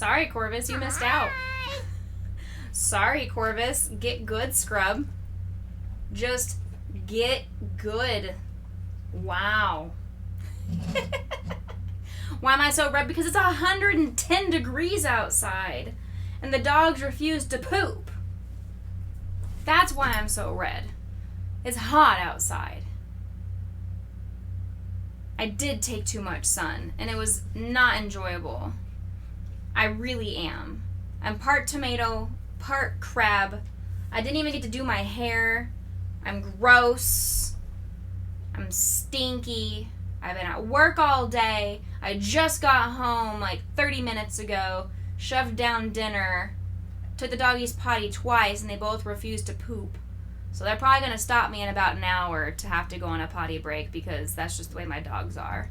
Sorry, Corvus, you missed out. Sorry, Corvus. Get good, scrub. Just get good. Wow. Why am I so red? Because it's 110 degrees outside, and the dogs refuse to poop. That's why I'm so red. It's hot outside. I did take too much sun, and it was not enjoyable. I really am. I'm part tomato, part crab. I didn't even get to do my hair. I'm gross. I'm stinky. I've been at work all day. I just got home like 30 minutes ago, shoved down dinner, took the doggies potty twice, and they both refused to poop. So they're probably going to stop me in about an hour to have to go on a potty break because that's just the way my dogs are.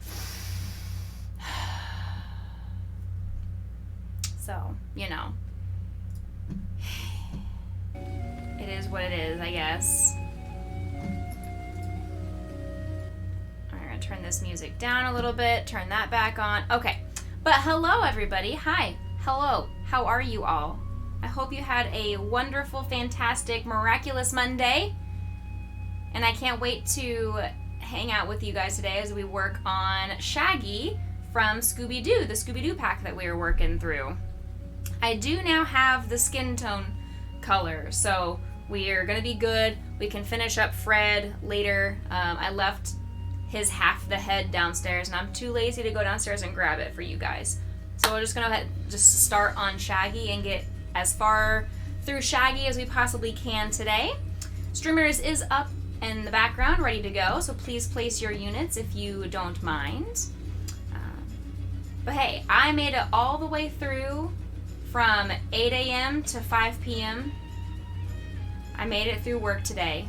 So, you know. It is what it is, I guess. I'm going to turn this music down a little bit, turn that back on. Okay. But hello, everybody. Hi. Hello. How are you all? I hope you had a wonderful, fantastic, miraculous Monday. And I can't wait to hang out with you guys today as we work on Shaggy from Scooby-Doo, the Scooby-Doo pack that we were working through. I do now have the skin tone color, so we are going to be good. We can finish up Fred later. I left his half the head downstairs, and I'm too lazy to go downstairs and grab it for you guys. So we're just going to just start on Shaggy and get as far through Shaggy as we possibly can today. Streamers is up in the background, ready to go, so please place your units if you don't mind. But hey, I made it all the way through from 8 a.m. to 5 p.m. I made it through work today.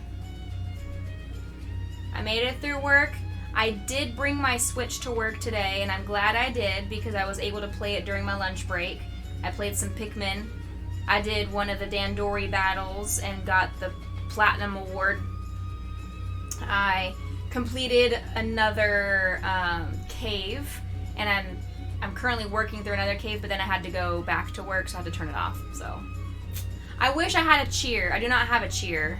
I made it through work. I did bring my Switch to work today, and I'm glad I did because I was able to play it during my lunch break. I played some Pikmin. I did one of the Dandori battles and got the Platinum Award. I completed another cave, and I'm currently working through another cave, but then I had to go back to work, so I had to turn it off. So I wish I had a cheer. I do not have a cheer.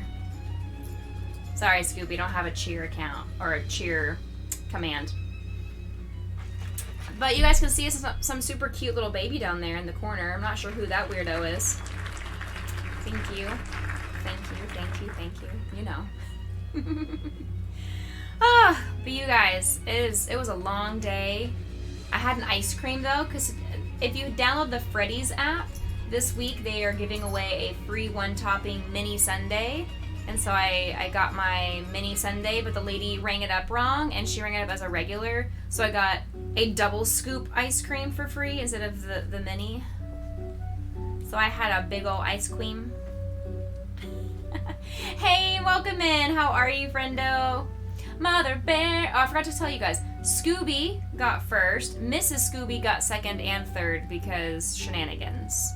Sorry, Scooby, don't have a cheer account or a cheer command. But you guys can see some super cute little baby down there in the corner. I'm not sure who that weirdo is. Thank you. Thank you, thank you, thank you. You know. But you guys, it was a long day. I had an ice cream though, because if you download the Freddy's app, this week they are giving away a free one-topping mini sundae. And so I got my mini sundae, but the lady rang it up wrong, and she rang it up as a regular. So I got a double scoop ice cream for free instead of the mini. So I had a big ol' ice cream. Hey, welcome in. How are you, friendo? Mother Bear. Oh, I forgot to tell you guys. Scooby got first. Mrs. Scooby got second and third because shenanigans.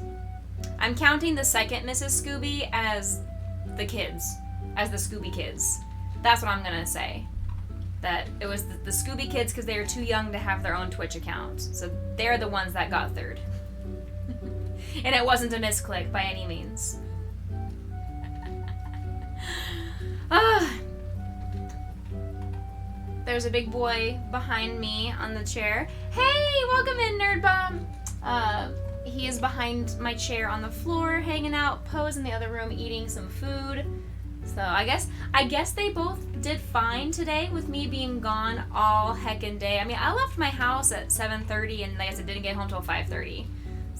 I'm counting the second Mrs. Scooby as the kids, as the Scooby kids. That's what I'm gonna say. That it was the Scooby kids because they were too young to have their own Twitch account. So they're the ones that got third. And it wasn't a misclick by any means. There's a big boy behind me on the chair. Hey, welcome in, Nerd Bomb. He is behind my chair on the floor, hanging out. Poe's in the other room eating some food. So I guess they both did fine today with me being gone all heckin' day. I mean, I left my house at 7:30, and I guess I didn't get home till 5:30.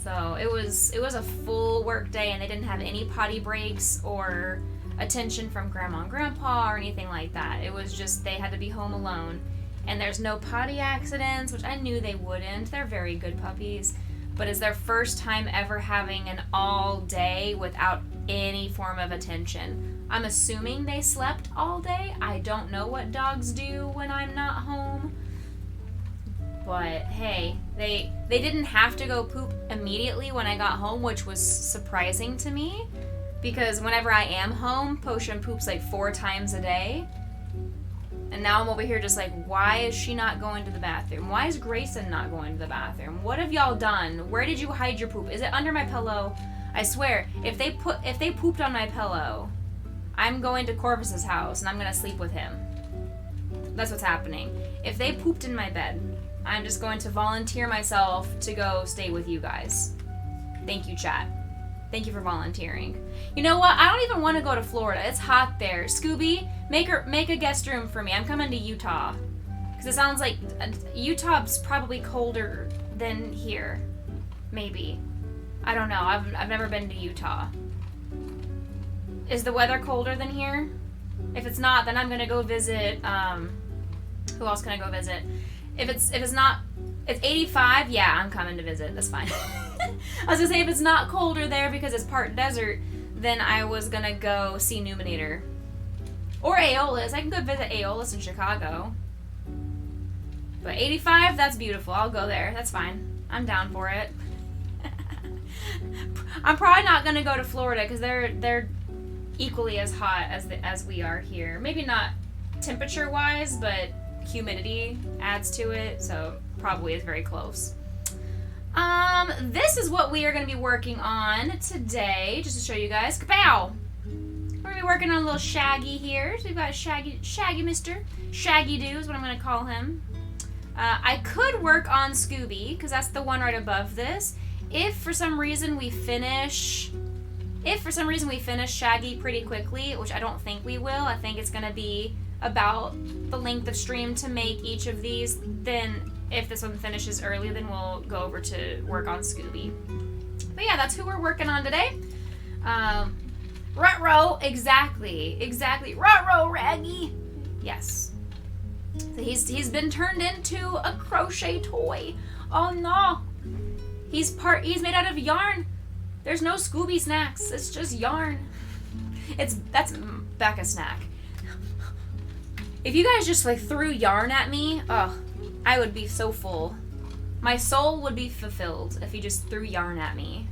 So it was a full work day, and they didn't have any potty breaks or attention from Grandma and Grandpa or anything like that. It was just they had to be home alone. And there's no potty accidents, which I knew they wouldn't. They're very good puppies. But it's their first time ever having an all day without any form of attention. I'm assuming they slept all day. I don't know what dogs do when I'm not home. But hey, they didn't have to go poop immediately when I got home, which was surprising to me. Because whenever I am home, Potion poops like 4 times a day. And now I'm over here just like, why is she not going to the bathroom? Why is Grayson not going to the bathroom? What have y'all done? Where did you hide your poop? Is it under my pillow? I swear, if they pooped on my pillow, I'm going to Corvus's house and I'm gonna sleep with him. That's what's happening. If they pooped in my bed, I'm just going to volunteer myself to go stay with you guys. Thank you, chat. Thank you for volunteering. You know what? I don't even want to go to Florida. It's hot there. Scooby, make a guest room for me. I'm coming to Utah. Because it sounds like Utah's probably colder than here. Maybe. I don't know. I've never been to Utah. Is the weather colder than here? If it's not, then I'm going to go visit... who else can I go visit? If it's not... It's 85? Yeah, I'm coming to visit. That's fine. I was gonna say, if it's not colder there because it's part desert, then I was gonna go see Numinator. Or Aeolus. I can go visit Aeolus in Chicago. But 85, that's beautiful. I'll go there. That's fine. I'm down for it. I'm probably not gonna go to Florida because they're equally as hot as we are here. Maybe not temperature-wise, but humidity adds to it, so probably is very close. This is what we are going to be working on today, just to show you guys. Kapow! We're going to be working on a little Shaggy here. So we've got Shaggy Mister. Shaggy Doo is what I'm going to call him. I could work on Scooby, because that's the one right above this. If for some reason we finish Shaggy pretty quickly, which I don't think we will, I think it's going to be about the length of stream to make each of these, then if this one finishes early, then we'll go over to work on Scooby. But yeah, that's who we're working on today. Ruh-roh, exactly. Ruh-roh, Raggy. Yes. So he's been turned into a crochet toy. Oh no. He's made out of yarn. There's no Scooby snacks. It's just yarn. That's back a snack. If you guys just like threw yarn at me, oh, I would be so full. My soul would be fulfilled if you just threw yarn at me.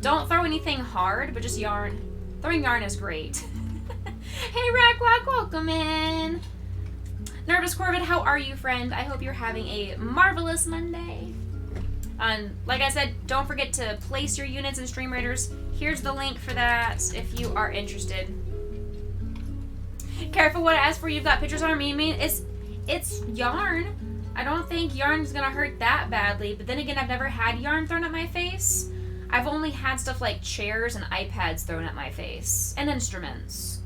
Don't throw anything hard, but just yarn. Throwing yarn is great. Hey, Rackwalk, welcome in. Nervous Corvid, how are you, friend? I hope you're having a marvelous Monday. Like I said, don't forget to place your units in Stream Raiders. Here's the link for that if you are interested. Careful what I ask for. You've got pictures on me. I mean, it's yarn. I don't think yarn's gonna hurt that badly. But then again, I've never had yarn thrown at my face. I've only had stuff like chairs and iPads thrown at my face. And instruments.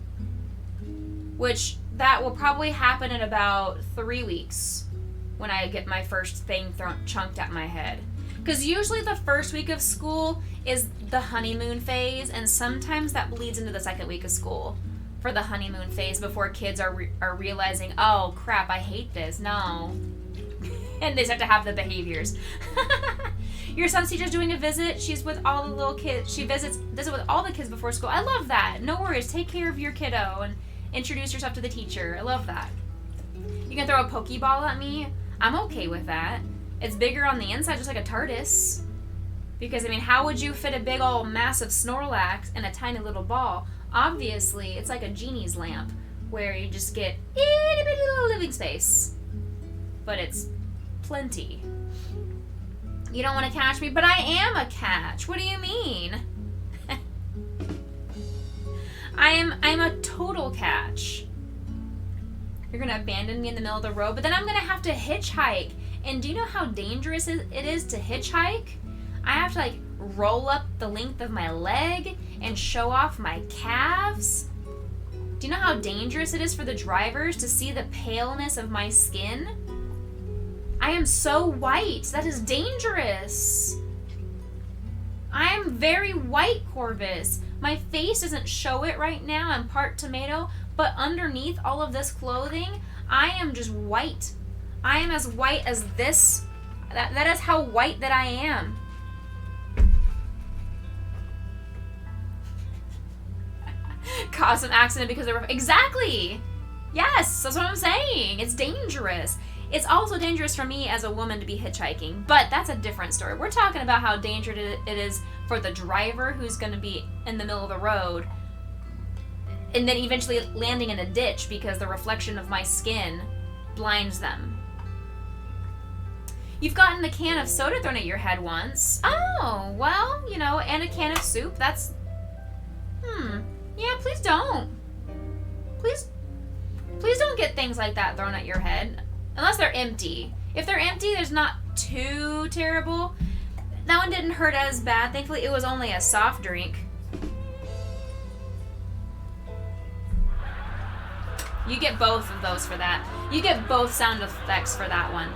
Which, that will probably happen in about 3 weeks. When I get my first thing chunked at my head. Because usually the first week of school is the honeymoon phase. And sometimes that bleeds into the second week of school. For the honeymoon phase before kids are realizing, oh crap, I hate this. No. And they start to have the behaviors. Your son's teacher's doing a visit. She's with all the little kids. She visits with all the kids before school. I love that. No worries. Take care of your kiddo and introduce yourself to the teacher. I love that. You can throw a Pokeball at me. I'm okay with that. It's bigger on the inside, just like a TARDIS. Because, I mean, how would you fit a big old massive Snorlax in a tiny little ball? Obviously, it's like a genie's lamp, where you just get itty bitty little living space. But it's plenty. You don't want to catch me, but I am a catch. What do you mean? I'm a total catch. You're gonna abandon me in the middle of the road, but then I'm gonna have to hitchhike. And do you know how dangerous it is to hitchhike? I have to like roll up the length of my leg and show off my calves. Do you know how dangerous it is for the drivers to see the paleness of my skin? I am so white. That is dangerous. I am very white, Corvus. My face doesn't show it right now. I'm part tomato. But underneath all of this clothing, I am just white. I am as white as this. That is how white that I am. Cause an accident because they're... Exactly! Yes, that's what I'm saying. It's dangerous. It's also dangerous for me as a woman to be hitchhiking, but that's a different story. We're talking about how dangerous it is for the driver who's going to be in the middle of the road. and then eventually landing in a ditch because the reflection of my skin blinds them. You've gotten a can of soda thrown at your head once. Oh, well, you know, and a can of soup. That's... Yeah, please don't. Please don't get things like that thrown at your head. Unless they're empty. If they're empty, there's not too terrible. That one didn't hurt as bad. Thankfully, it was only a soft drink. You get both of those for that. You get both sound effects for that one.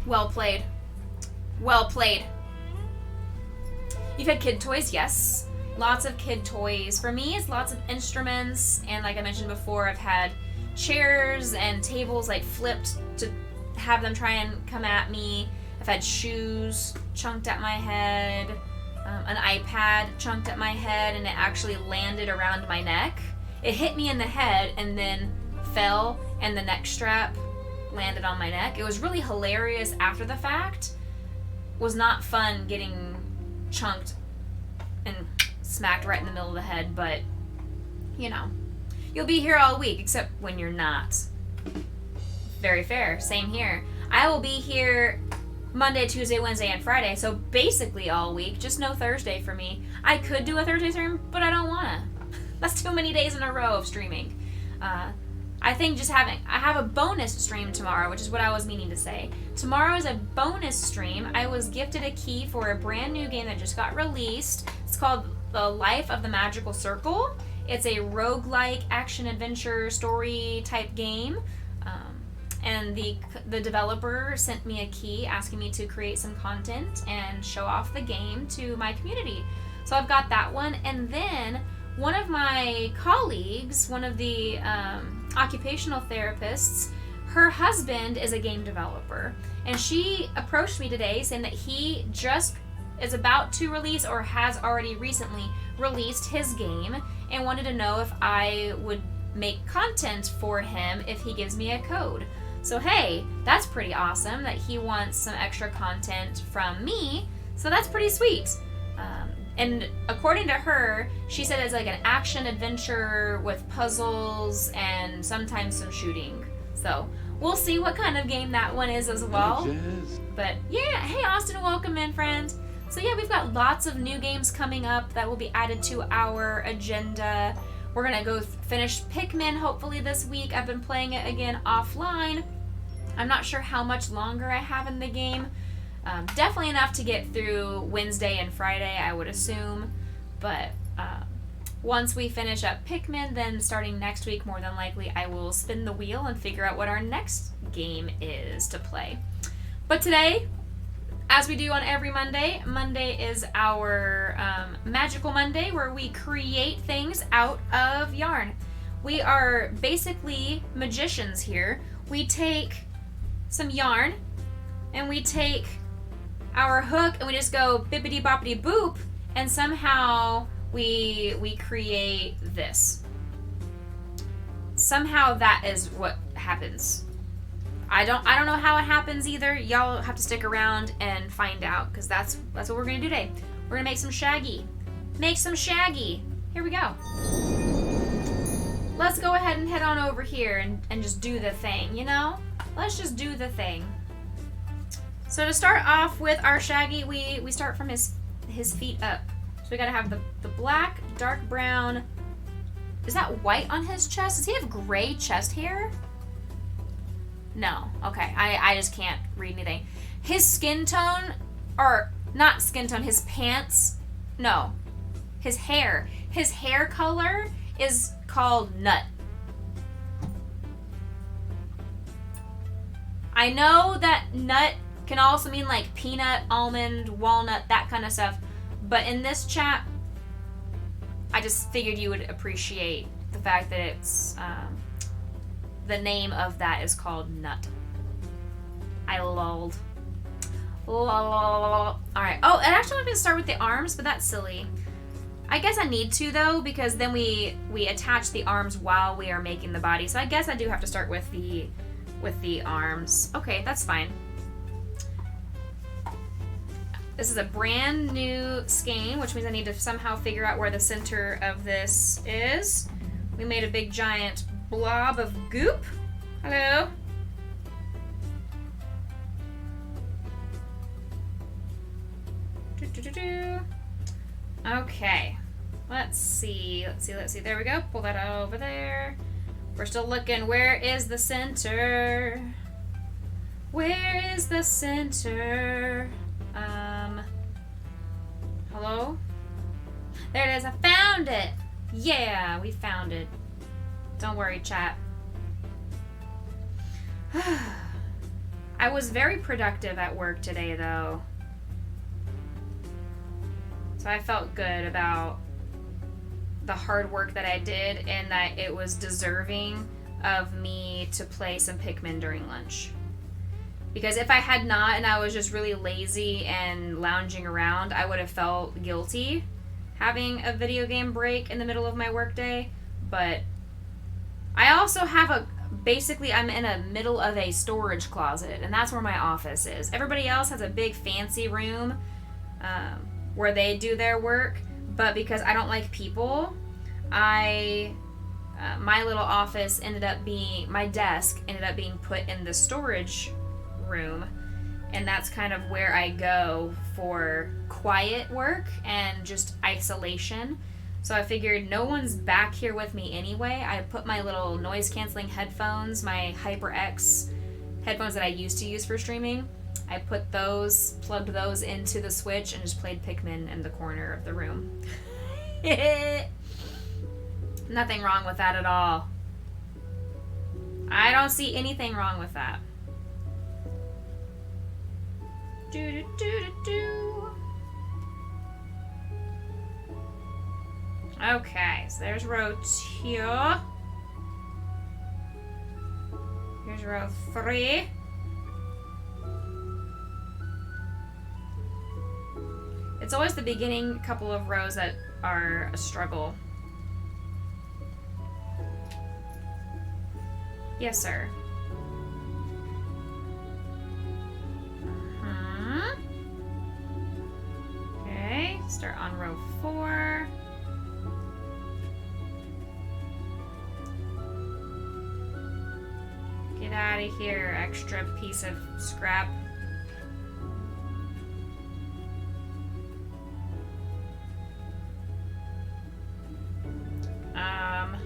Well played. Well played. You've had kid toys? Yes. Lots of kid toys. For me, it's lots of instruments, and like I mentioned before, I've had chairs and tables like flipped to have them try and come at me. I've had shoes chunked at my head, an iPad chunked at my head, and it actually landed around my neck. It hit me in the head and then fell, and the neck strap landed on my neck. It was really hilarious after the fact. It was not fun getting chunked and smacked right in the middle of the head, but you know, you'll be here all week except when you're not. Very fair. Same here. I will be here Monday, Tuesday, Wednesday, and Friday, so basically all week, just no Thursday for me. I could do a Thursday stream, but I don't wanna. That's too many days in a row of streaming. I think I have a bonus stream tomorrow, which is what I was meaning to say. Tomorrow is a bonus stream. I was gifted a key for a brand new game that just got released. It's called The Life of the Magical Circle. It's a roguelike action-adventure story type game. And the developer sent me a key asking me to create some content and show off the game to my community. So I've got that one. And then one of my colleagues, one of the occupational therapists, her husband is a game developer. And she approached me today saying that he just is about to release or has already recently released his game and wanted to know if I would make content for him if he gives me a code. So hey, that's pretty awesome that he wants some extra content from me. So that's pretty sweet. And according to her, she said it's like an action adventure with puzzles and sometimes some shooting. So we'll see what kind of game that one is as well. But yeah, hey Austin, welcome in, friend. So yeah, we've got lots of new games coming up that will be added to our agenda. We're gonna go finish Pikmin hopefully this week. I've been playing it again offline. I'm not sure how much longer I have in the game. Definitely enough to get through Wednesday and Friday, I would assume. But once we finish up Pikmin, then starting next week, more than likely, I will spin the wheel and figure out what our next game is to play. But today, as we do on every Monday, Monday is our Magical Monday, where we create things out of yarn. We are basically magicians here. We take some yarn, and we take our hook, and we just go bippity boppity boop, and somehow we create this. Somehow that is what happens. I don't know how it happens either. Y'all have to stick around and find out, because that's what we're gonna do today. We're gonna make some Shaggy. Make some Shaggy. Here we go. Let's go ahead and head on over here and just do the thing, you know? Let's just do the thing. So to start off with our Shaggy, we start from his feet up. So we gotta have the black, dark brown. Is that white on his chest? Does he have gray chest hair? No. Okay. I just can't read anything. His skin tone, or not skin tone, his pants, no. His hair color is called nut. I know that nut can also mean like peanut, almond, walnut, that kind of stuff. But in this chat, I just figured you would appreciate the fact that it's, the name of that is called nut. I lulled. Alright. Oh, and actually I'm going to start with the arms, but that's silly. I guess I need to, though, because then we attach the arms while we are making the body. So I guess I do have to start with the arms. Okay, that's fine. This is a brand new skein, which means I need to somehow figure out where the center of this is. We made a big giant blob of goop. Hello. Okay. Let's see. There we go. Pull that over there. We're still looking. Where is the center? Where is the center? Hello? There it is. I found it. Yeah, we found it. Don't worry, chat. I was very productive at work today, though. So I felt good about the hard work that I did and that it was deserving of me to play some Pikmin during lunch. Because if I had not and I was just really lazy and lounging around, I would have felt guilty having a video game break in the middle of my workday. But I also have basically I'm in the middle of a storage closet, and that's where my office is. Everybody else has a big fancy room where they do their work, but because I don't like people, my little office my desk ended up being put in the storage room, and that's kind of where I go for quiet work and just isolation. So I figured no one's back here with me anyway. I put my little noise canceling headphones, my HyperX headphones that I used to use for streaming. I plugged those into the Switch and just played Pikmin in the corner of the room. Nothing wrong with that at all. I don't see anything wrong with that. Okay, so there's row 2. Here's row 3. It's always the beginning couple of rows that are a struggle. Yes, sir. Okay, start on row 4. Get out of here, extra piece of scrap.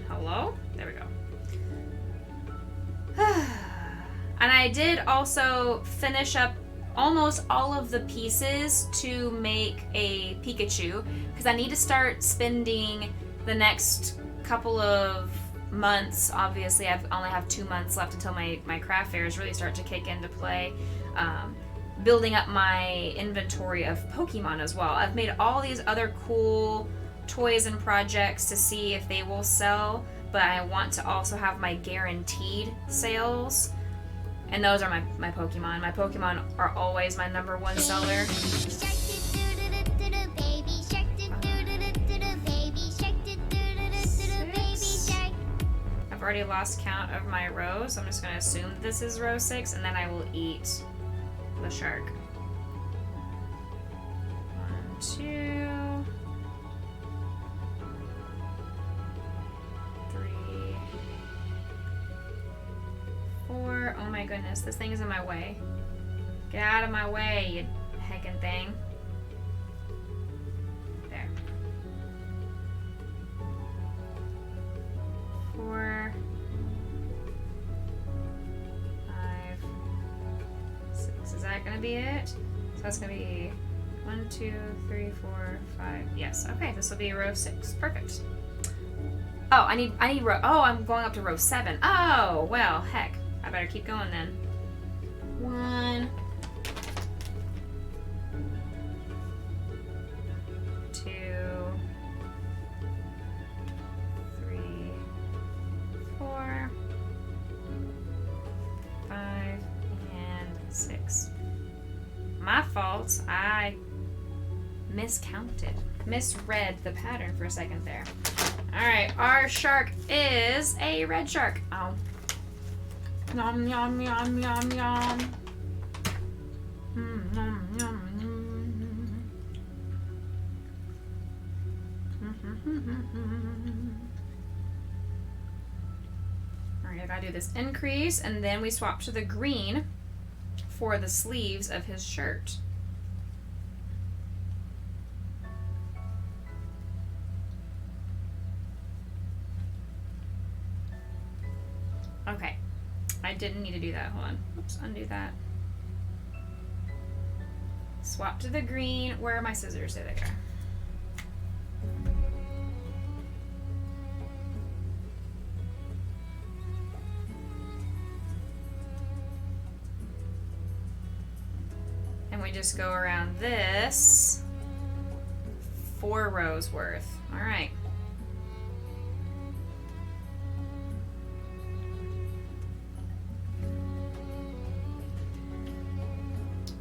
Hello? There we go. And I did also finish up almost all of the pieces to make a Pikachu, because I need to start spending the next couple of months. Obviously, I only have 2 months left until my craft fairs really start to kick into play. Building up my inventory of Pokemon as well. I've made all these other cool toys and projects to see if they will sell, but I want to also have my guaranteed sales, and those are my Pokemon. My Pokemon are always my #1 seller. I've already lost count of my rows, so I'm just going to assume this is row 6, and then I will eat the shark. 1, 2, 3, 4. Oh my goodness, this thing is in my way. Get out of my way, you heckin' thing. There. 4, 5, 6. Is that gonna be it? So that's gonna be 1, 2, 3, 4, 5. Yes. Okay. This will be row 6. Perfect. Oh, I need row. Oh, I'm going up to row 7. Oh, well, heck. I better keep going then. 1, 2, 3, 4, 5, and 6. My fault. I misread the pattern for a second there. Alright, our shark is a red shark. Oh. Yum, yum, yum, yum, yum. Yum, yum, yum. Alright, I gotta do this increase, and then we swap to the green for the sleeves of his shirt. Okay, I didn't need to do that. Hold on. Oops, undo that. Swap to the green. Where are my scissors? There they are. And we just go around this 4 rows worth. All right.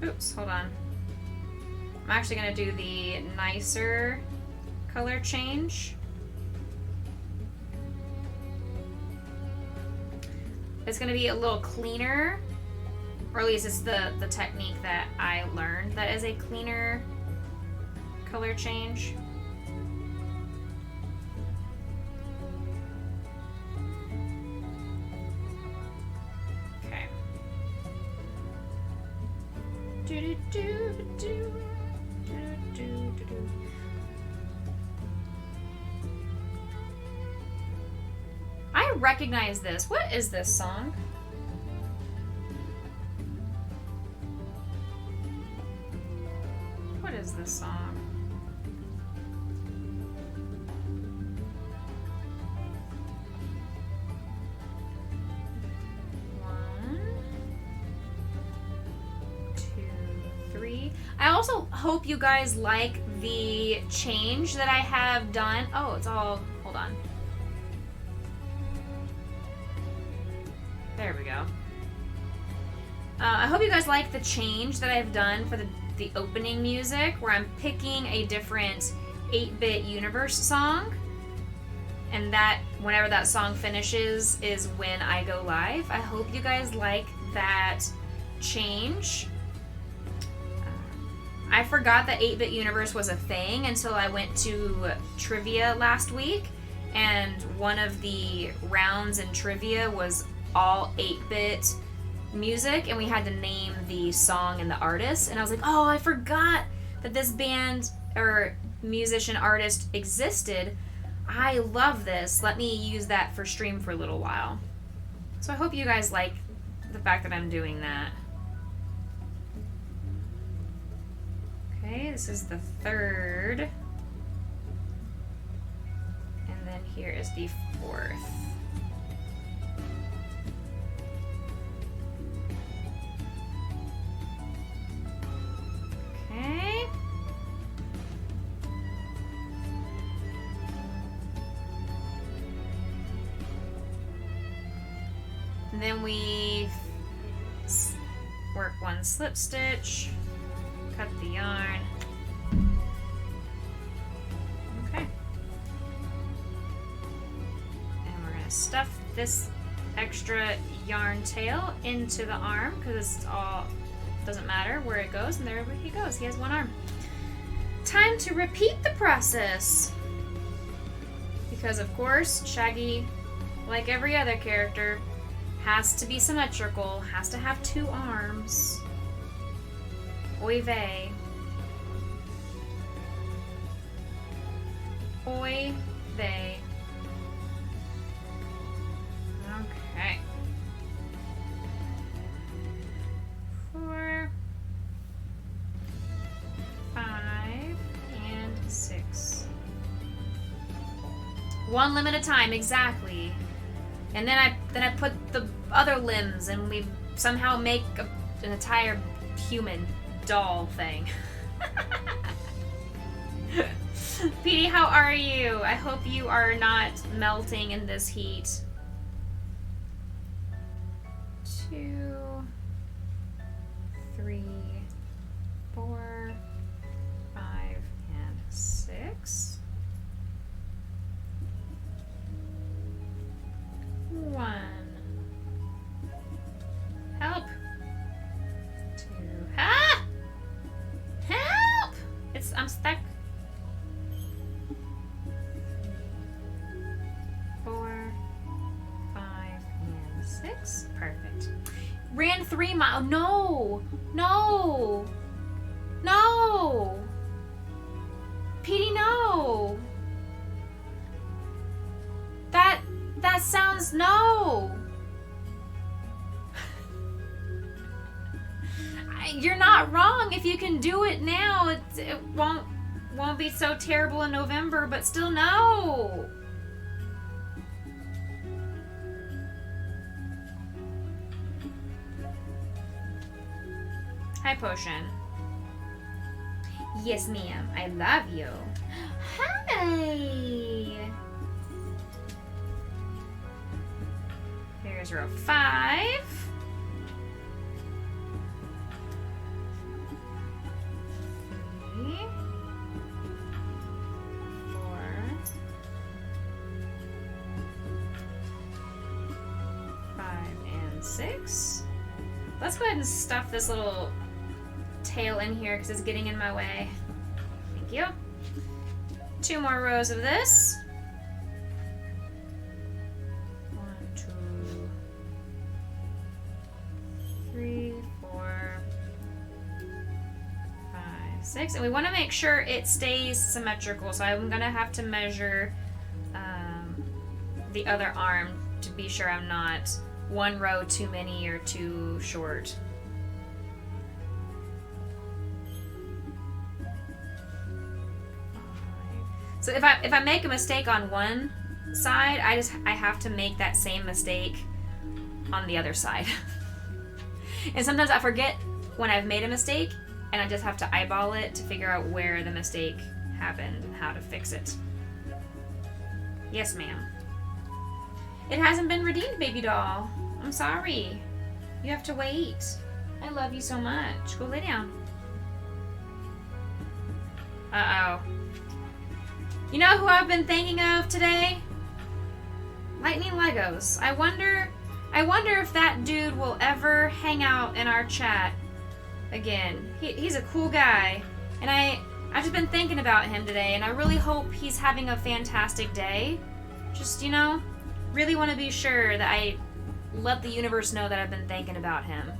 Oops, hold on. I'm actually going to do the nicer color change. It's going to be a little cleaner, or at least it's the technique that I learned that is a cleaner color change. Okay. I recognize this. What is this song? What is this song? I also hope you guys like the change that I have done. Oh, it's all, hold on. There we go. I hope you guys like the change that I've done for the opening music, where I'm picking a different 8-bit universe song. And that, whenever that song finishes, is when I go live. I hope you guys like that change. I forgot that 8-bit universe was a thing until I went to trivia last week, and one of the rounds in trivia was all 8-bit music, and we had to name the song and the artist, and I was like, oh, I forgot that this band or musician artist existed. I love this. Let me use that for stream for a little while. So I hope you guys like the fact that I'm doing that. Okay, this is the 3rd. And then here is the 4th. Okay. And then we work 1 slip stitch. Cut the yarn. Okay. And we're going to stuff this extra yarn tail into the arm, because it's all, doesn't matter where it goes, and there he goes. He has 1 arm. Time to repeat the process. Because of course, Shaggy, like every other character, has to be symmetrical, has to have 2 arms. Oy vey. Oy vey. Okay. 4, 5, and 6. 1 limb at a time, exactly. And then I put the other limbs, and we somehow make an entire human doll thing. Petey, how are you? I hope you are not melting in this heat. 2, 3, 4, 5, and 6. 1. Help. 2. Ah! Help! I'm stuck. Ran 3 miles. No. No. No. Petey, no. That sounds no. You're not wrong. If you can do it now, it won't be so terrible in November, but still no. Hi, Potion. Yes, ma'am. I love you. Hi. Here's row 5. Three, 4, 5, and 6. Let's go ahead and stuff this little tail in here because it's getting in my way. Thank you. 2 more rows of this. 1, 2, 3, 4, 5, 6. And we want to make sure it stays symmetrical. So I'm going to have to measure the other arm to be sure I'm not 1 row too many or too short. So if I make a mistake on one side, I have to make that same mistake on the other side. And sometimes I forget when I've made a mistake, and I just have to eyeball it to figure out where the mistake happened and how to fix it. Yes, ma'am. It hasn't been redeemed, baby doll. I'm sorry. You have to wait. I love you so much. Go lay down. Uh-oh. You know who I've been thinking of today? Lightning Legos. I wonder if that dude will ever hang out in our chat again. He's a cool guy, and I've just been thinking about him today, and I really hope he's having a fantastic day. Just, really want to be sure that I let the universe know that I've been thinking about him.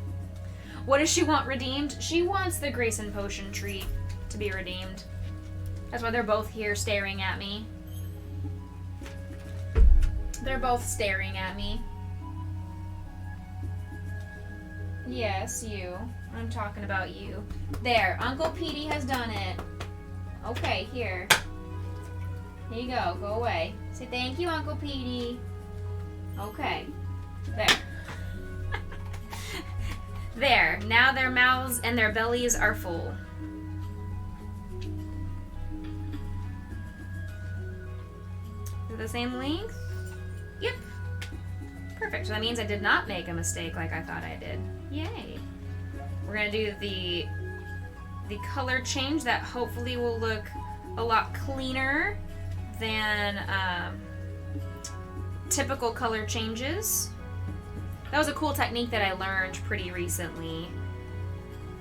What does she want redeemed? She wants the Grayson Potion treat to be redeemed. That's why they're both here staring at me. They're both staring at me. Yes, you. I'm talking about you. There, Uncle Petey has done it. Okay, here. Here you go. Go away. Say thank you, Uncle Petey. Okay. There. There. Now their mouths and their bellies are full. The same length? Yep. Perfect. So that means I did not make a mistake like I thought I did. Yay. We're going to do the color change that hopefully will look a lot cleaner than typical color changes. That was a cool technique that I learned pretty recently.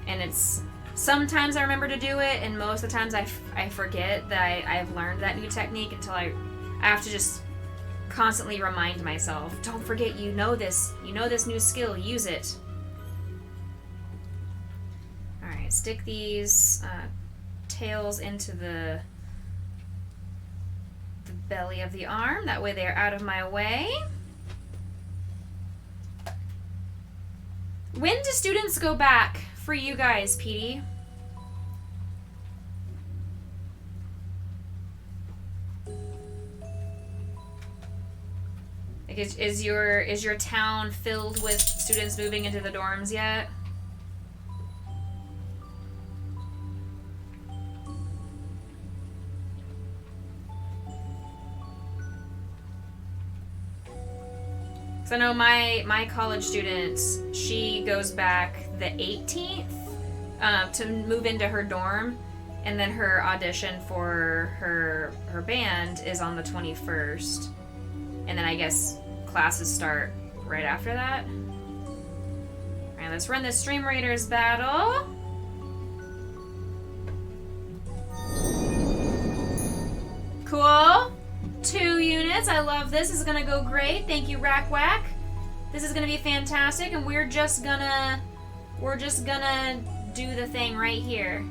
And it's sometimes I remember to do it, and most of the times I forget that I've learned that new technique until I have to just constantly remind myself, don't forget you know this new skill, use it. Alright, stick these tails into the belly of the arm, that way they're out of my way. When do students go back for you guys, Petey? Like, is your town filled with students moving into the dorms yet? So I know my college student, she goes back the 18th to move into her dorm, and then her audition for her band is on the 21st. And then I guess classes start right after that. Alright, let's run the Stream Raiders battle. Cool. 2 units. I love this. This is gonna go great. Thank you, Rack Whack. This is gonna be fantastic, and we're just gonna do the thing right here.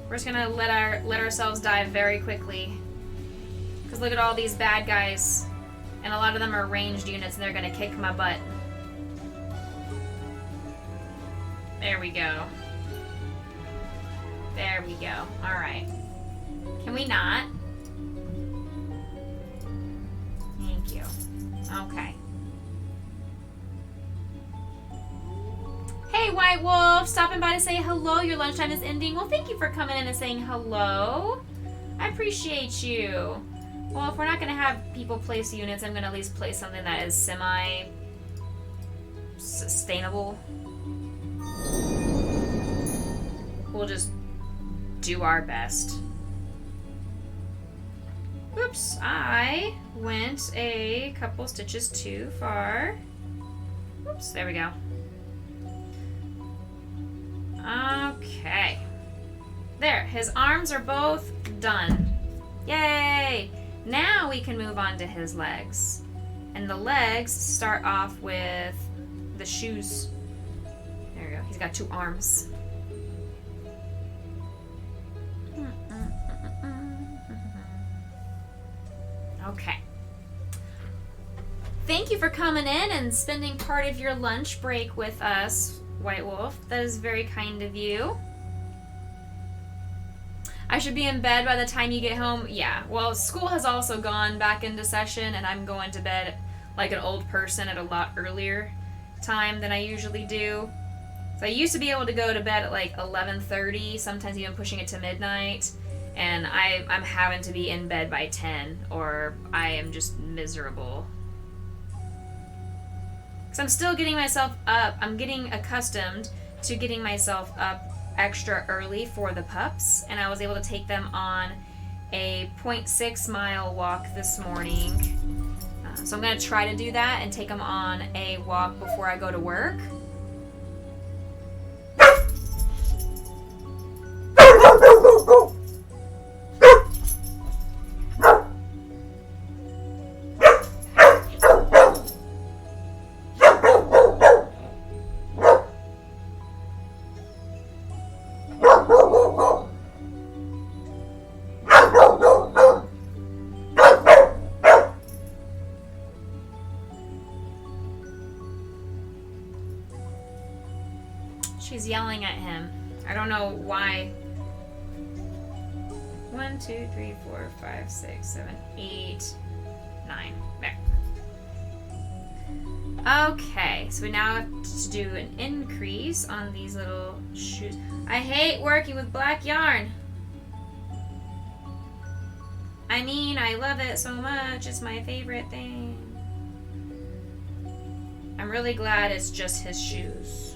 We're just gonna let ourselves die very quickly. Because look at all these bad guys. And a lot of them are ranged units and they're gonna kick my butt. There we go. There we go. Alright. Can we not? Thank you. Okay. Hey, White Wolf! Stopping by to say hello. Your lunchtime is ending. Well, thank you for coming in and saying hello. I appreciate you. Well, if we're not going to have people place units, I'm going to at least place something that is semi-sustainable. We'll just do our best. Oops, I went a couple stitches too far. Oops, there we go. Okay. There, his arms are both done. Yay! Now we can move on to his legs. And the legs start off with the shoes. There we go. He's got 2 arms. Okay. Thank you for coming in and spending part of your lunch break with us, White Wolf. That is very kind of you. I should be in bed by the time you get home. Yeah, well, school has also gone back into session, and I'm going to bed like an old person at a lot earlier time than I usually do. So I used to be able to go to bed at like 11:30, sometimes even pushing it to midnight, and I'm having to be in bed by 10, or I am just miserable. Because I'm still getting myself up. I'm getting accustomed to getting myself up extra early for the pups, and I was able to take them on a 0.6 mile walk this morning. So I'm going to try to do that and take them on a walk before I go to work. She's yelling at him. I don't know why. 1, 2, 3, 4, 5, 6, 7, 8, 9. There. Okay, so we now have to do an increase on these little shoes. I hate working with black yarn. I mean, I love it so much. It's my favorite thing. I'm really glad it's just his shoes.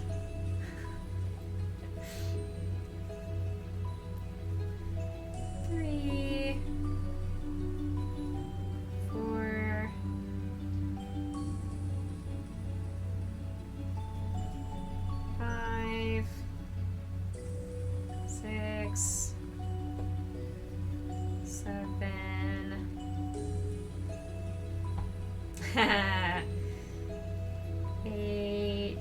3, 4, 5, 6, 7, 8,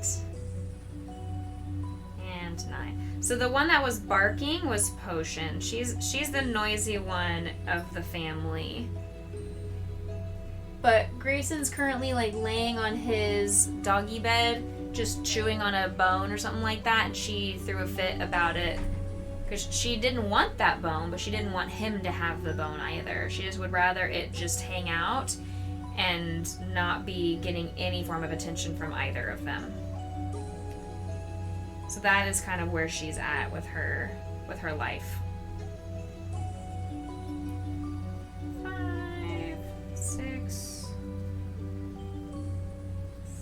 and 9. So the one that was barking was Potion. She's the noisy one of the family. But Grayson's currently like laying on his doggy bed, just chewing on a bone or something like that, and she threw a fit about it. Because she didn't want that bone, but she didn't want him to have the bone either. She just would rather it just hang out and not be getting any form of attention from either of them. So that is kind of where she's at with her life. 5, 6,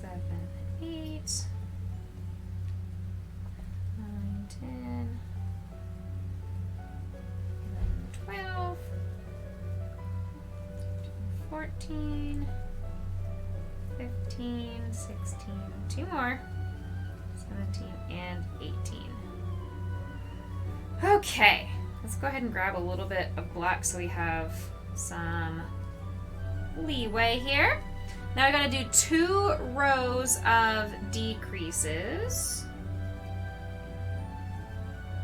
7, 8, 9, 10, 11, 12, 14, 15, 16, 2 more. 17 and 18. Okay, let's go ahead and grab a little bit of black so we have some leeway here. Now we're going to do 2 rows of decreases.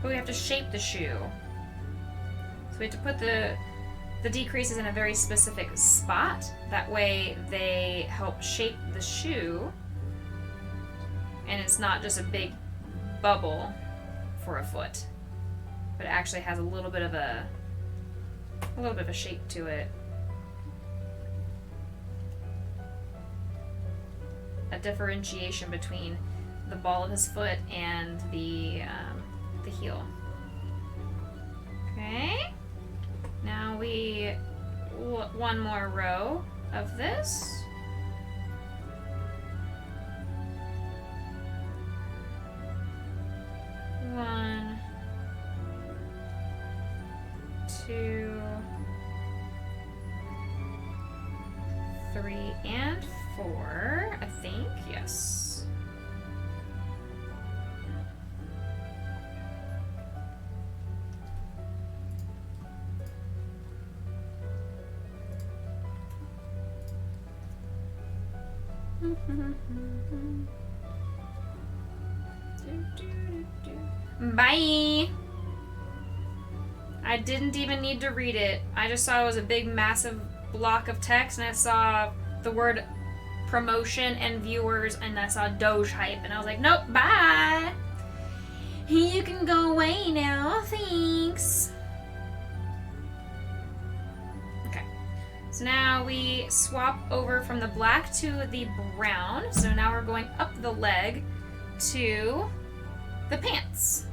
But we have to shape the shoe. So we have to put the decreases in a very specific spot. That way they help shape the shoe. And it's not just a big bubble for a foot. But it actually has a little bit of a shape to it. A differentiation between the ball of his foot and the heel. Okay. Now one more row of this. One, 2, 3, and 4, I think, yes. Bye! I didn't even need to read it. I just saw it was a big, massive block of text, and I saw the word promotion and viewers, and I saw Doge hype, and I was like, nope, bye! You can go away now, thanks. Okay, so now we swap over from the black to the brown. So now we're going up the leg to the pants.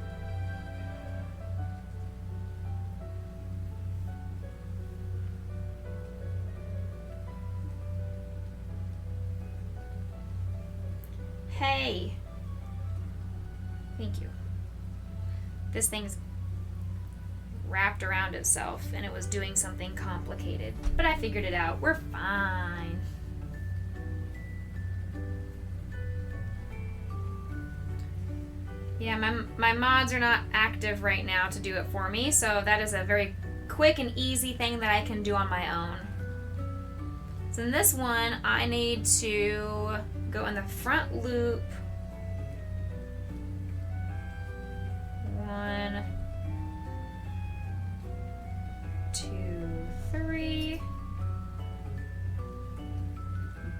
Hey. Thank you. This thing's wrapped around itself and it was doing something complicated. But I figured it out. We're fine. Yeah, my mods are not active right now to do it for me, so that is a very quick and easy thing that I can do on my own. So in this one, I need to go in the front loop. 1, 2, 3.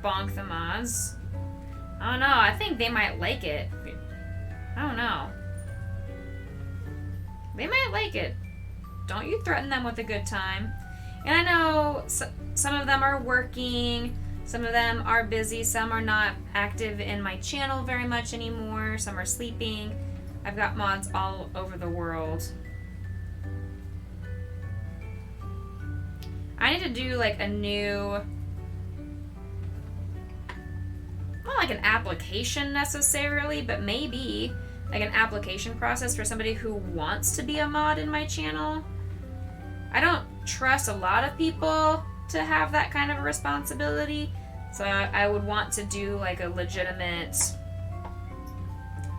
Bonk the mods. I don't know, I think they might like it. I don't know. They might like it. Don't you threaten them with a good time. And I know some of them are working, some of them are busy, some are not active in my channel very much anymore, some are sleeping. I've got mods all over the world. I need to do like a new, not like an application necessarily, but maybe like an application process for somebody who wants to be a mod in my channel. I don't trust a lot of people to have that kind of a responsibility, so I would want to do like a legitimate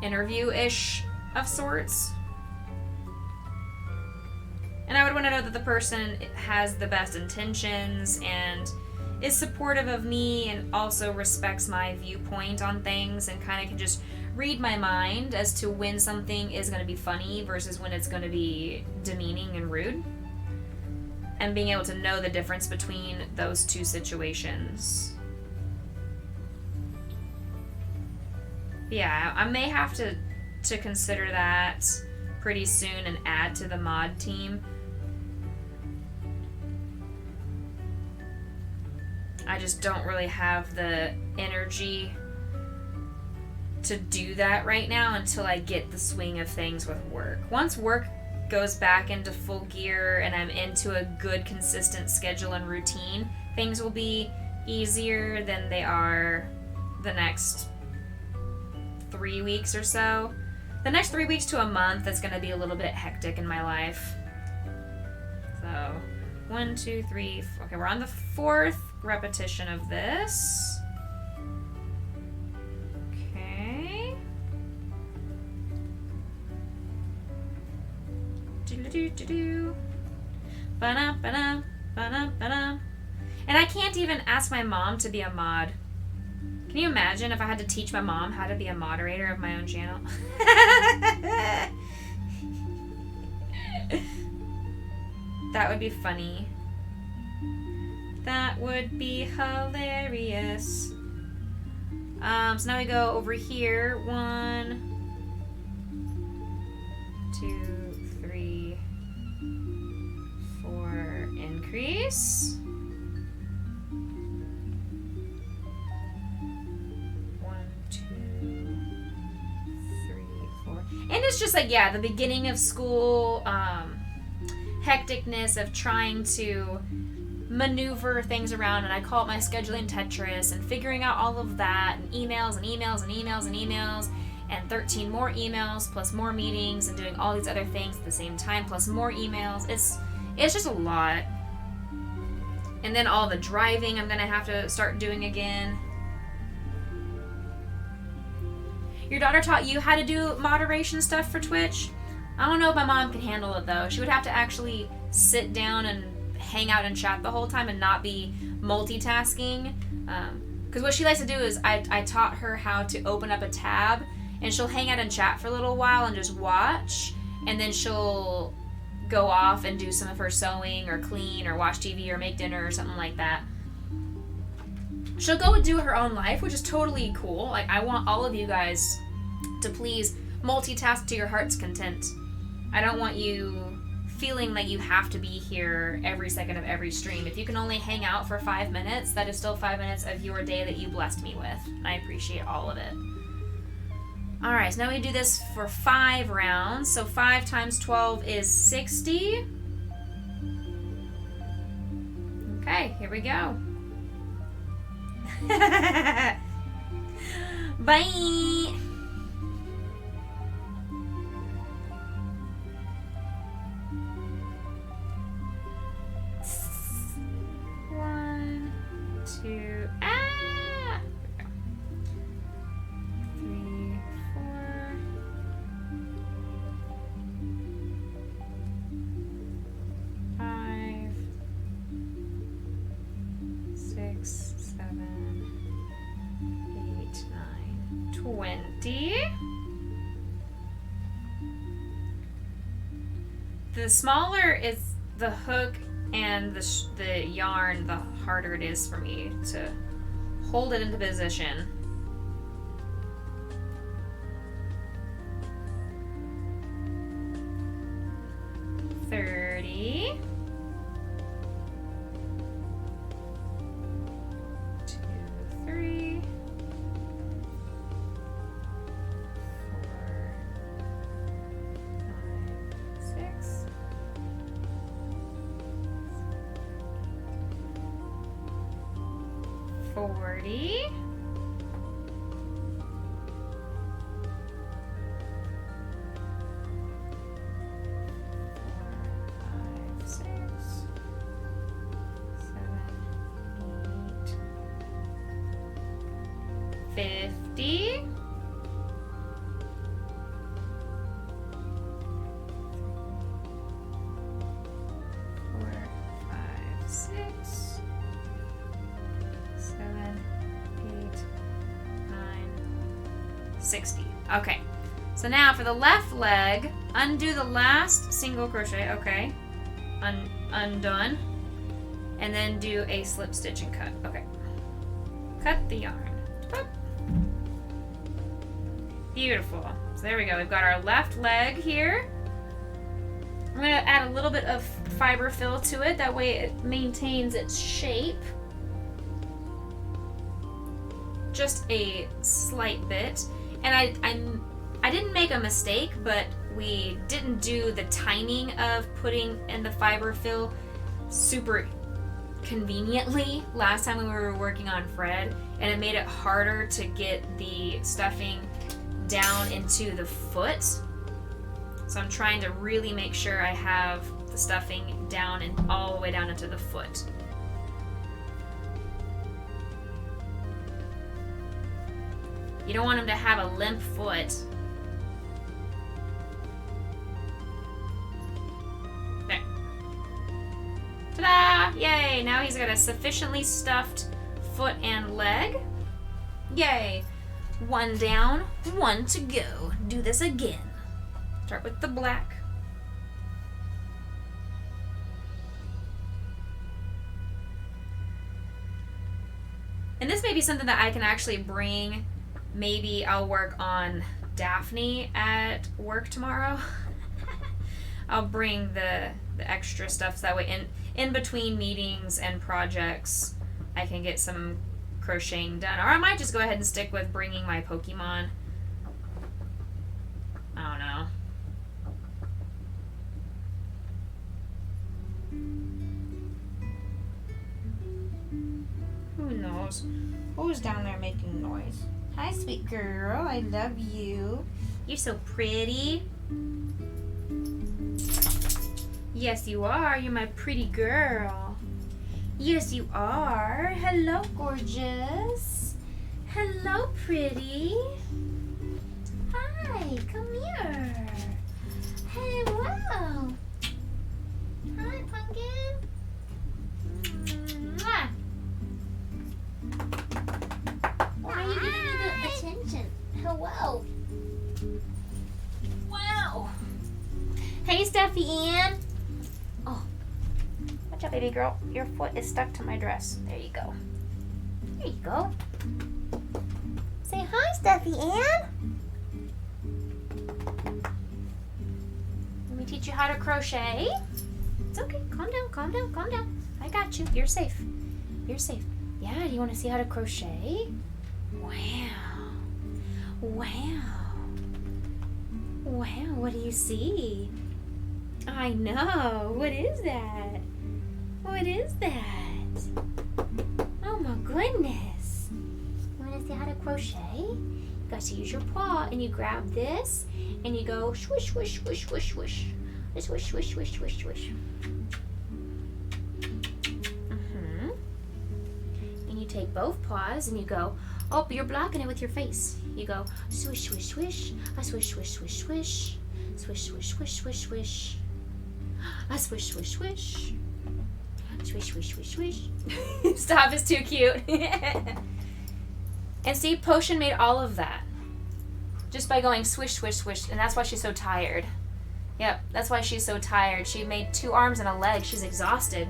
interview-ish of sorts. And I would want to know that the person has the best intentions and is supportive of me and also respects my viewpoint on things and kind of can just read my mind as to when something is going to be funny versus when it's going to be demeaning and rude. And being able to know the difference between those two situations. Yeah, I may have to consider that pretty soon and add to the mod team. I just don't really have the energy to do that right now until I get the swing of things with work. Once work goes back into full gear and I'm into a good consistent schedule and routine, things will be easier than they are the next 3 weeks or so. The next 3 weeks to a month, that's going to be a little bit hectic in my life. So 1, 2, 3, okay, we're on the 4th repetition of this. Okay. Do-do-do-do-do. Ba-da-ba-da, Ba-dum. And I can't even ask my mom to be a mod. Can you imagine if I had to teach my mom how to be a moderator of my own channel? That would be funny. That would be hilarious. So now we go over here. 1, 2, 3, 4. Increase. 1, 2, 3, 4. And it's just like, yeah, the beginning of school, hecticness of trying to maneuver things around, and I call it my scheduling Tetris, and figuring out all of that, and emails and emails and emails and emails, and 13 more emails plus more meetings, and doing all these other things at the same time plus more emails. It's just a lot. And then all the driving I'm gonna have to start doing again. Your daughter taught you how to do moderation stuff for Twitch? I don't know if my mom can handle it though. She would have to actually sit down and hang out and chat the whole time and not be multitasking. Because what she likes to do is I taught her how to open up a tab, and she'll hang out and chat for a little while and just watch, and then she'll go off and do some of her sewing or clean or watch TV or make dinner or something like that. She'll go and do her own life, which is totally cool. Like, I want all of you guys to please multitask to your heart's content. I don't want you feeling like you have to be here every second of every stream. If you can only hang out for 5 minutes, that is still 5 minutes of your day that you blessed me with. And I appreciate all of it. Alright, so now we do this for 5 rounds. So 5 times 12 is 60. Okay, here we go. Bye! Two, 3, 4, 5, 6, 7, 8, 9, 20. The smaller is the hook and the yarn, the harder it is for me to hold it into position. $30. 2, 3, 4, 5, 6. 40. 4, 5, 6, 7, 8, 50. 4, 5, 6, 7, 8, 9, 60. Okay, so now for the left leg, undo the last single crochet. Okay, undone, and then do a slip stitch and cut. Okay, cut the yarn. Boop. Beautiful. So there we go. We've got our left leg here. I'm going to add a little bit of fiber fill to it. That way it maintains its shape. Just a slight bit. And I didn't make a mistake, but we didn't do the timing of putting in the fiber fill super conveniently last time when we were working on Fred, and it made it harder to get the stuffing down into the foot. So I'm trying to really make sure I have the stuffing down and all the way down into the foot. You don't want them to have a limp foot. There. Ta-da! now he's got a sufficiently stuffed foot and leg. Yay. 1 down, 1 to go. Do this again. Start with the black. And this may be something that I can actually bring. Maybe I'll work on Daphne at work tomorrow. I'll bring the extra stuff so that way in between meetings and projects I can get some crocheting done. Or I might just go ahead and stick with bringing my Pokemon. I don't know. Who knows? Who's down there making noise? Hi, sweet girl. I love you. You're so pretty. Yes, you are. You're my pretty girl. Yes, you are. Hello, gorgeous. Hello, pretty. Hi, come here. Hello. Hi, pumpkin. Mwah. Why are you giving me the attention? Hello. Wow. Hey, Steffi Ann. Oh, watch out, baby girl. Your foot is stuck to my dress. There you go. There you go. Say hi, Steffi Ann. Let me teach you how to crochet. It's okay. Calm down, calm down, calm down. I got you. You're safe. You're safe. Yeah, do you want to see how to crochet? Wow. Wow. Wow, what do you see? I know. What is that? What is that? Oh my goodness. You want to see how to crochet? You got to use your paw and you grab this and you go swish, swish, swish, swish, swish. Swish, swish, swish, swish, swish. And you take both paws and you go, oh, you're blocking it with your face. You go swish, swish, swish. A swish, swish, swish, swish. Swish, swish, swish, swish, swish. A swish, swish, swish. Swish, swish, swish, swish. Stop, it's too cute. And see, Potion made all of that just by going swish, swish, swish. And that's why she's so tired. Yep, that's why she's so tired. She made 2 arms and a leg. She's exhausted.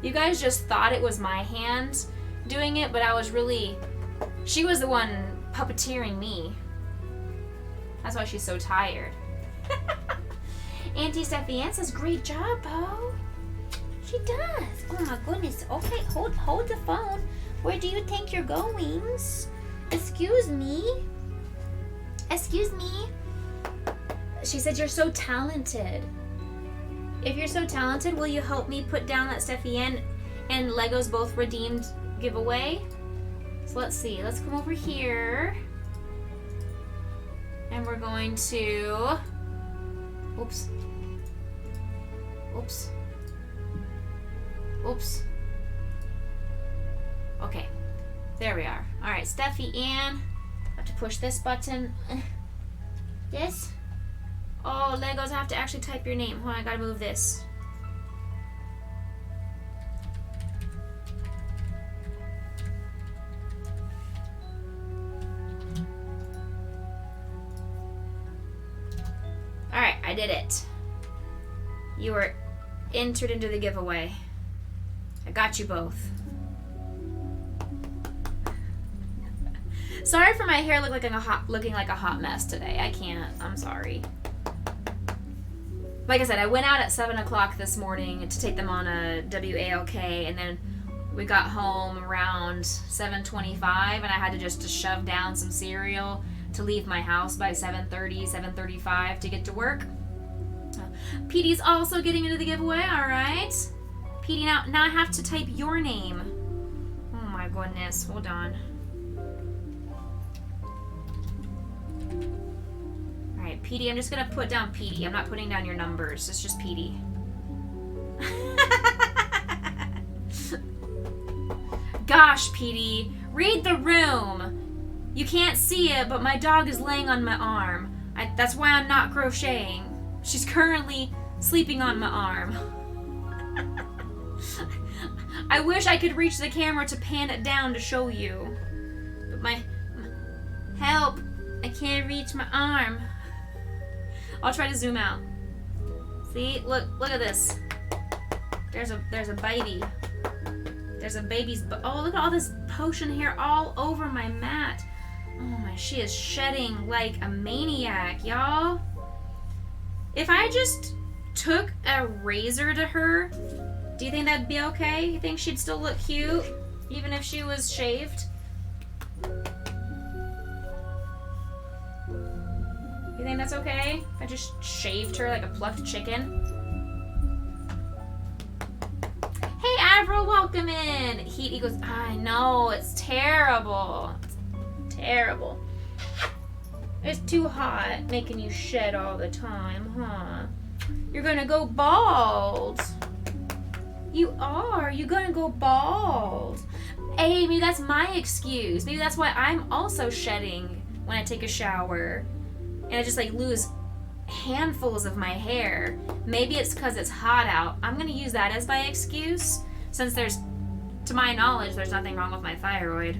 You guys just thought it was my hand doing it, but I was really... She was the one puppeteering me. That's why she's so tired. Auntie Steffi Ann says, great job, Bo. She does. Oh my goodness. Okay, hold the phone. Where do you think you're going? Excuse me. Excuse me. She said you're so talented. If you're so talented, will you help me put down that Steffi Ann and Legos Both Redeemed giveaway? So let's see. Let's come over here. And we're going to... Oops. Oops. Oops. Okay. There we are. Alright, Steffi Ann. I have to push this button. Yes? Oh, Legos, I have to actually type your name. Hold on, I gotta move this. Alright, I did it. You were entered into the giveaway. I got you both. Sorry for my hair looking like a hot mess today. I can't. I'm sorry. Like I said, I went out at 7 o'clock this morning to take them on a WALK, and then we got home around 7:25, and I had to just shove down some cereal to leave my house by 7:30, 7:35 to get to work. Petey's also getting into the giveaway, alright? Petey, now I have to type your name. Oh my goodness, hold on. Alright, Petey, I'm just gonna put down Petey. I'm not putting down your numbers, it's just Petey. Gosh, Petey, read the room. You can't see it, but my dog is laying on my arm. That's why I'm not crocheting. She's currently sleeping on my arm. I wish I could reach the camera to pan it down to show you. But my help. I can't reach my arm. I'll try to zoom out. See? Look at this. There's a baby. There's a baby's oh, look at all this potion hair all over my mat. Oh my, she is shedding like a maniac, y'all. If I just took a razor to her, do you think that'd be okay? You think she'd still look cute even if she was shaved? You think that's okay? If I just shaved her like a plucked chicken? Hey Avril, welcome in! Heat equals, I know, it's terrible. It's terrible. It's too hot, making you shed all the time, huh? You're gonna go bald. You are. You're gonna go bald. Hey, maybe that's my excuse. Maybe that's why I'm also shedding when I take a shower. And I just like lose handfuls of my hair. Maybe it's because it's hot out. I'm gonna use that as my excuse, since there's, to my knowledge, there's nothing wrong with my thyroid.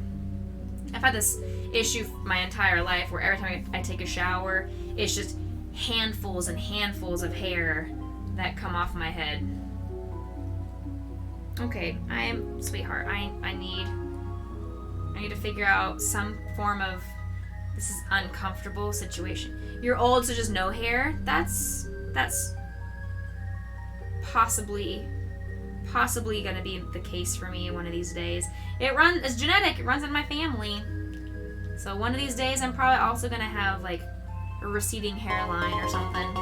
I've had this issue my entire life where every time I take a shower, it's just handfuls and handfuls of hair that come off my head. Okay, sweetheart, I need to figure out some form of, this is uncomfortable situation. You're old, so just no hair? That's possibly gonna be the case for me one of these days. It's genetic, it runs in my family. So one of these days I'm probably also gonna have like a receding hairline or something.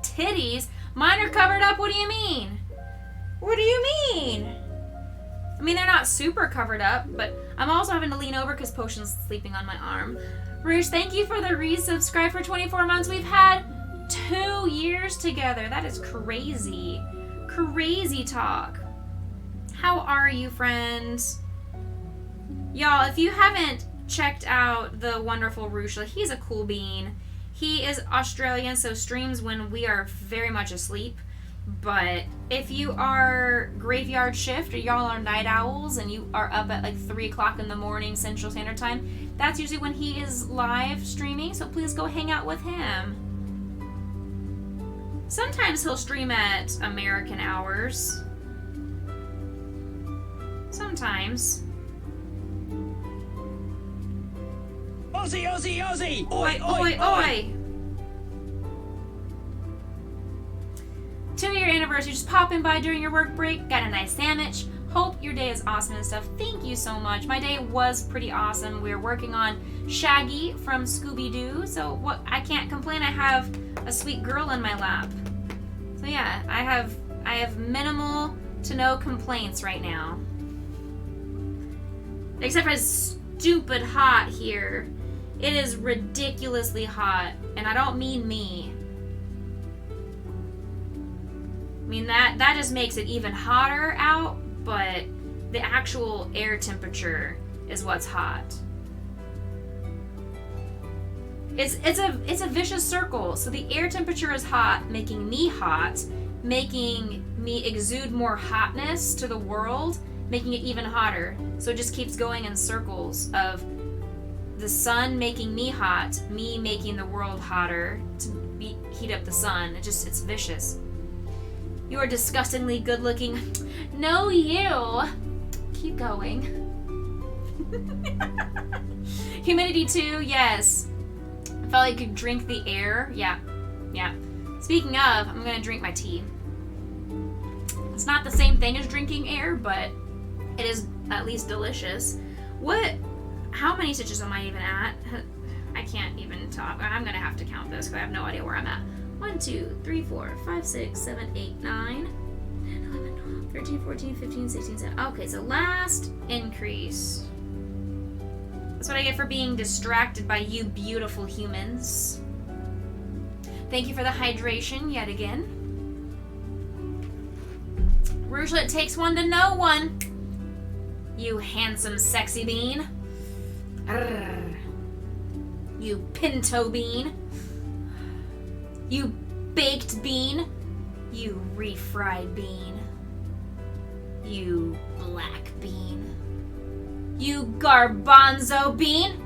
Titties? Mine are covered up, what do you mean? What do you mean? I mean, they're not super covered up, but I'm also having to lean over because Potion's sleeping on my arm. Rouge, thank you for the resubscribe for 24 months. We've had 2 years together. That is crazy. Crazy talk. How are you, friends? Y'all, if you haven't checked out the wonderful Rouge, he's a cool bean. He is Australian, so streams when we are very much asleep. But if you are graveyard shift or y'all are night owls and you are up at like 3 o'clock in the morning Central Standard Time, that's usually when he is live streaming, so please go hang out with him. Sometimes he'll stream at American hours. Sometimes. Aussie, Aussie, Aussie! Oi, oi, oi! 2-year anniversary, just popping by during your work break, got a nice sandwich. Hope your day is awesome and stuff. Thank you so much. My day was pretty awesome. We were working on Shaggy from Scooby so what? I can't complain. I have a sweet girl in my lap. So yeah, I have minimal to no complaints right now. Except for it's stupid hot here. It is ridiculously hot, and I don't mean me. I mean, that just makes it even hotter out, but the actual air temperature is what's hot. It's a vicious circle. So the air temperature is hot, making me hot, making me exude more hotness to the world, making it even hotter. So it just keeps going in circles of the sun making me hot, me making the world hotter to heat up the sun. It's vicious. You are disgustingly good looking. No, you. Keep going. Humidity too, yes. I felt like I could drink the air. Yeah. Speaking of, I'm gonna drink my tea. It's not the same thing as drinking air, but it is at least delicious. How many stitches am I even at? I can't even talk. I'm gonna have to count this because I have no idea where I'm at. 1, 2, 3, 4, 5, 6, 7, 8, 9, 10, 11, 12, 13, 14, 15, 16, 17. Okay, so last increase. That's what I get for being distracted by you beautiful humans. Thank you for the hydration yet again. Rougelet takes one to know one. You handsome sexy bean. Arrgh. You pinto bean. You baked bean. You refried bean. You black bean. You garbanzo bean.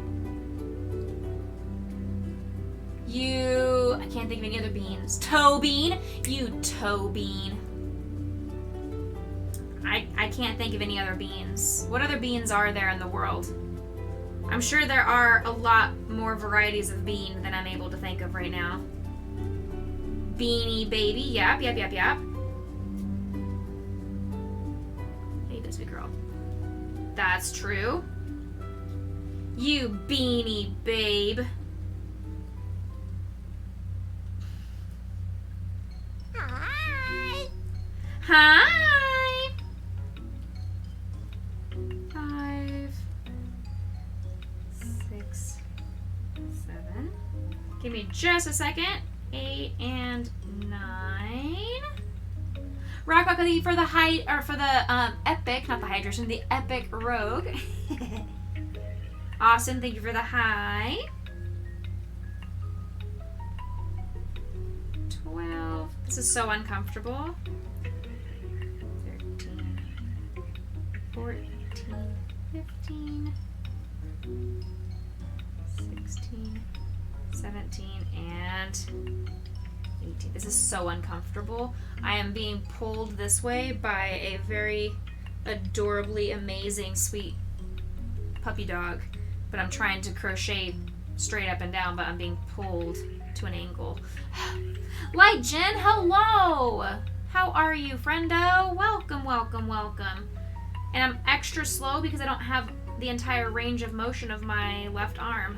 You... I can't think of any other beans. Toe bean. You toe bean. I can't think of any other beans. What other beans are there in the world? I'm sure there are a lot more varieties of bean than I'm able to think of right now. Beanie baby. Yep. Hey, this big girl. That's true. You beanie babe. Hi. Hi. 5, 6, 7. Give me just a second. 8 and 9. Rock for the epic, not the hydration, the epic rogue. Awesome, thank you for the high. 12. This is so uncomfortable. 13, 14, 15, 16, 17, and 18. This is so uncomfortable. I am being pulled this way by a very adorably amazing, sweet puppy dog. But I'm trying to crochet straight up and down, but I'm being pulled to an angle. Light Jen, hello! How are you, friendo? Welcome. And I'm extra slow because I don't have the entire range of motion of my left arm.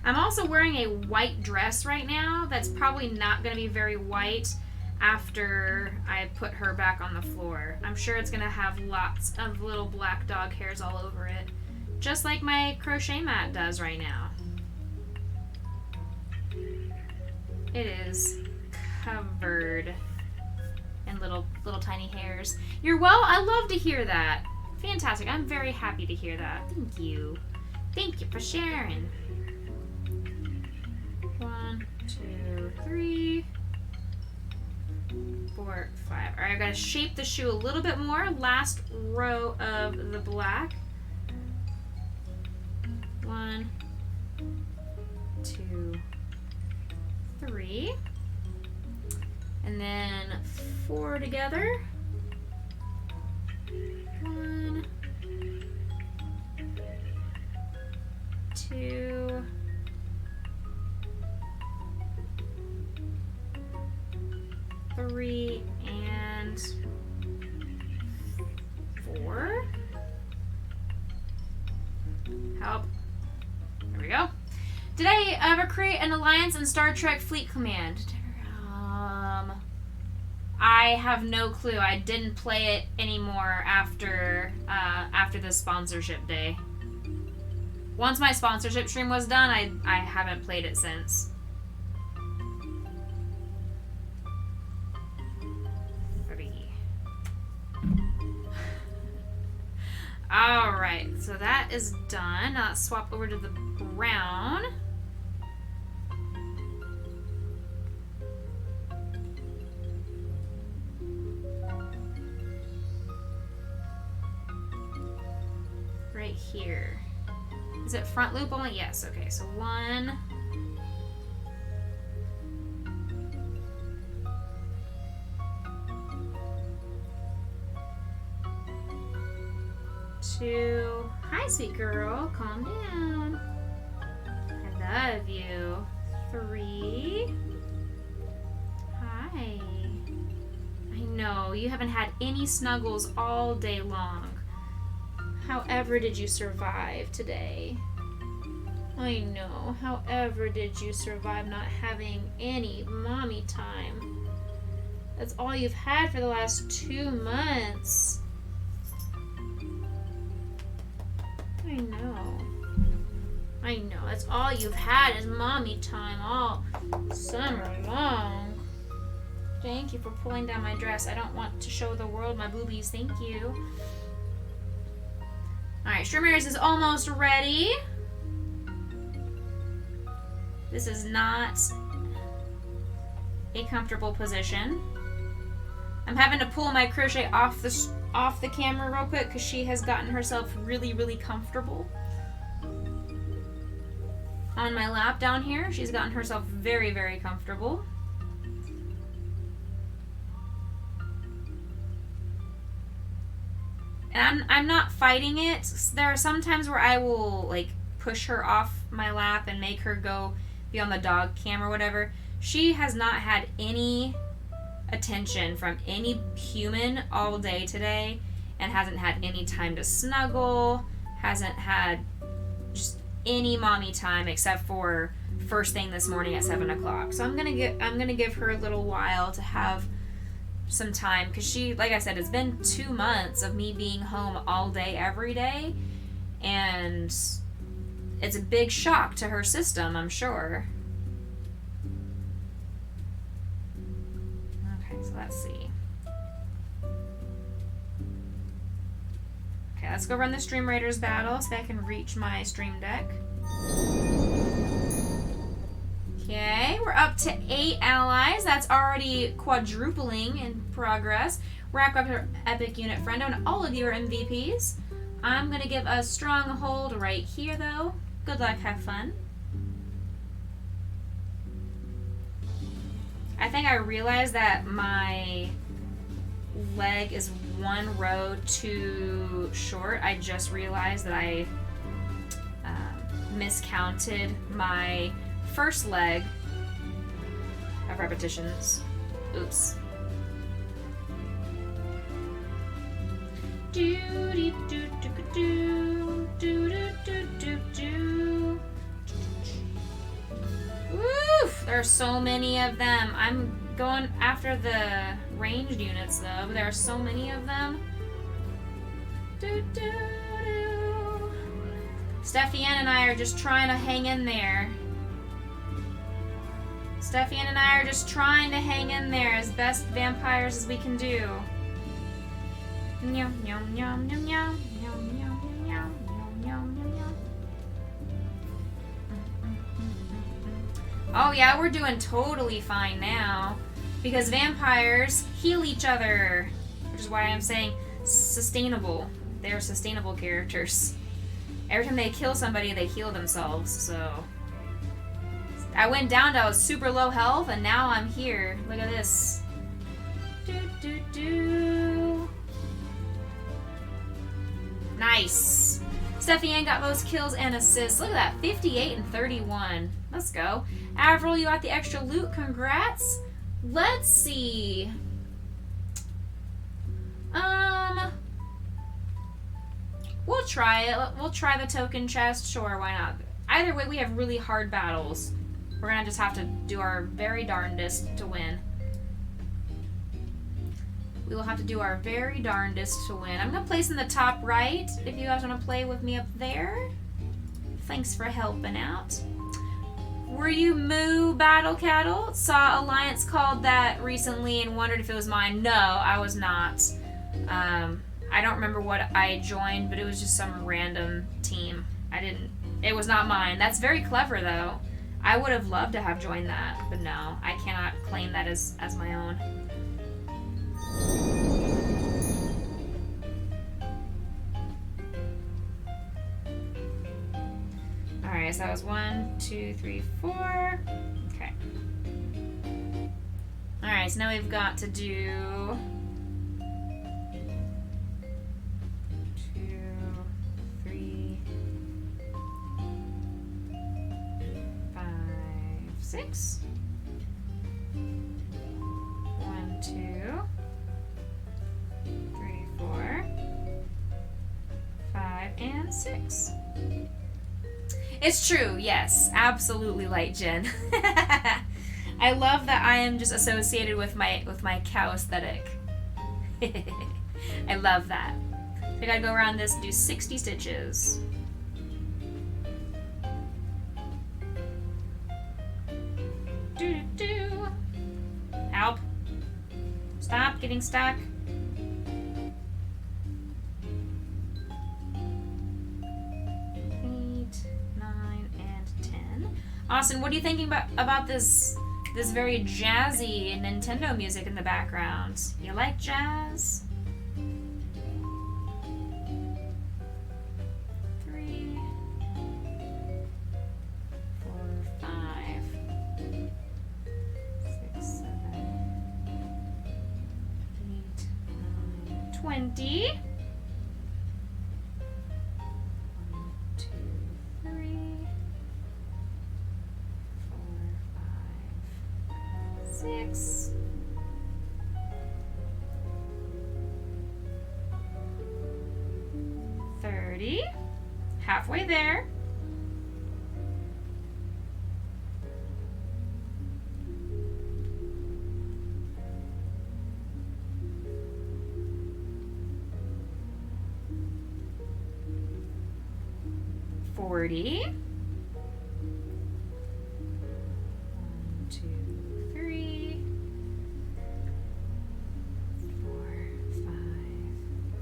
I'm also wearing a white dress right now that's probably not going to be very white after I put her back on the floor. I'm sure it's going to have lots of little black dog hairs all over it, just like my crochet mat does right now. It is covered in little tiny hairs. I love to hear that. Fantastic. I'm very happy to hear that. Thank you. Thank you for sharing. 1, 2, 3, 4, 5. All right, I've got to shape the shoe a little bit more. Last row of the black. 1, 2, 3. And then 4 together. 1, 2, 3, and 4. Help. There we go. Did I ever create an alliance in Star Trek Fleet Command? I have no clue. I didn't play it anymore after the sponsorship day. Once my sponsorship stream was done, I haven't played it since. Alright, so that is done. Now let's swap over to the brown. Right here. Is it front loop only? Yes, okay, so 1. 2. Hi, sweet girl. Calm down. I love you. 3. Hi. I know, you haven't had any snuggles all day long. However did you survive today? I know. However did you survive not having any mommy time? That's all you've had for the last 2 months. I know. That's all you've had is mommy time all summer long. Thank you for pulling down my dress. I don't want to show the world my boobies. Thank you. Alright, Streamers is almost ready. This is not a comfortable position. I'm having to pull my crochet off the camera real quick because she has gotten herself really, really comfortable. On my lap down here, she's gotten herself very, very comfortable. And I'm not fighting it. There are some times where I will like push her off my lap and make her go be on the dog cam or whatever. She has not had any attention from any human all day today and hasn't had any time to snuggle, hasn't had just any mommy time except for first thing this morning at 7 o'clock. So I'm gonna give her a little while to have some time because she, like I said, it's been 2 months of me being home all day every day, and it's a big shock to her system, I'm sure. Okay, so let's see. Okay, let's go run the Stream Raiders battle so I can reach my Stream Deck. Okay, we're up to 8 allies. That's already quadrupling in progress. Rack up her epic unit friend and all of you are MVPs. I'm going to give a strong hold right here, though. Good luck, have fun. I think I realized that my leg is 1 row too short. I just realized that I miscounted my first leg of repetitions. Oops. Woof! There are so many of them. I'm going after the ranged units though, but there are so many of them. Steffi Ann and I are just trying to hang in there. Steffi Ann and I are just trying to hang in there as best vampires as we can do. Yum, yum, yum, yum, yum, yum, yum, yum, yum, yum, yum. Oh yeah, we're doing totally fine now because vampires heal each other, which is why I'm saying sustainable. They're sustainable characters. Every time they kill somebody, they heal themselves, so... I went down to super low health, and now I'm here. Look at this. Nice. Steffi Ann got those kills and assists. Look at that, 58 and 31. Let's go. Avril, you got the extra loot. Congrats. Let's see. We'll try it. We'll try the token chest. Sure, why not? Either way, we have really hard battles. We're gonna just have to do our very darndest to win. We will have to do our very darndest to win. I'm gonna place in the top right if you guys wanna play with me up there. Thanks for helping out. Were you Moo Battle Cattle? Saw Alliance called that recently and wondered if it was mine. No, I was not. I don't remember what I joined, but it was just some random team. It was not mine. That's very clever though. I would have loved to have joined that, but no, I cannot claim that as my own. Alright, so that was 1, 2, 3, 4. Okay. Alright, so now we've got to do 2, 3, 5, 6. 1, 2, 3, 4, 5, and 6. It's true, yes, absolutely, Light Jen. I love that I am just associated with my cow aesthetic. I love that. So I gotta go around this and do 60 stitches. Do. Help. Stop getting stuck. 8, 9, and 10. Austin, what are you thinking about this very jazzy Nintendo music in the background? You like jazz? 3, 4, 5, 6, 7, 8, 9, 20. 1, 2, 3, 4, 5, 6. 30. Halfway there. 40. 1, 2, 3, 4, 5,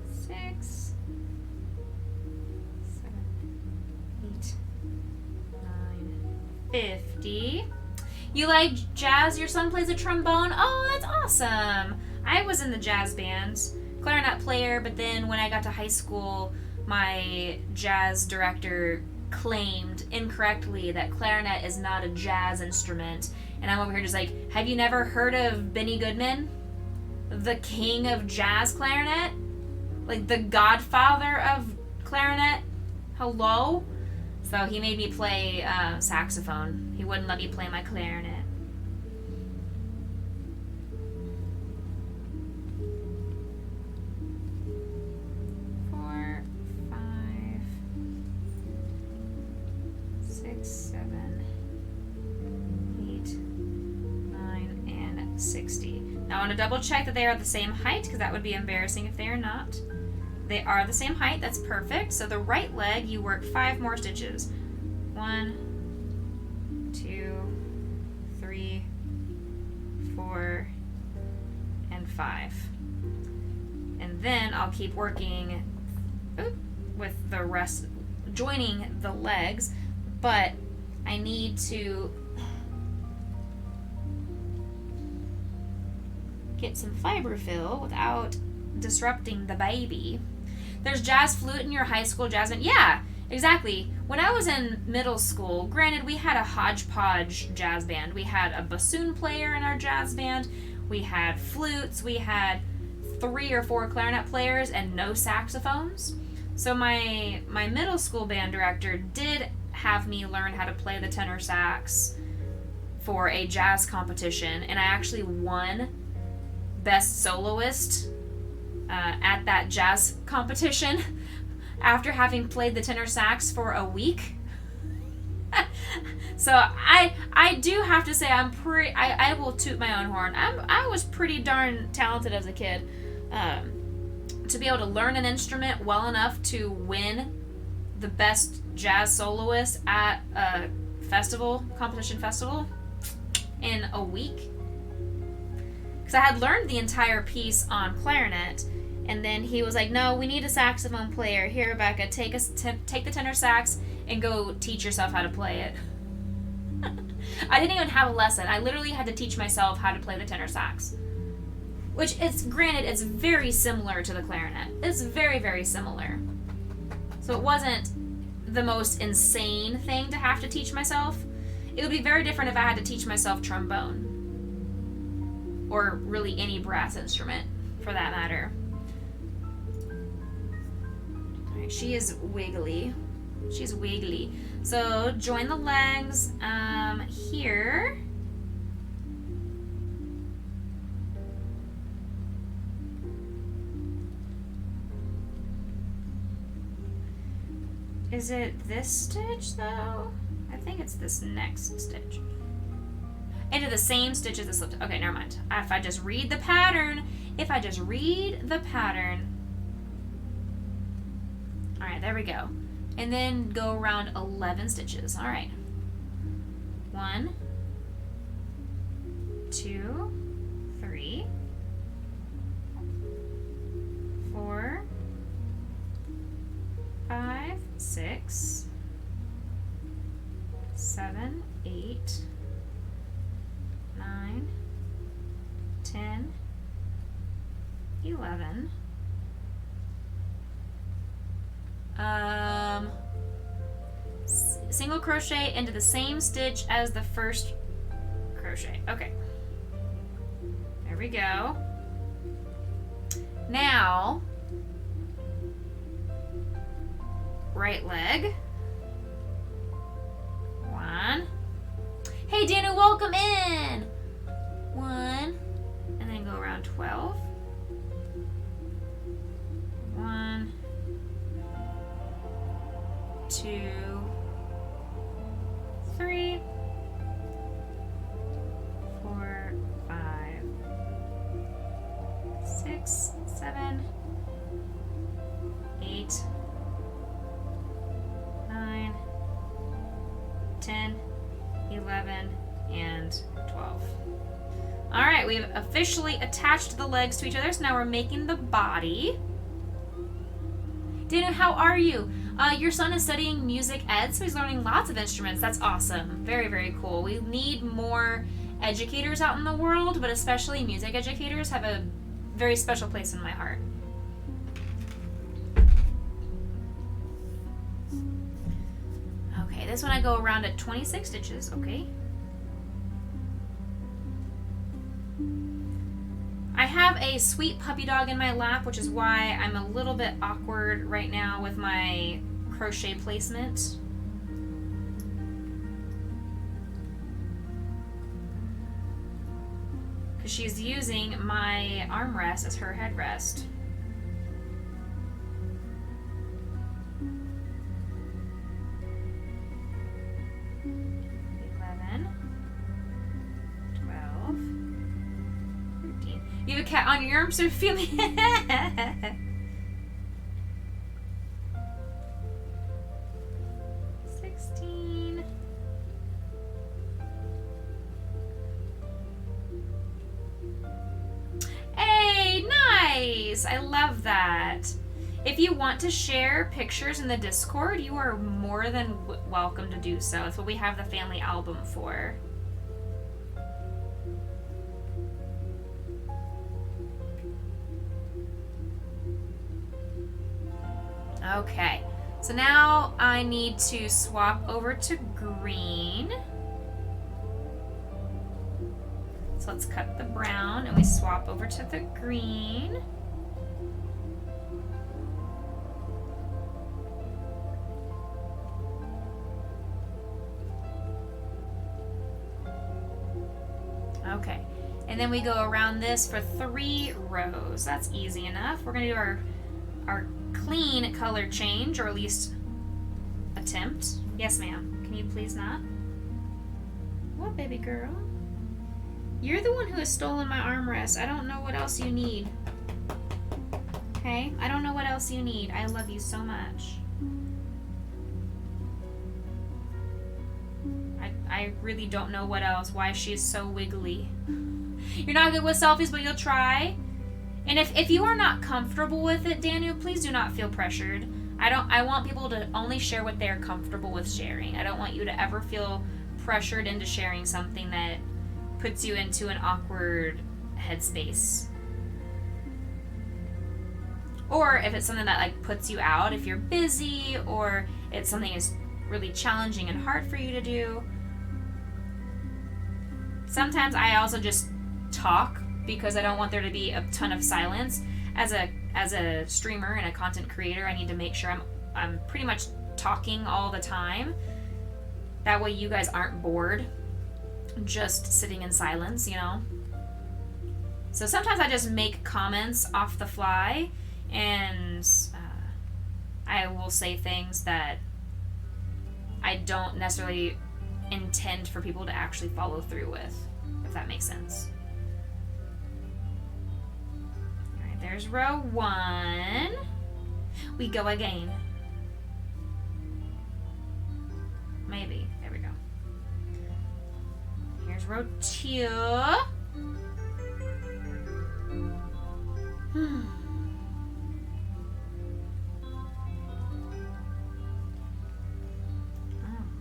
6, 7, 8, 9, 50. You like jazz? Your son plays a trombone? Oh, that's awesome. I was in the jazz band, clarinet player, but then when I got to high school, my jazz director claimed incorrectly that clarinet is not a jazz instrument. And I'm over here just like, have you never heard of Benny Goodman? The king of jazz clarinet? Like the godfather of clarinet? Hello? So he made me play saxophone. He wouldn't let me play my clarinet. Now I want to double check that they are the same height because that would be embarrassing if they are not. They are the same height. That's perfect. So the right leg, you work 5 more stitches. 1, 2, 3, 4, and 5. And then I'll keep working with the rest, joining the legs, but I need to get some fiber fill without disrupting the baby. There's jazz flute in your high school jazz band? Yeah, exactly. When I was in middle school, granted we had a hodgepodge jazz band. We had a bassoon player in our jazz band. We had flutes. We had 3 or 4 clarinet players and no saxophones. So my middle school band director did have me learn how to play the tenor sax for a jazz competition, and I actually won Best Soloist at that jazz competition after having played the tenor sax for a week. So I do have to say I will toot my own horn. I was pretty darn talented as a kid. To be able to learn an instrument well enough to win the best jazz soloist at a competition festival in a week. Because I had learned the entire piece on clarinet, and then he was like, no, we need a saxophone player. Here, Rebecca, take the tenor sax and go teach yourself how to play it. I didn't even have a lesson. I literally had to teach myself how to play the tenor sax. Which, granted, it's very similar to the clarinet. It's very, very similar. So it wasn't the most insane thing to have to teach myself. It would be very different if I had to teach myself trombone. Or really any brass instrument, for that matter. Alright, she is wiggly. She's wiggly. So, join the legs here. Is it this stitch, though? I think it's this next stitch. Into the same stitch as the slip. Okay, never mind. If I just read the pattern. Alright, there we go. And then go around 11 stitches. Alright. 1, 2, 3, 4, 5, 6, 7, 8, 9, 10, 11. Single crochet into the same stitch as the first crochet. Okay. There we go. Now, right leg. 1. Hey, Danu, welcome in. 1, and then go around 12. 1, 2, 3, 4, 5, 6, 7, 8, 9, 10, 11, and 12. All right, we've officially attached the legs to each other, so now we're making the body. Dana, how are you? Your son is studying music ed, so he's learning lots of instruments. That's awesome. Very, very cool. We need more educators out in the world, but especially music educators have a very special place in my heart. Okay, this one I go around at 26 stitches, okay. I have a sweet puppy dog in my lap, which is why I'm a little bit awkward right now with my crochet placement. Because she's using my armrest as her headrest. You have a cat on your arm, so feel me. 16. Hey, nice! I love that. If you want to share pictures in the Discord, you are more than welcome to do so. That's what we have the family album for. Okay, so now I need to swap over to green. So let's cut the brown and we swap over to the green. Okay, and then we go around this for 3 rows. That's easy enough. We're gonna do our clean color change, or at least attempt. Yes, ma'am. Can you please not? What, baby girl? You're the one who has stolen my armrest. I don't know what else you need. Okay? I don't know what else you need. I love you so much. I really don't know what else. Why she is so wiggly. You're not good with selfies, but you'll try. And if you are not comfortable with it, Danu, please do not feel pressured. I want people to only share what they're comfortable with sharing. I don't want you to ever feel pressured into sharing something that puts you into an awkward headspace. Or if it's something that like puts you out, if you're busy, or it's something that's really challenging and hard for you to do. Sometimes I also just talk because I don't want there to be a ton of silence. As a streamer and a content creator, I need to make sure I'm pretty much talking all the time. That way you guys aren't bored just sitting in silence, you know? So sometimes I just make comments off the fly, and I will say things that I don't necessarily intend for people to actually follow through with, if that makes sense. Alright, there's row 1. We go again. Maybe. There we go. Here's row 2.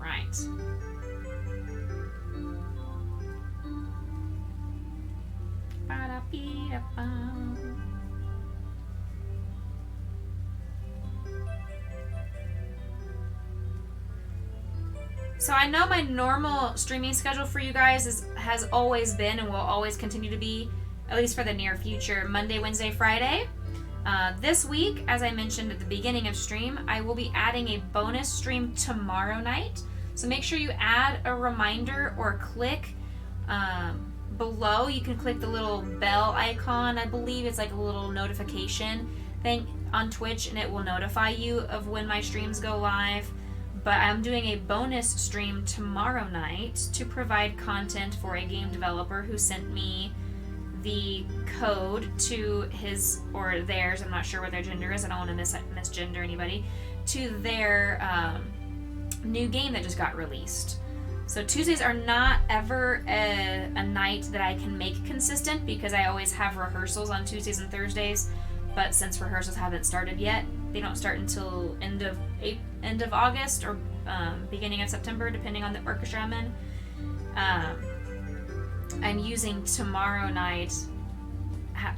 Alright. So I know my normal streaming schedule for you guys has always been and will always continue to be, at least for the near future, Monday, Wednesday, Friday. This week, as I mentioned at the beginning of stream, I will be adding a bonus stream tomorrow night. So make sure you add a reminder or click below. You can click the little bell icon. I believe it's like a little notification thing on Twitch, and it will notify you of when my streams go live. But I'm doing a bonus stream tomorrow night to provide content for a game developer who sent me the code to his or theirs, I'm not sure what their gender is, I don't want to misgender anybody, to their new game that just got released. So Tuesdays are not ever a night that I can make consistent because I always have rehearsals on Tuesdays and Thursdays, but since rehearsals haven't started yet, they don't start until end of August or beginning of September, depending on the orchestra I'm in. I'm using tomorrow night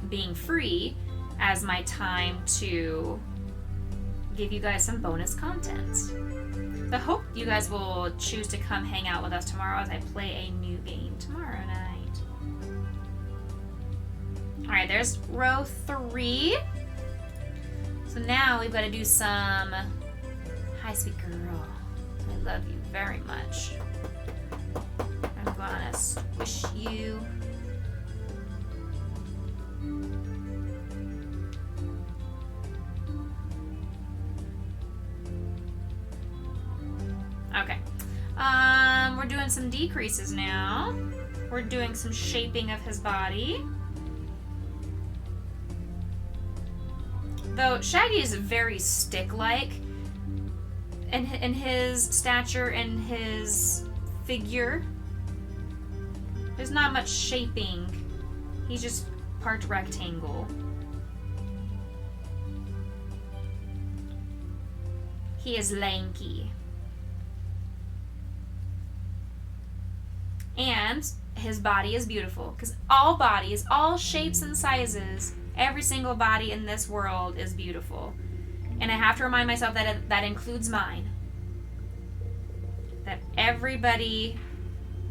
being free as my time to give you guys some bonus content. So I hope you guys will choose to come hang out with us tomorrow as I play a new game tomorrow night. Alright, there's row 3. So now we've got to do some... Hi, sweet girl. I love you very much. I'm gonna squish you. Okay. We're doing some decreases now. We're doing some shaping of his body. Though Shaggy is very stick-like in his stature and his figure. There's not much shaping. He's just part rectangle. He is lanky. And his body is beautiful, because all bodies, all shapes and sizes, every single body in this world is beautiful. And I have to remind myself that that includes mine. That everybody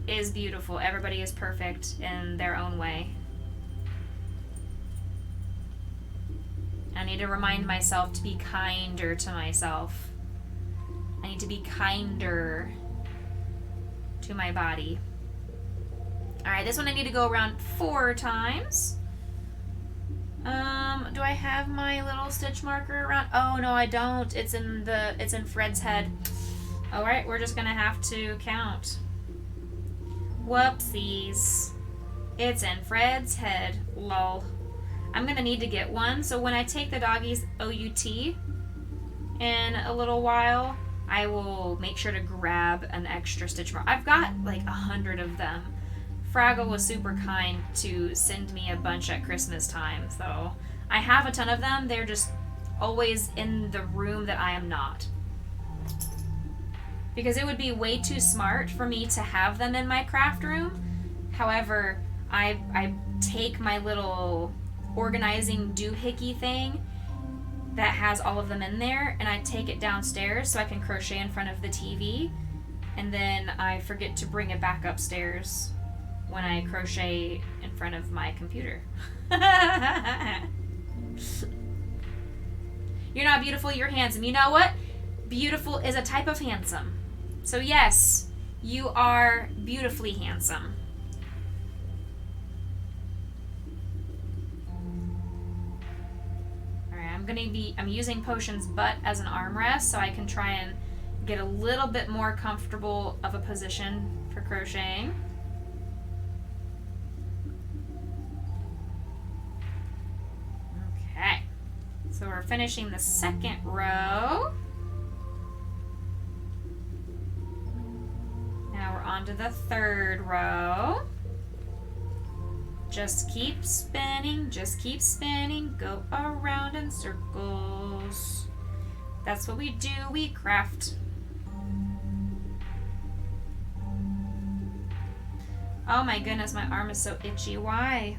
is beautiful. Everybody is perfect in their own way. I need to remind myself to be kinder to myself. I need to be kinder to my body. Alright, this one I need to go around 4 times. Do I have my little stitch marker around? Oh no, I don't. It's in Fred's head. Alright, we're just gonna have to count. Whoopsies. It's in Fred's head. Lol. I'm gonna need to get one, so when I take the doggies OUT in a little while, I will make sure to grab an extra stitch marker. I've got like 100 of them. Fraggle was super kind to send me a bunch at Christmas time, so I have a ton of them. They're just always in the room that I am not. Because it would be way too smart for me to have them in my craft room. However, I take my little organizing doohickey thing that has all of them in there, and I take it downstairs so I can crochet in front of the TV, and then I forget to bring it back upstairs when I crochet in front of my computer. You're not beautiful, you're handsome. You know what? Beautiful is a type of handsome. So yes, you are beautifully handsome. Alright, I'm using Potion's butt as an armrest so I can try and get a little bit more comfortable of a position for crocheting. Okay, so we're finishing the second row. Now we're on to the third row. Just keep spinning, go around in circles. That's what we do, we craft. Oh my goodness, my arm is so itchy. Why?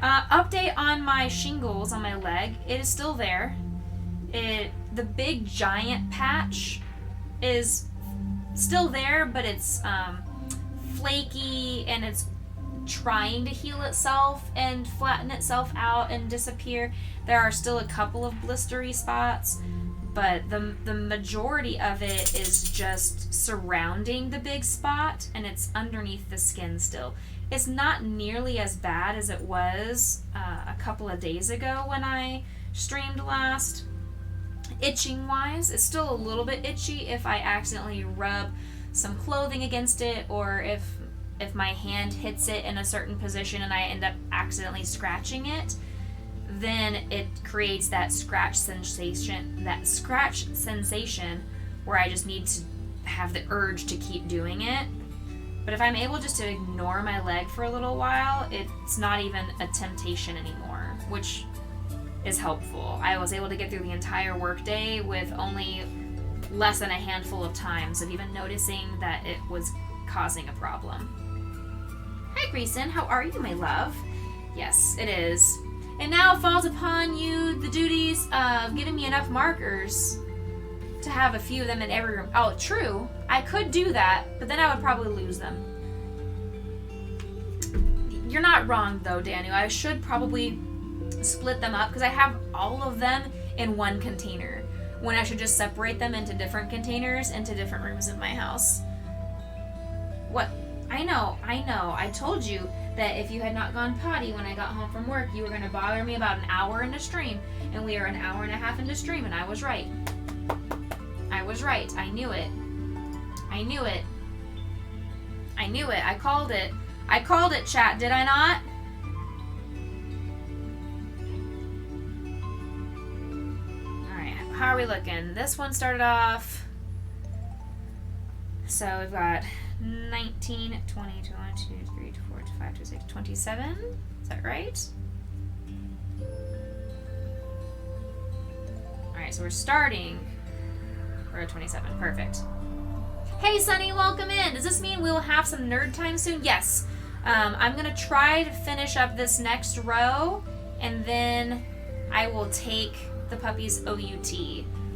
Update on my shingles on my leg. It is still there. The big giant patch is still there, but it's flaky and it's trying to heal itself and flatten itself out and disappear. There are still a couple of blistery spots, but the majority of it is just surrounding the big spot, and it's underneath the skin still. It's not nearly as bad as it was a couple of days ago when I streamed last. Itching wise, it's still a little bit itchy if I accidentally rub some clothing against it, or if my hand hits it in a certain position and I end up accidentally scratching it, then it creates that scratch sensation where I just need to have the urge to keep doing it. But if I'm able just to ignore my leg for a little while, it's not even a temptation anymore, which is helpful. I was able to get through the entire workday with only less than a handful of times of even noticing that it was causing a problem. Hi, Grayson. How are you, my love? Yes, it is. And now it falls upon you the duties of giving me enough markers to have a few of them in every room. Oh, true. I could do that, but then I would probably lose them. You're not wrong, though, Daniel. I should probably split them up because I have all of them in one container, when I should just separate them into different containers into different rooms in my house. What? I know. I told you that if you had not gone potty when I got home from work, you were going to bother me about an hour into stream, and we are an hour and a half into stream, and I was right. I knew it. I called it. Chat, did I not? Alright, how are we looking? This one started off. So we've got 19, 20, 21, 22, 23, 24, 25, 26, 27. Is that right? Alright, so we're starting. We're at 27. Perfect. Hey, Sunny, welcome in. Does this mean we'll have some nerd time soon? Yes. I'm going to try to finish up this next row, and then I will take the puppy's OUT.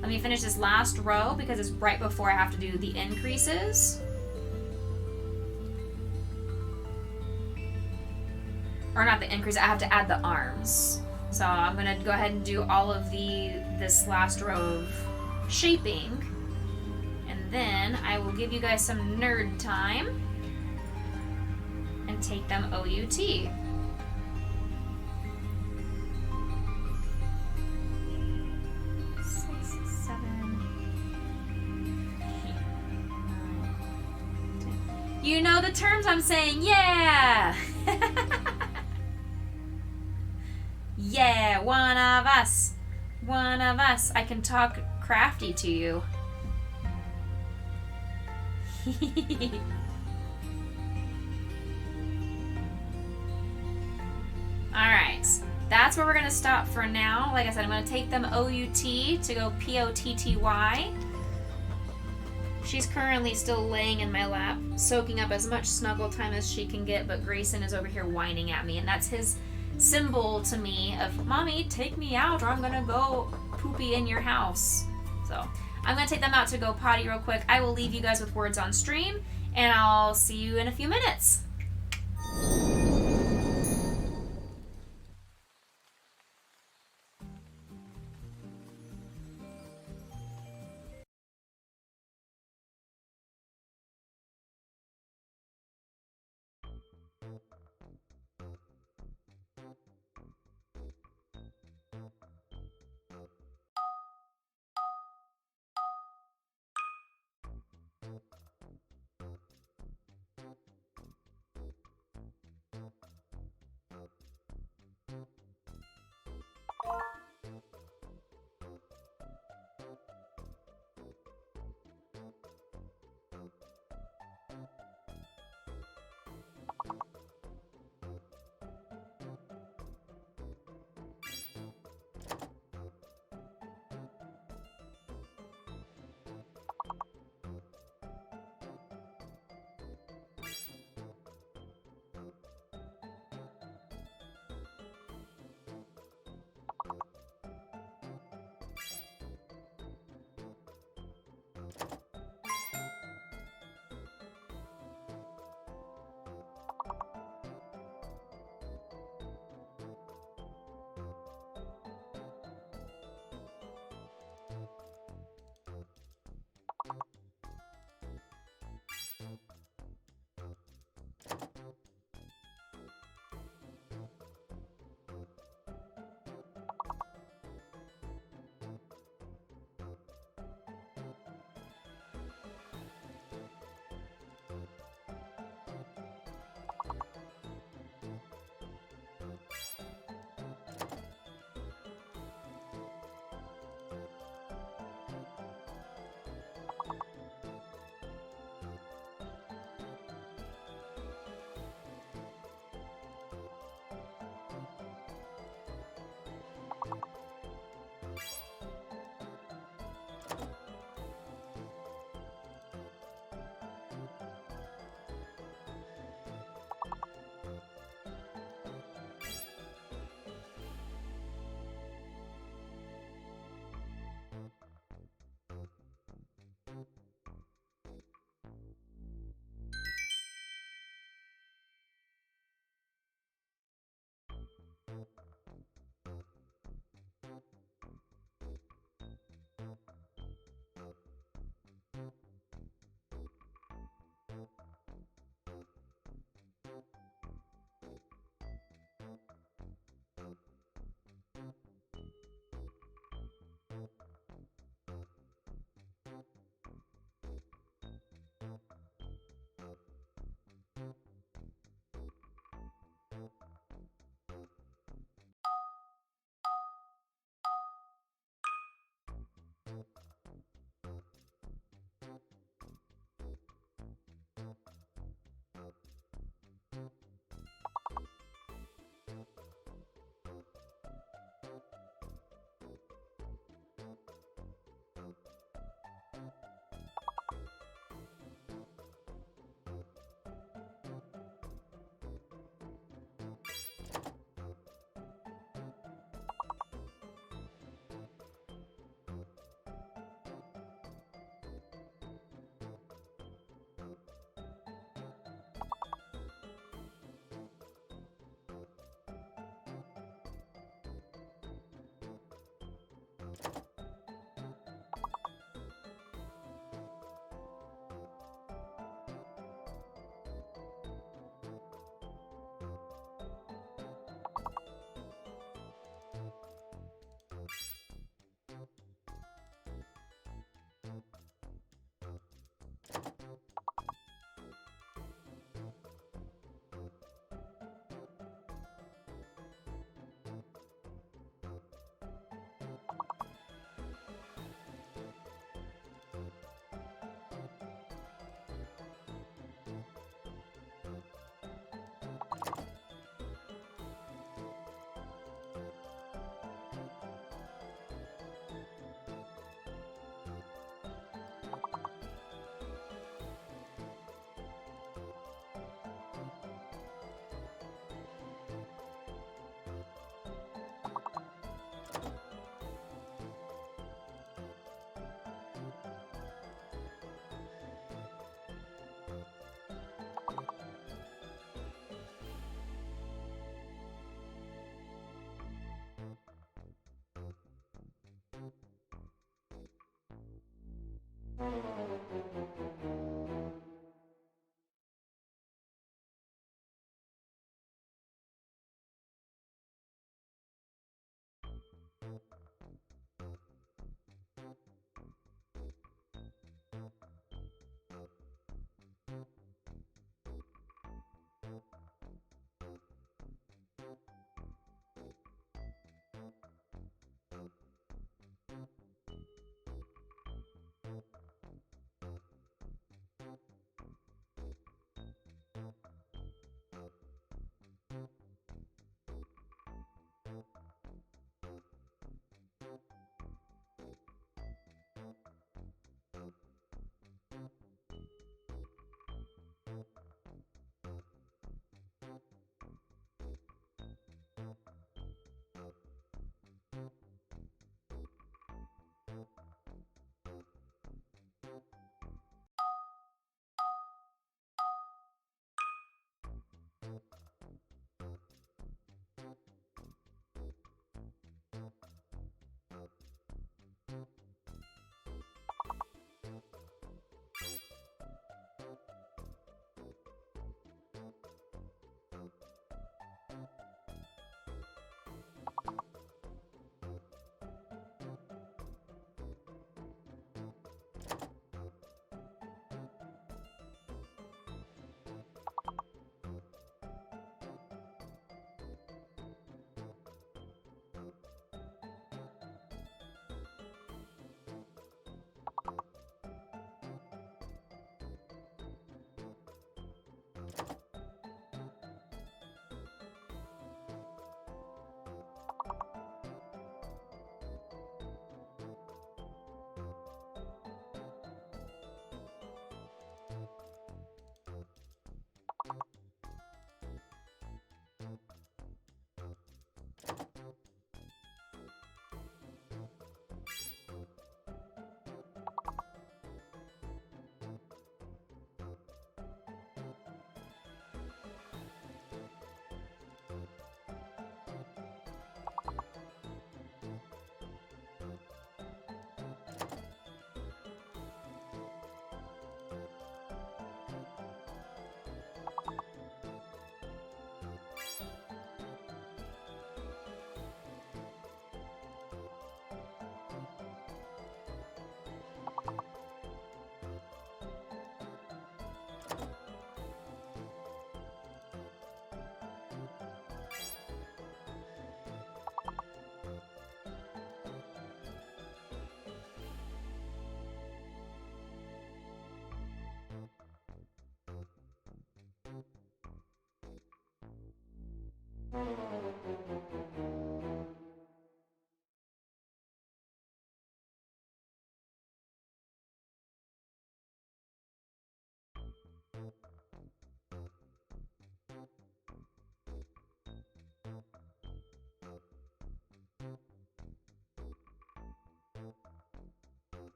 Let me finish this last row because it's right before I have to do the increases. Or not the increase, I have to add the arms. So I'm going to go ahead and do all of this last row of shaping, and then I will give you guys some nerd time and take them OUT. 6, 7, 8, 9, 10. You know the terms I'm saying, yeah! Yeah, one of us. I can talk crafty to you. Alright, that's where we're going to stop for now. Like I said, I'm going to take them OUT to go POTTY. She's currently still laying in my lap, soaking up as much snuggle time as she can get, but Grayson is over here whining at me, and that's his symbol to me of, Mommy, take me out or I'm going to go poopy in your house. So I'm going to take them out to go potty real quick. I will leave you guys with words on stream, and I'll see you in a few minutes.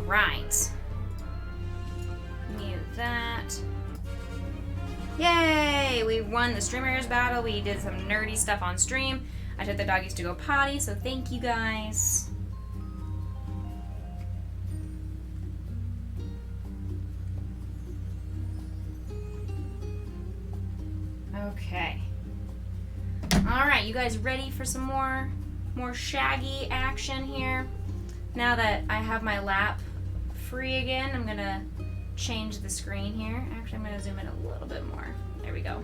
Right. Mute that. Yay! We won the streamers battle. We did some nerdy stuff on stream. I took the doggies to go potty, so thank you guys. Okay. Alright, you guys ready for some more Shaggy action here? Now that I have my lap free again, I'm gonna change the screen here. Actually, I'm gonna zoom in a little bit more. There we go.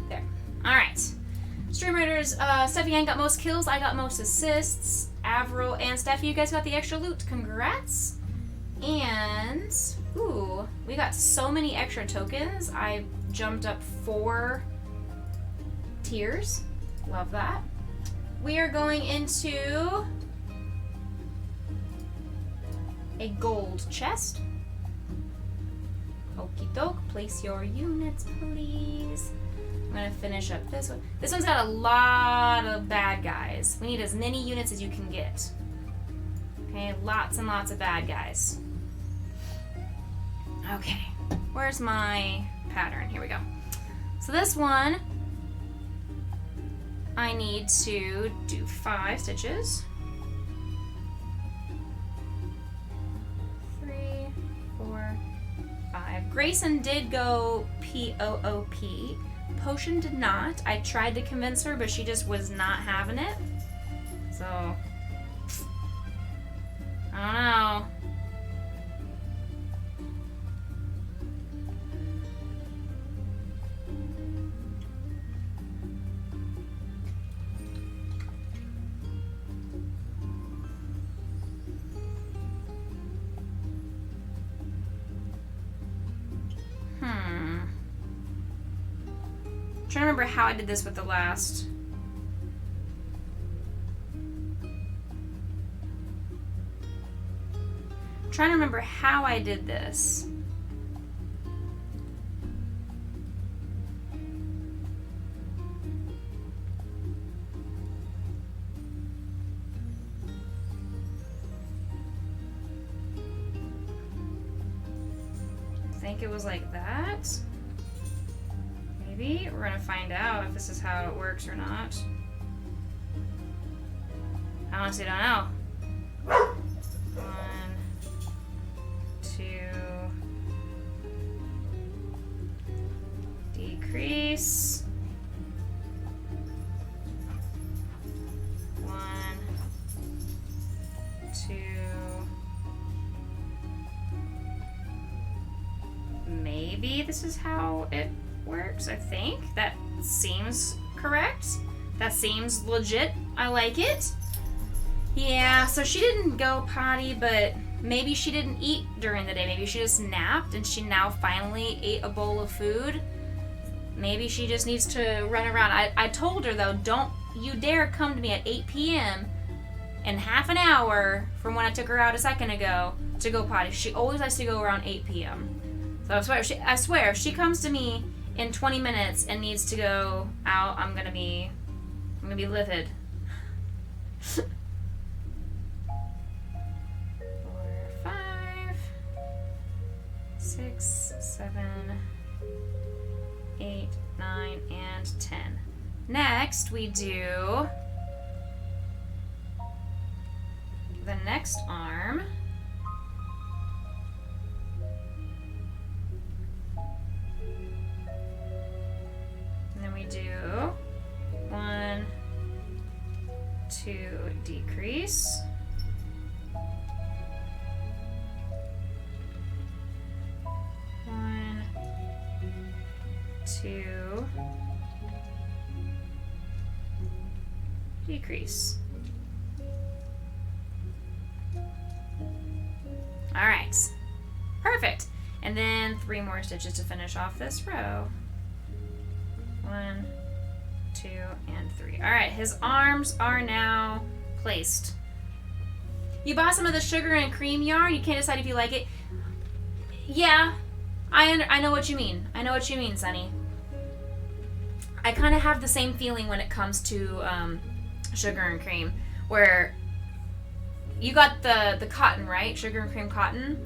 There. Alright. Stream Raiders, Steffi Yang got most kills, I got most assists. Avril and Steffi, you guys got the extra loot. Congrats. And, ooh, we got so many extra tokens. I jumped up 4 tiers. Love that. We are going into a gold chest. Okie doke. Place your units, please. I'm gonna finish up this one. This one's got a lot of bad guys. We need as many units as you can get. Okay, lots and lots of bad guys. Okay, where's my pattern? Here we go. So this one, I need to do 5 stitches. Grayson did go P-O-O-P. Potion did not. I tried to convince her, but she just was not having it. So, I don't know. I'm trying to remember how I did this with the last. I'm trying to remember how I did this. I think it was like that. Maybe we're gonna find out if this is how it works or not. I honestly don't know. 1, 2, decrease. 1, 2. Maybe this is how it works. I think that seems correct. That seems legit. I like it. Yeah, so she didn't go potty, but maybe she didn't eat during the day. Maybe she just napped and she now finally ate a bowl of food. Maybe she just needs to run around. I told her though, don't you dare come to me at 8 p.m. in half an hour from when I took her out a second ago to go potty. She always likes to go around 8 p.m. So I swear, if she comes to me in 20 minutes and needs to go out, I'm gonna be livid. 4, 5, 6, 7, 8, 9, and 10. Next, we do the next arm. And then we do 1, 2, decrease. 1, 2, decrease. All right, perfect. And then 3 more stitches to finish off this row. 1, 2, and 3. All right, his arms are now placed. You bought some of the sugar and cream yarn. You can't decide if you like it. Yeah, I know what you mean. I know what you mean, Sunny. I kind of have the same feeling when it comes to sugar and cream, where you got the cotton, right? Sugar and cream cotton,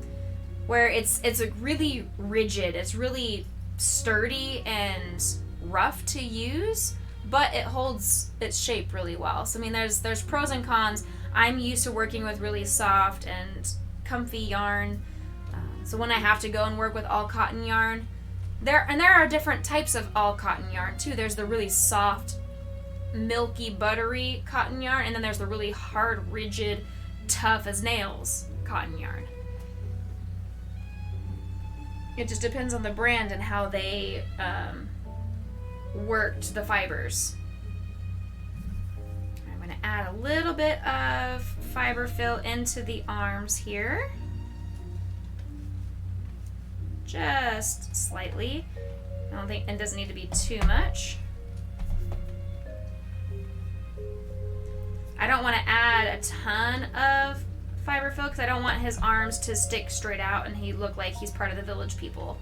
where it's a really rigid, it's really sturdy and rough to use, but it holds its shape really well. So I mean, there's pros and cons. I'm used to working with really soft and comfy yarn, so when I have to go and work with all cotton yarn, there are different types of all cotton yarn too. There's the really soft, milky, buttery cotton yarn, and then there's the really hard, rigid, tough as nails cotton yarn. It just depends on the brand and how they worked the fibers. I'm going to add a little bit of fiber fill into the arms here. Just slightly. I don't think it doesn't need to be too much. I don't want to add a ton of fiber fill because I don't want his arms to stick straight out and he look like he's part of the village people.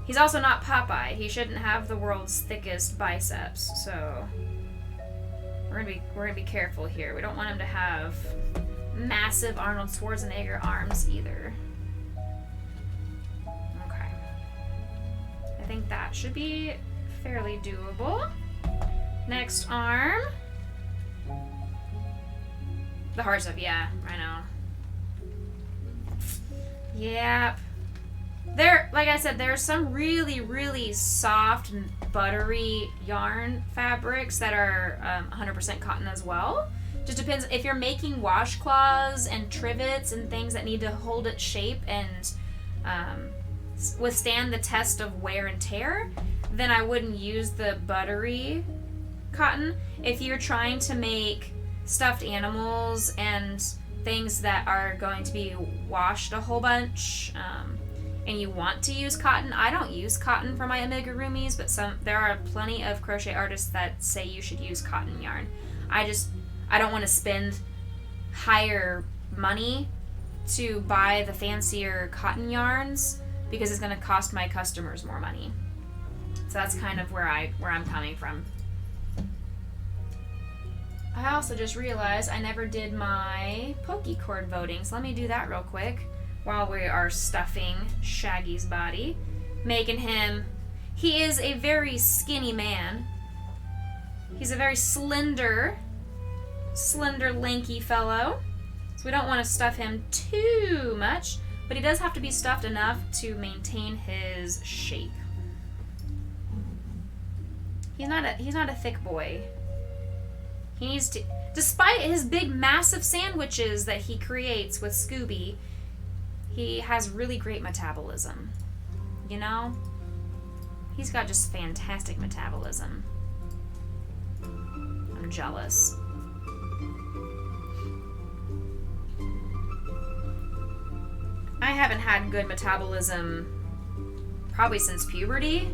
He's also not Popeye. He shouldn't have the world's thickest biceps, so we're gonna be careful here. We don't want him to have massive Arnold Schwarzenegger arms either. Okay. I think that should be fairly doable. Next arm. The hard stuff, yeah, I know. Yep. Like I said, there's some really, really soft, buttery yarn fabrics that are 100% cotton as well. Just depends if you're making washcloths and trivets and things that need to hold its shape and withstand the test of wear and tear, then I wouldn't use the buttery cotton. If you're trying to make stuffed animals and things that are going to be washed a whole bunch, and you want to use cotton, I don't use cotton for my amigurumis, but there are plenty of crochet artists that say you should use cotton yarn. I don't want to spend higher money to buy the fancier cotton yarns because it's going to cost my customers more money. So that's kind of where I'm coming from. I also just realized I never did my Poke Cord voting, so let me do that real quick while we are stuffing Shaggy's body. Making him... He is a very skinny man. He's a very slender, lanky fellow. So we don't want to stuff him too much, but he does have to be stuffed enough to maintain his shape. He's not a thick boy. He needs to, despite his big massive sandwiches that he creates with Scooby, he has really great metabolism. You know? He's got just fantastic metabolism. I'm jealous. I haven't had good metabolism probably since puberty.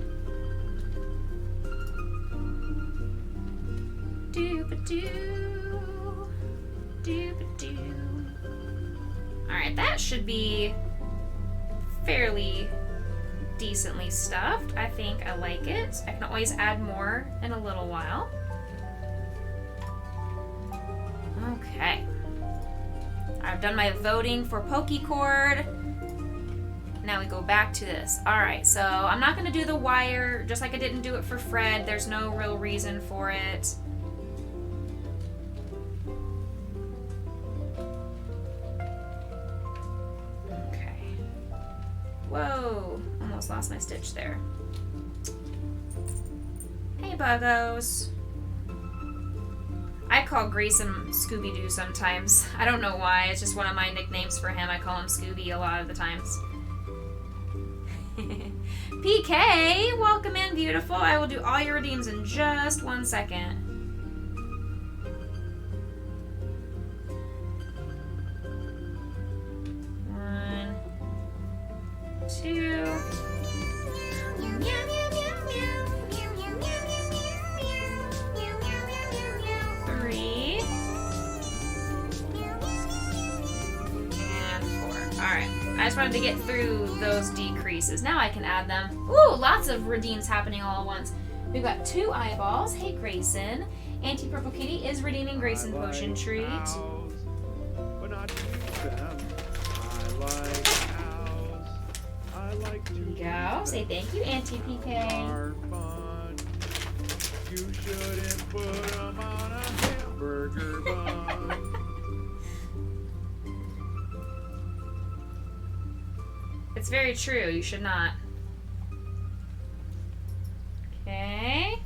Doop-a-doo. Doop-a-doo. Alright, that should be fairly decently stuffed. I think I like it. I can always add more in a little while. Okay. I've done my voting for Poke Cord. Now we go back to this. Alright, so I'm not going to do the wire, just like I didn't do it for Fred. There's no real reason for it. Okay. Whoa, almost lost my stitch there. Hey, buggos. I call Grayson Scooby-Doo sometimes. I don't know why. It's just one of my nicknames for him. I call him Scooby a lot of the times. PK, welcome in, beautiful. I will do all your redeems in just 1 second. One, two. Three. And 4. Alright. I just wanted to get through those decreases. Now I can add them. Ooh, lots of redeems happening all at once. We've got 2 eyeballs. Hey, Grayson. Auntie Purple Kitty is redeeming Grayson Potion Treat. There you go. Say thank you, Auntie PK. You shouldn't put them on a hamburger bun. It's very true. You should not. Okay.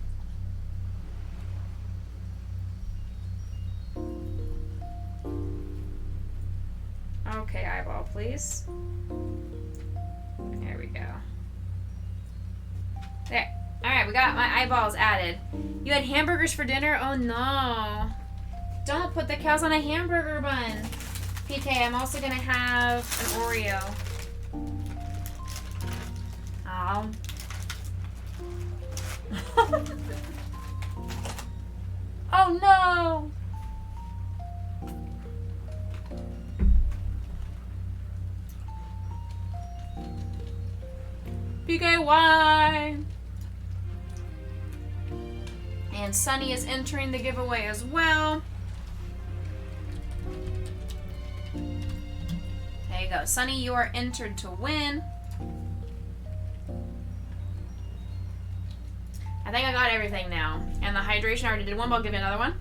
Okay, eyeball, please. There we go. There. Alright, we got my eyeballs added. You had hamburgers for dinner? Oh no. Don't put the cows on a hamburger bun. PK, I'm also gonna have an Oreo. Oh. Oh no! PK, why? And Sunny is entering the giveaway as well. There you go. Sunny, you are entered to win. I think I got everything now. And the hydration, I already did one, but I'll give you another one.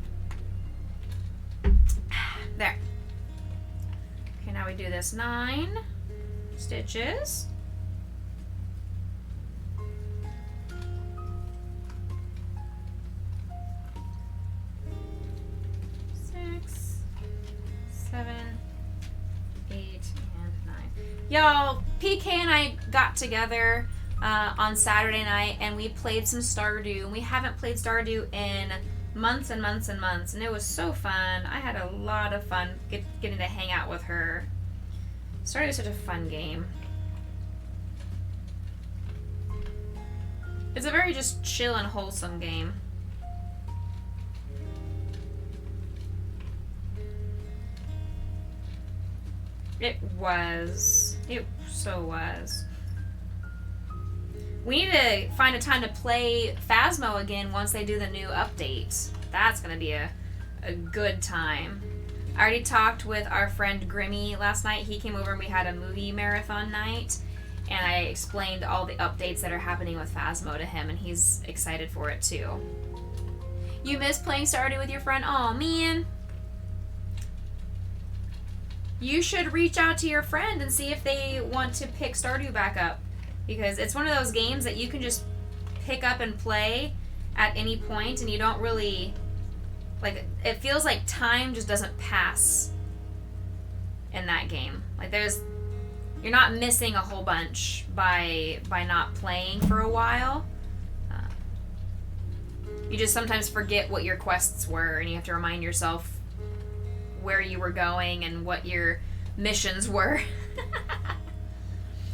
There. Okay, now we do this 9 stitches. Y'all, PK and I got together on Saturday night and we played some Stardew. And we haven't played Stardew in months and months and months. And it was so fun. I had a lot of fun getting to hang out with her. Stardew is such a fun game. It's a very just chill and wholesome game. It was. It so was. We need to find a time to play Phasmo again once they do the new update. That's going to be a good time. I already talked with our friend Grimmy last night. He came over and we had a movie marathon night. And I explained all the updates that are happening with Phasmo to him, and he's excited for it too. You miss playing Stardew with your friend? Aw, man. You should reach out to your friend and see if they want to pick Stardew back up. Because it's one of those games that you can just pick up and play at any point, and you don't really... Like, it feels like time just doesn't pass in that game. Like, you're not missing a whole bunch by not playing for a while. You just sometimes forget what your quests were, and you have to remind yourself where you were going and what your missions were.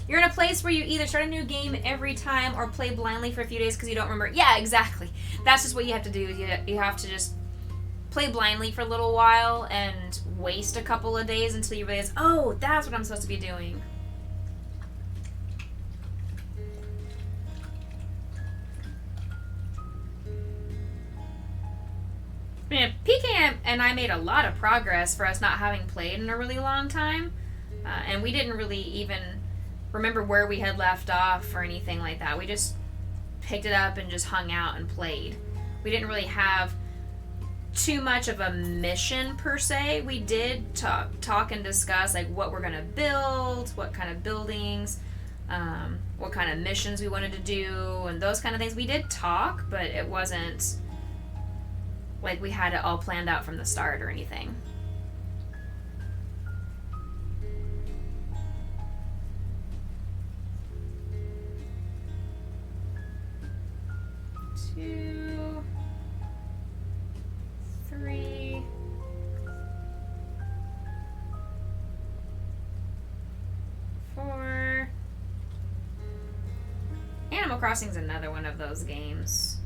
You're in a place where you either start a new game every time or play blindly for a few days because you don't remember. Yeah, exactly. That's just what you have to do. You have to just play blindly for a little while and waste a couple of days until you realize, oh, that's what I'm supposed to be doing. Man, PK and I made a lot of progress for us not having played in a really long time. And we didn't really even remember where we had left off or anything like that. We just picked it up and just hung out and played. We didn't really have too much of a mission per se. We did talk and discuss like what we're gonna build, what kind of buildings, what kind of missions we wanted to do, and those kind of things. We did talk, but it wasn't like we had it all planned out from the start or anything. Two, three, four. Animal Crossing's another one of those games.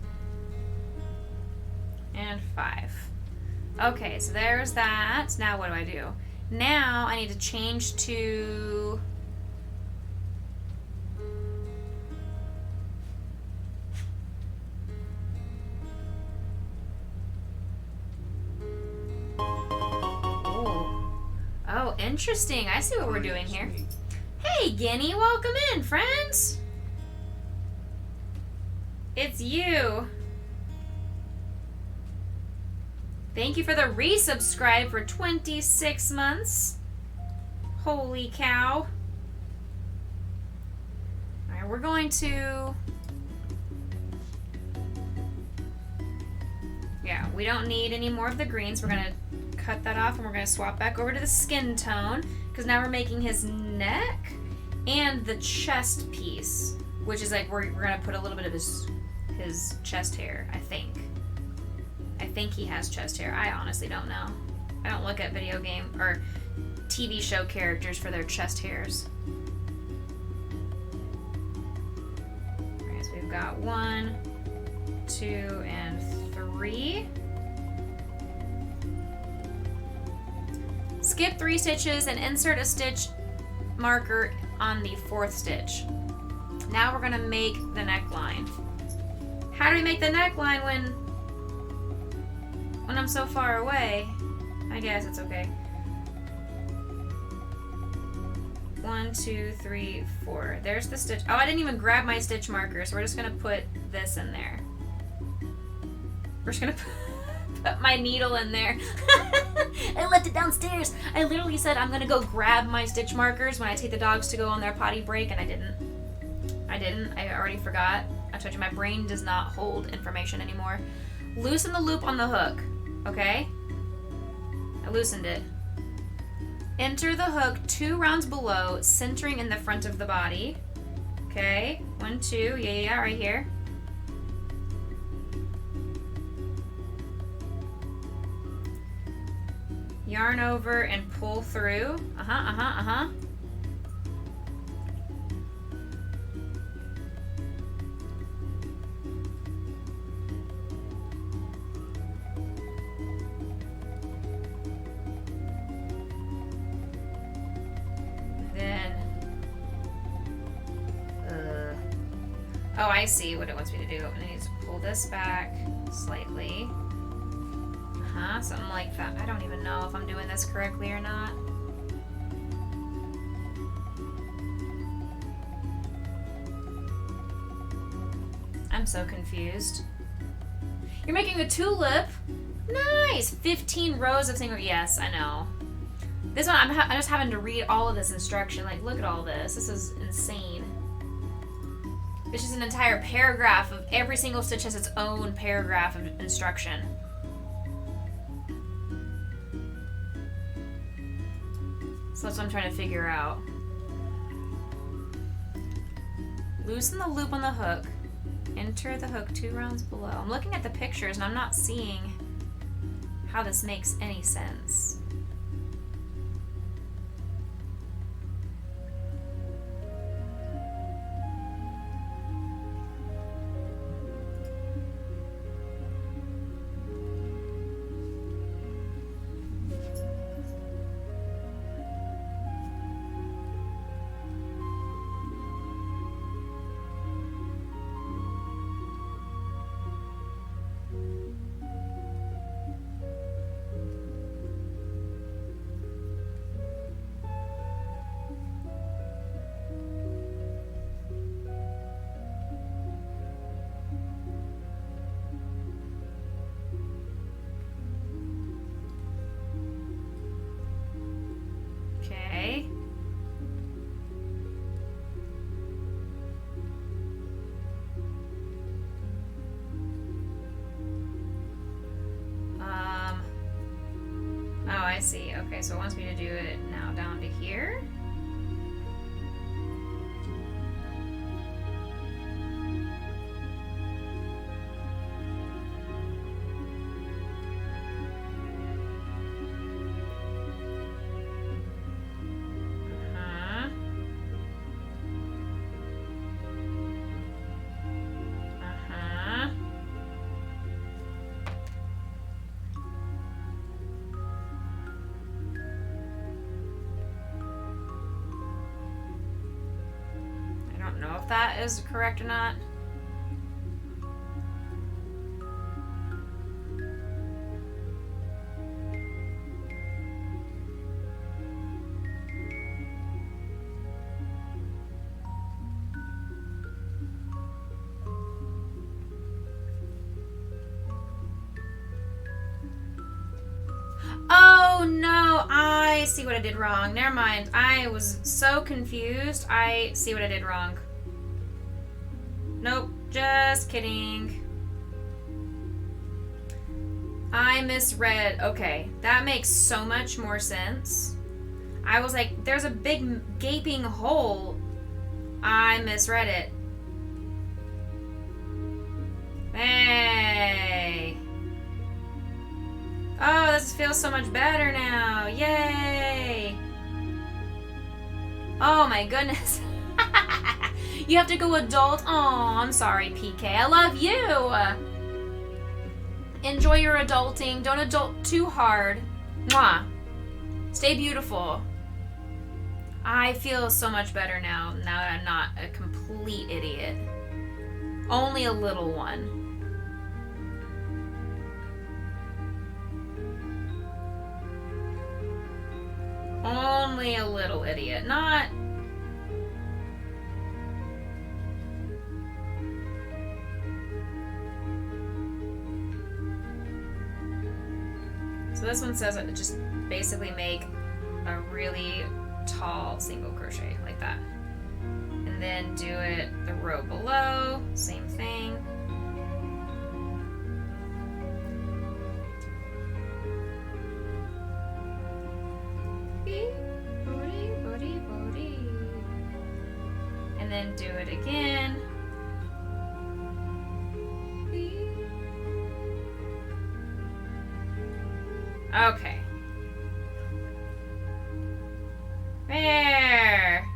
And 5. Okay, so there's that. Now what do I do? Now I need to change to... Oh, interesting. I see what we're doing here. Hey, Guinea, welcome in, friends. It's you. Thank you for the resubscribe for 26 months. Holy cow. Alright, we're going to... Yeah, we don't need any more of the greens. We're going to cut that off and we're going to swap back over to the skin tone. Because now we're making his neck and the chest piece. Which is like, we're going to put a little bit of his chest hair, I think. I think he has chest hair. I honestly don't know. I don't look at video game or TV show characters for their chest hairs. Alright, so we've got 1, 2, and 3. Skip 3 stitches and insert a stitch marker on the 4th stitch. Now we're gonna make the neckline. How do we make the neckline when I'm so far away? I guess it's okay. 1, 2, 3, 4. There's the stitch. Oh, I didn't even grab my stitch marker, so we're just gonna put this in there. We're just gonna put my needle in there. I left it downstairs. I literally said I'm gonna go grab my stitch markers when I take the dogs to go on their potty break, and I didn't. I already forgot. I told you my brain does not hold information anymore. Loosen the loop on the hook. Okay? I loosened it. Enter the hook 2 rounds below, centering in the front of the body. Okay, 1, 2, yeah, right here. Yarn over and pull through. Oh, I see what it wants me to do. I need to pull this back slightly. Something like that. I don't even know if I'm doing this correctly or not. I'm so confused. You're making a tulip? Nice! 15 rows of single... Yes, I know. This one, I'm just having to read all of this instruction. Like, look at all this. This is insane. It's just an entire paragraph of every single stitch has its own paragraph of instruction. So that's what I'm trying to figure out. Loosen the loop on the hook. Enter the hook 2 rounds below. I'm looking at the pictures and I'm not seeing how this makes any sense. Okay. Oh, I see. Okay, so it wants me to do it now down to here. I don't know if that is correct or not. Oh no, I see what I did wrong. Never mind. I was so confused. I see what I did wrong. Nope, just kidding. I misread. Okay, that makes so much more sense. I was like, there's a big gaping hole. I misread it. Hey. Oh, this feels so much better now. Yay. Oh my goodness. You have to go adult. Oh, I'm sorry, PK. I love you. Enjoy your adulting. Don't adult too hard. Mwah. Stay beautiful. I feel so much better now that I'm not a complete idiot. Only a little one. Only a little idiot. Not... So this one says just basically make a really tall single crochet like that. And then do it the row below, same thing. then do it again. Okay. There.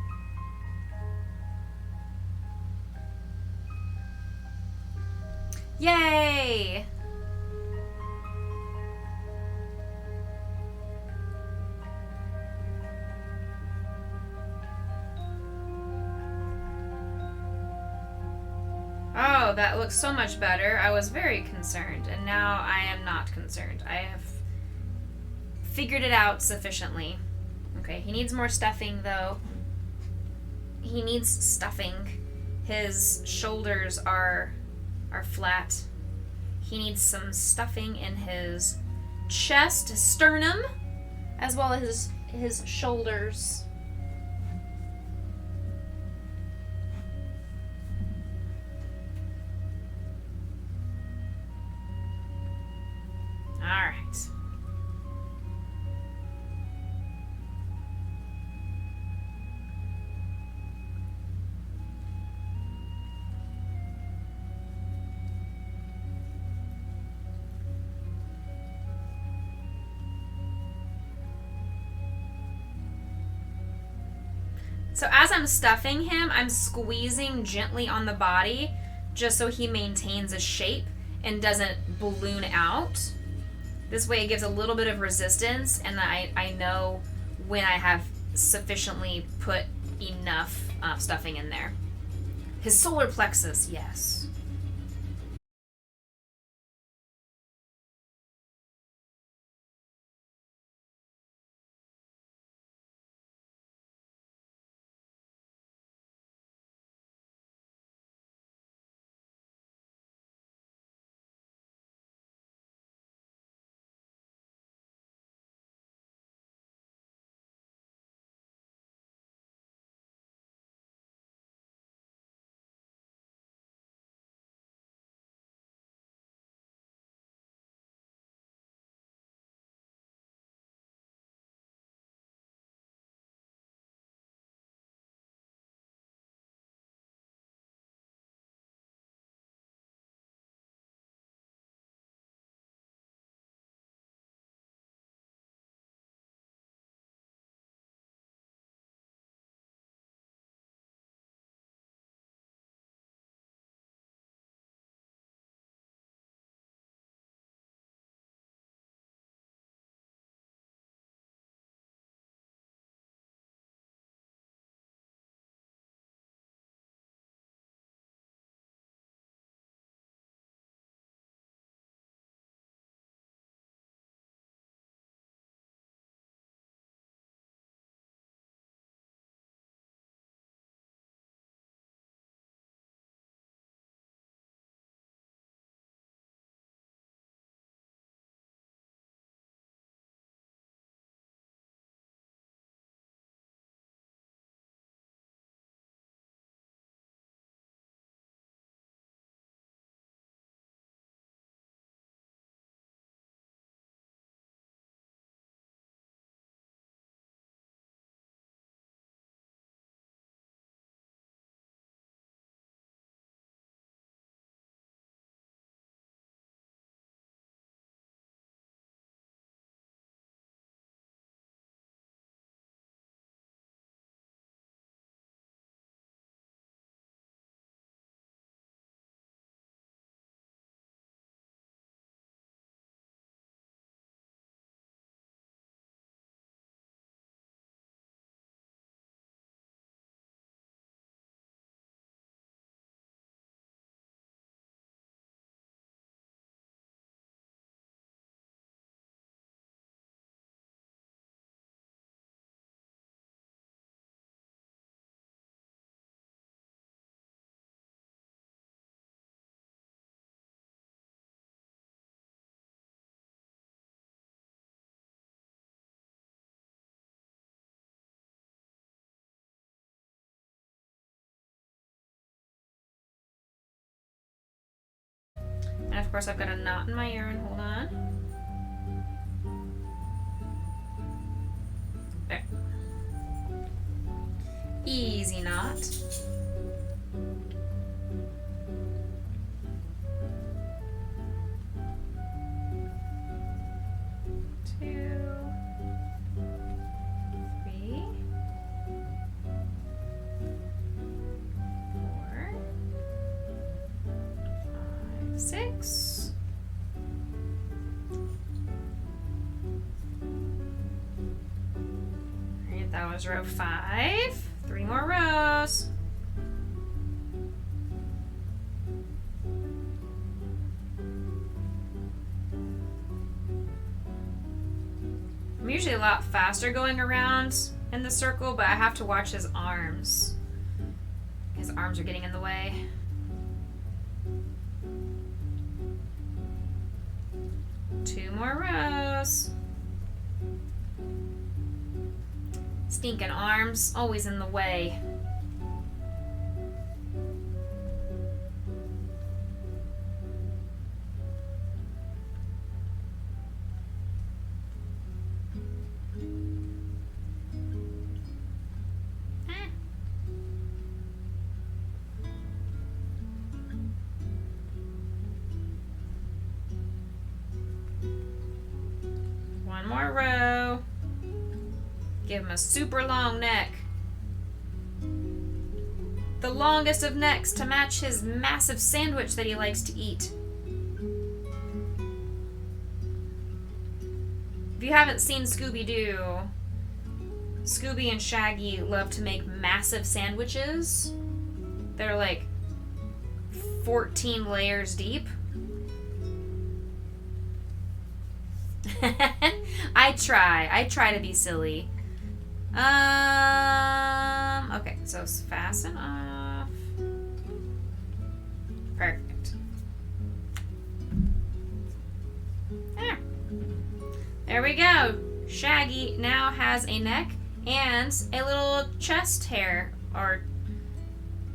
Yay! Oh, that looks so much better. I was very concerned, and now I am not concerned. I have figured it out sufficiently. Okay, he needs more stuffing, though. He needs stuffing. His shoulders are flat. He needs some stuffing in his chest, his sternum, as well as his shoulders. All right. So as I'm stuffing him, I'm squeezing gently on the body just so he maintains a shape and doesn't balloon out. This way it gives a little bit of resistance, and I know when I have sufficiently put enough stuffing in there. His solar plexus, yes. And of course I've got a knot in my yarn. Hold on. There. Easy knot. 6. Alright, that was row 5. 3 more rows. I'm usually a lot faster going around in the circle, but I have to watch his arms. His arms are getting in the way. Two more rows. Stinking arms, always in the way. One more row. Give him a super long neck. The longest of necks to match his massive sandwich that he likes to eat. If you haven't seen Scooby-Doo, Scooby and Shaggy love to make massive sandwiches. They're like 14 layers deep. I try to be silly. Okay, so it's fasten off. Perfect. There we go. Shaggy now has a neck and a little chest hair, or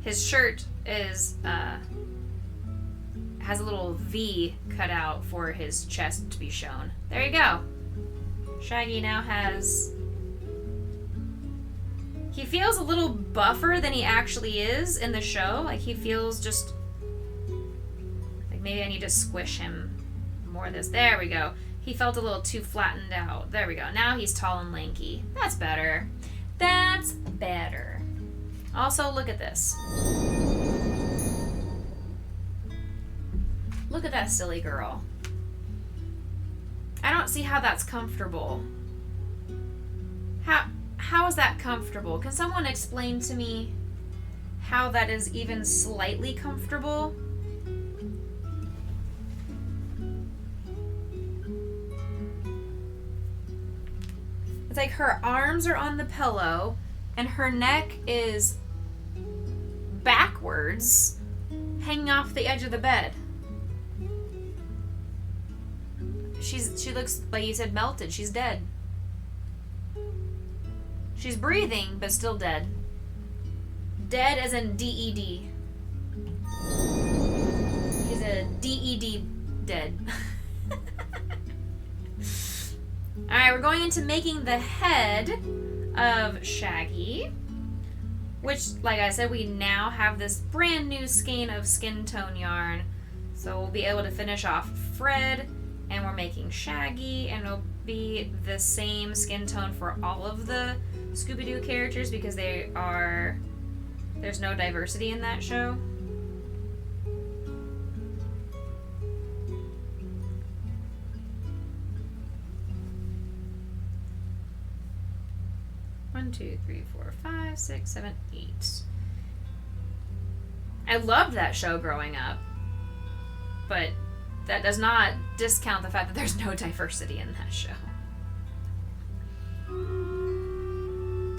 his shirt is has a little V cut out for his chest to be shown. There you go. Shaggy now has... He feels a little buffer than he actually is in the show. Like, he feels just... Like, maybe I need to squish him more of this. There we go. He felt a little too flattened out. There we go. Now he's tall and lanky. That's better. That's better. Also, look at this. Look at that silly girl. I don't see how that's comfortable. How is that comfortable? Can someone explain to me how that is even slightly comfortable? It's like her arms are on the pillow and her neck is backwards, hanging off the edge of the bed. She looks, like you said, melted. She's dead. She's breathing, but still dead. Dead as in D-E-D. She's a D-E-D dead. Alright, we're going into making the head of Shaggy. Which, like I said, we now have this brand new skein of skin tone yarn. So we'll be able to finish off Fred. And we're making Shaggy, and it'll be the same skin tone for all of the Scooby-Doo characters because there's no diversity in that show. One, 2, 3, 4, 5, 6, 7, 8. I loved that show growing up, but that does not discount the fact that there's no diversity in that show. 2,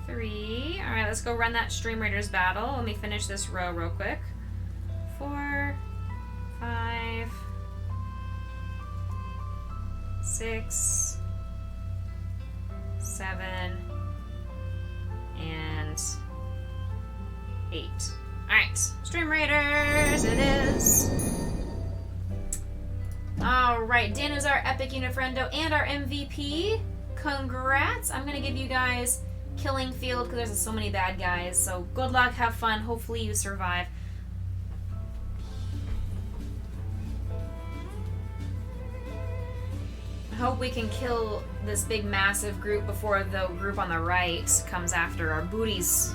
3. Alright, let's go run that Stream Raiders battle. Let me finish this row real quick. 4, 5, 6, 7, and 8. Alright, Stream Raiders it is. Alright, Dan is our Epic Unifriendo and our MVP. Congrats. I'm going to give you guys Killing Field because there's so many bad guys. So good luck, have fun. Hopefully you survive. I hope we can kill this big massive group before the group on the right comes after our booties.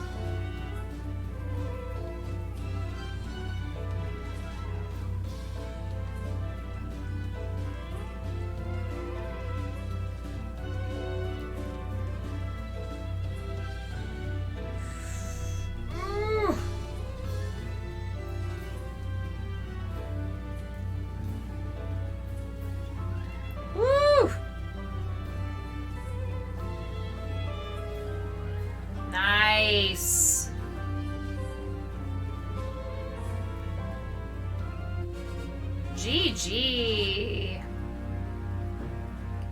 GG.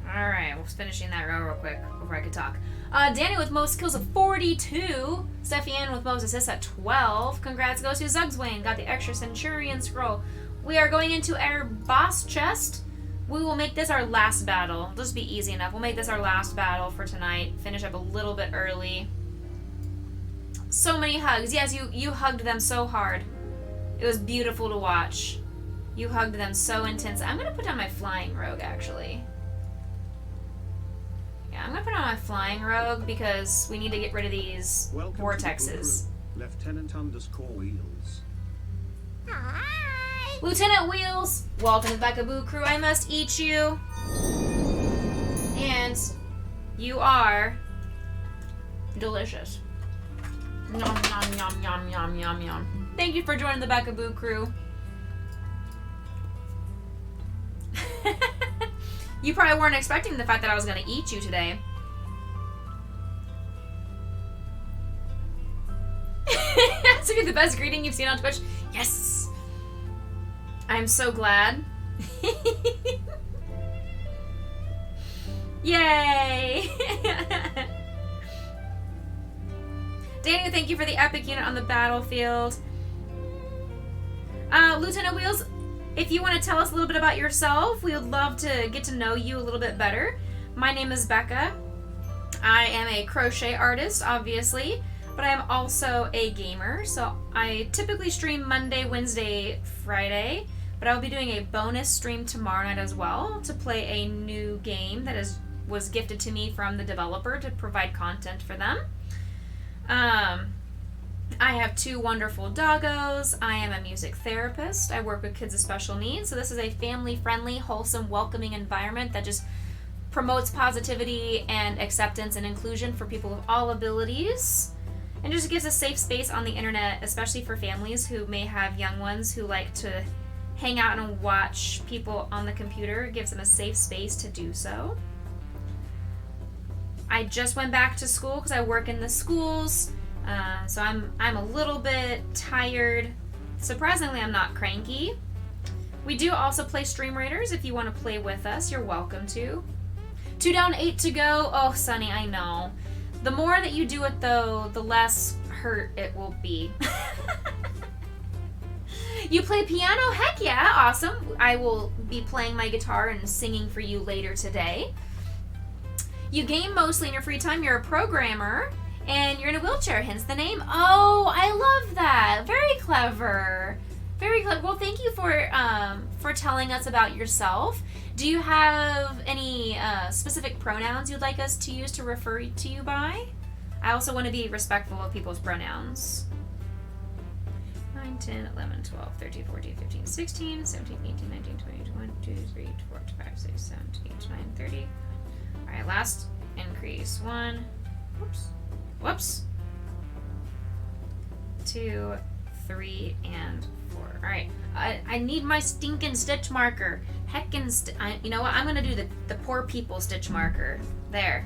Alright, we're finishing that row real quick before I could talk. Danny with most kills of 42. Steffi Ann with most assists at 12. Congrats goes to Zugswain. Got the extra Centurion scroll. We are going into our boss chest. We will make this our last battle. It'll just be easy enough. We'll make this our last battle for tonight. Finish up a little bit early. So many hugs. Yes, you hugged them so hard. It was beautiful to watch. You hugged them so intense. I'm going to put down my flying rogue, actually. Yeah, I'm going to put on my flying rogue because we need to get rid of these vortexes. Lieutenant_Wheels. Hi. Lieutenant Wheels, welcome to the Buckaboo crew. I must eat you. And you are delicious. Yum, yum, yum, yum, yum, yum, yum. Thank you for joining the Buckaboo crew. You probably weren't expecting the fact that I was going to eat you today. That's gonna be the best greeting you've seen on Twitch. Yes! I'm so glad. Yay! Daniel, thank you for the epic unit on the battlefield. Lieutenant Wheels, if you want to tell us a little bit about yourself, we would love to get to know you a little bit better. My name is Becca. I am a crochet artist, obviously, but I am also a gamer. So I typically stream Monday, Wednesday, Friday, but I will be doing a bonus stream tomorrow night as well to play a new game that was gifted to me from the developer to provide content for them. I have 2 wonderful doggos. I am a music therapist. I work with kids with special needs. So this is a family-friendly, wholesome, welcoming environment that just promotes positivity and acceptance and inclusion for people with all abilities. And just gives a safe space on the internet, especially for families who may have young ones who like to hang out and watch people on the computer. It gives them a safe space to do so. I just went back to school because I work in the schools. So I'm a little bit tired. Surprisingly, I'm not cranky. We do also play Stream Raiders. If you want to play with us, you're welcome to. 2 down, 8 to go. Oh, Sunny, I know. The more that you do it, though, the less hurt it will be. You play piano? Heck yeah, awesome. I will be playing my guitar and singing for you later today. You game mostly in your free time. You're a programmer. And you're in a wheelchair, hence the name. Oh, I love that. Very clever. Very clever. Well, thank you for telling us about yourself. Do you have any specific pronouns you'd like us to use to refer to you by? I also want to be respectful of people's pronouns. 9, 10, 11, 12, 13, 14, 15, 16, 17, 18, 19, 20, 21, 22, 23, 24, 25, 26, 27, 28, 29, 30. All right, last increase. 1. Whoops. Whoops. 2, 3, and 4. All right. I need my stinking stitch marker. Heckin' you know what? I'm gonna do the poor people stitch marker. There.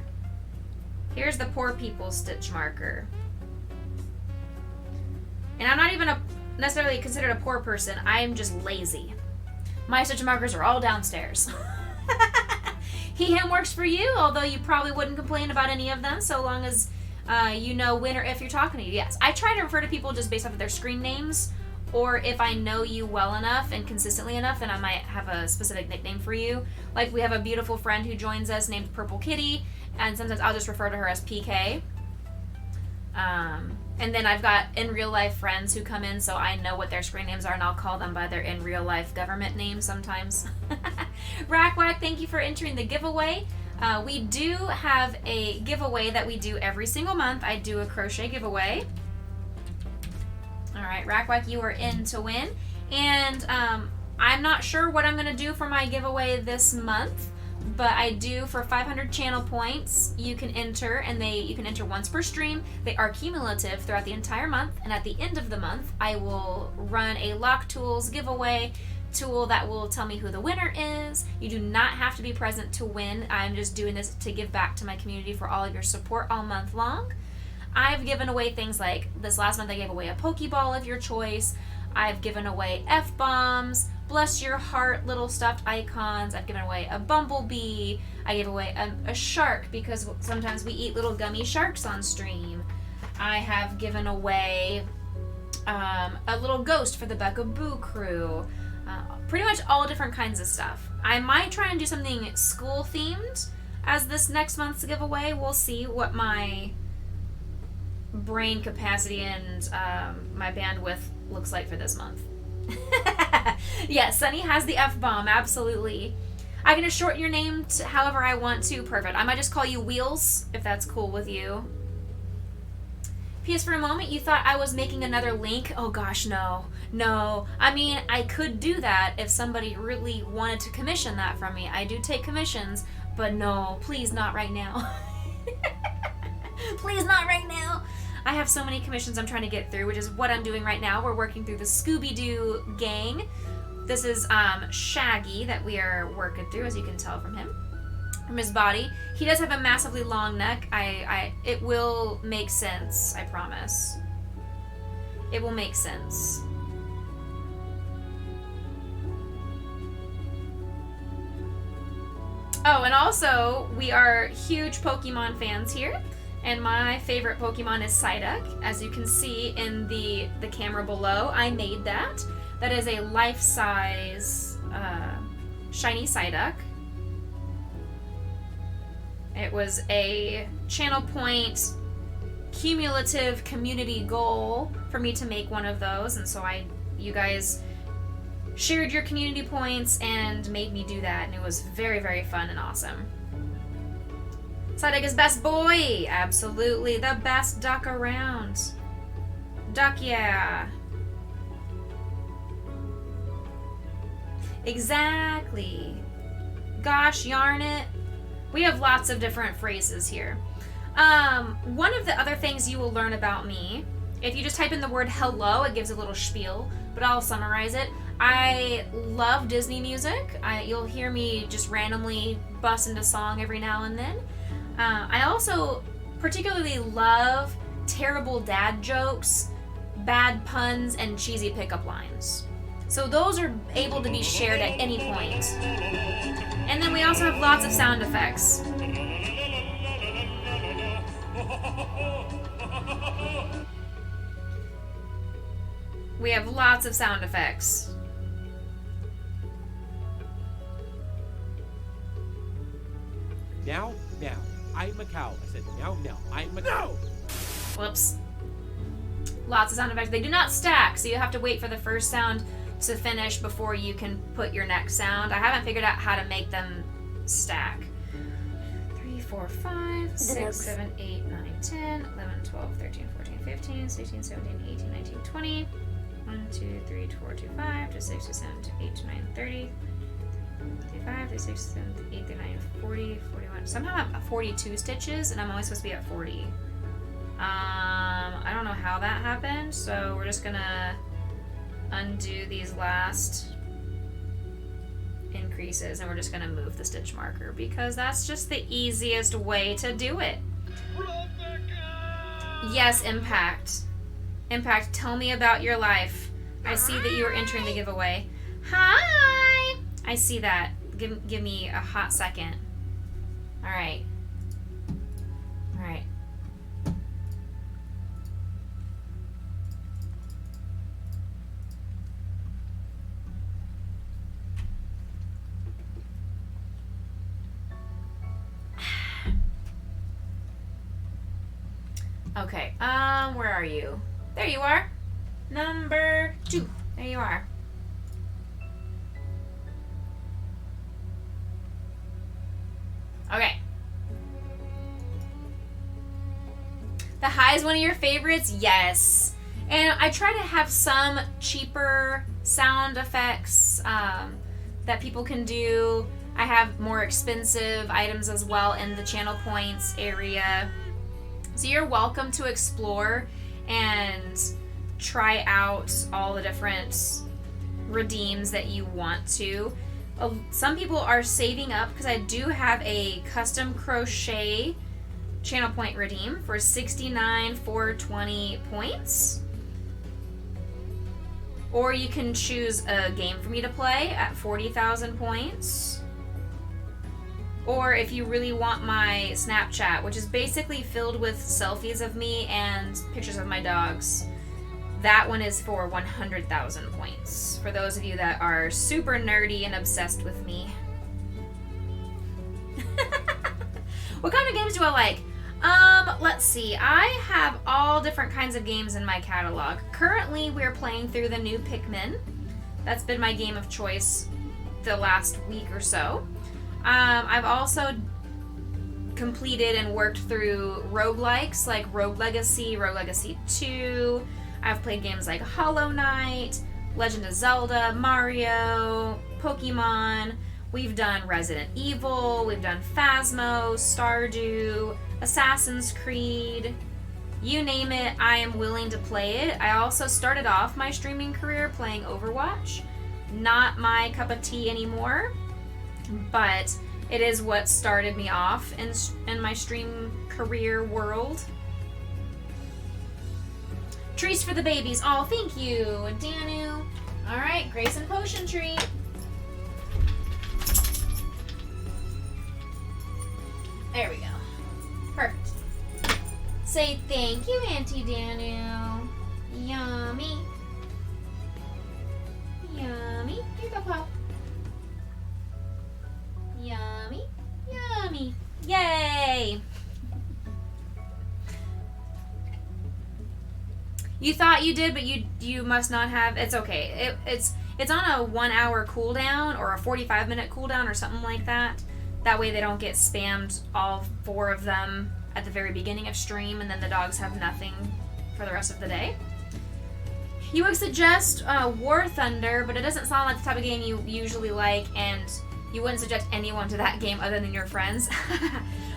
Here's the poor people stitch marker. And I'm not even necessarily considered a poor person. I am just lazy. My stitch markers are all downstairs. He, him works for you, although you probably wouldn't complain about any of them so long as you know when or if you're talking to you. Yes, I try to refer to people just based off of their screen names, or if I know you well enough and consistently enough, then I might have a specific nickname for you. Like we have a beautiful friend who joins us named Purple Kitty, and sometimes I'll just refer to her as PK. And then I've got in real life friends who come in, so I know what their screen names are, and I'll call them by their in real life government name sometimes. Rackwack, thank you for entering the giveaway. We do have a giveaway that we do every single month. I do a crochet giveaway. All right, Rackwack, you are in to win. And I'm not sure what I'm going to do for my giveaway this month, but I do for 500 channel points. You can enter, and you can enter once per stream. They are cumulative throughout the entire month, and at the end of the month, I will run a Lock Tools giveaway tool that will tell me who the winner is. You do not have to be present to win. I'm just doing this to give back to my community for all of your support all month long. I've given away things like this last month I gave away a Pokeball of your choice. I've given away F-bombs, bless your heart little stuffed icons. I've given away a bumblebee. I gave away a shark because sometimes we eat little gummy sharks on stream. I have given away a little ghost for the Becca Boo crew. Pretty much all different kinds of stuff. I might try and do something school themed as this next month's giveaway. We'll see what my brain capacity and my bandwidth looks like for this month. Yes, Sunny has the F-bomb, absolutely. I can just shorten your name to however I want to. Perfect. I might just call you Wheels, if that's cool with you. P.S. for a moment, you thought I was making another link? Oh gosh, no. No. I mean, I could do that if somebody really wanted to commission that from me. I do take commissions, but no, please not right now. Please not right now. I have so many commissions I'm trying to get through, which is what I'm doing right now. We're working through the Scooby-Doo gang. This is Shaggy that we are working through, as you can tell from him, from his body. He does have a massively long neck. It will make sense, I promise. It will make sense. Oh, and also, we are huge Pokemon fans here. And my favorite Pokemon is Psyduck. As you can see in the camera below, I made that. That is a life-size shiny Psyduck. It was a channel point cumulative community goal for me to make one of those, and so you guys shared your community points and made me do that, and it was very, very fun and awesome. Psyduck is best boy! Absolutely, the best duck around. Duck yeah! Exactly. Gosh yarn it. We have lots of different phrases here. One of the other things you will learn about me, if you just type in the word hello, it gives a little spiel, but I'll summarize it. I love Disney music. You'll hear me just randomly bust into song every now and then. I also particularly love terrible dad jokes, bad puns, and cheesy pickup lines. So those are able to be shared at any point. And then we also have lots of sound effects. We have lots of sound effects. Now, I'm Macau. I said, now, I'm Macau. Whoops. Lots of sound effects. They do not stack, so you have to wait for the first sound to finish before you can put your next sound. I haven't figured out how to make them stack. 3, 4, 5, 6, 7, 8, 9, 10, 11, 12, 13, 14, 15, 16, 17, 18, 19, 20. 1, 2, 3, 4, 2, 5, 2, 6, 2, 7, 8, 2, 9, 30. 35, 36, 37, 38, 39, 40, 41. Somehow I'm at 42 stitches, and I'm only supposed to be at 40. I don't know how that happened, so we're just gonna undo these last increases, and we're just gonna move the stitch marker, because that's just the easiest way to do it. Yes, Impact. Impact, tell me about your life. I see that you are entering the giveaway. Hi! I see that. Give me a hot second. Alright. Alright. Okay, where are you? There you are. Number 2. There you are. Okay. The high is one of your favorites? Yes. And I try to have some cheaper sound effects that people can do. I have more expensive items as well in the channel points area. So you're welcome to explore and try out all the different redeems that you want to. Some people are saving up because I do have a custom crochet channel point redeem for 69 420 points. Or you can choose a game for me to play at 40,000 points. Or if you really want my Snapchat, which is basically filled with selfies of me and pictures of my dogs, that one is for 100,000 points. For those of you that are super nerdy and obsessed with me. What kind of games do I like? Let's see. I have all different kinds of games in my catalog. Currently, we're playing through the new Pikmin. That's been my game of choice the last week or so. I've also completed and worked through roguelikes like Rogue Legacy, Rogue Legacy 2. I've played games like Hollow Knight, Legend of Zelda, Mario, Pokemon. We've done Resident Evil, we've done Phasmo, Stardew, Assassin's Creed. You name it, I am willing to play it. I also started off my streaming career playing Overwatch. Not my cup of tea anymore, but it is what started me off in my stream career world. Treats for the babies. Oh, thank you, Danu. All right, Grace and Potion treat. There we go. Perfect. Say thank you, Auntie Danu. Yummy. Yummy. Here you go, Pop. Yummy. Yummy. Yay! You thought you did, but you must not have. It's okay. It's on a 1 hour cooldown or a 45-minute cooldown or something like that. That way they don't get spammed, all 4 of them, at the very beginning of stream, and then the dogs have nothing for the rest of the day. You would suggest War Thunder, but it doesn't sound like the type of game you usually like, and you wouldn't suggest anyone to that game other than your friends.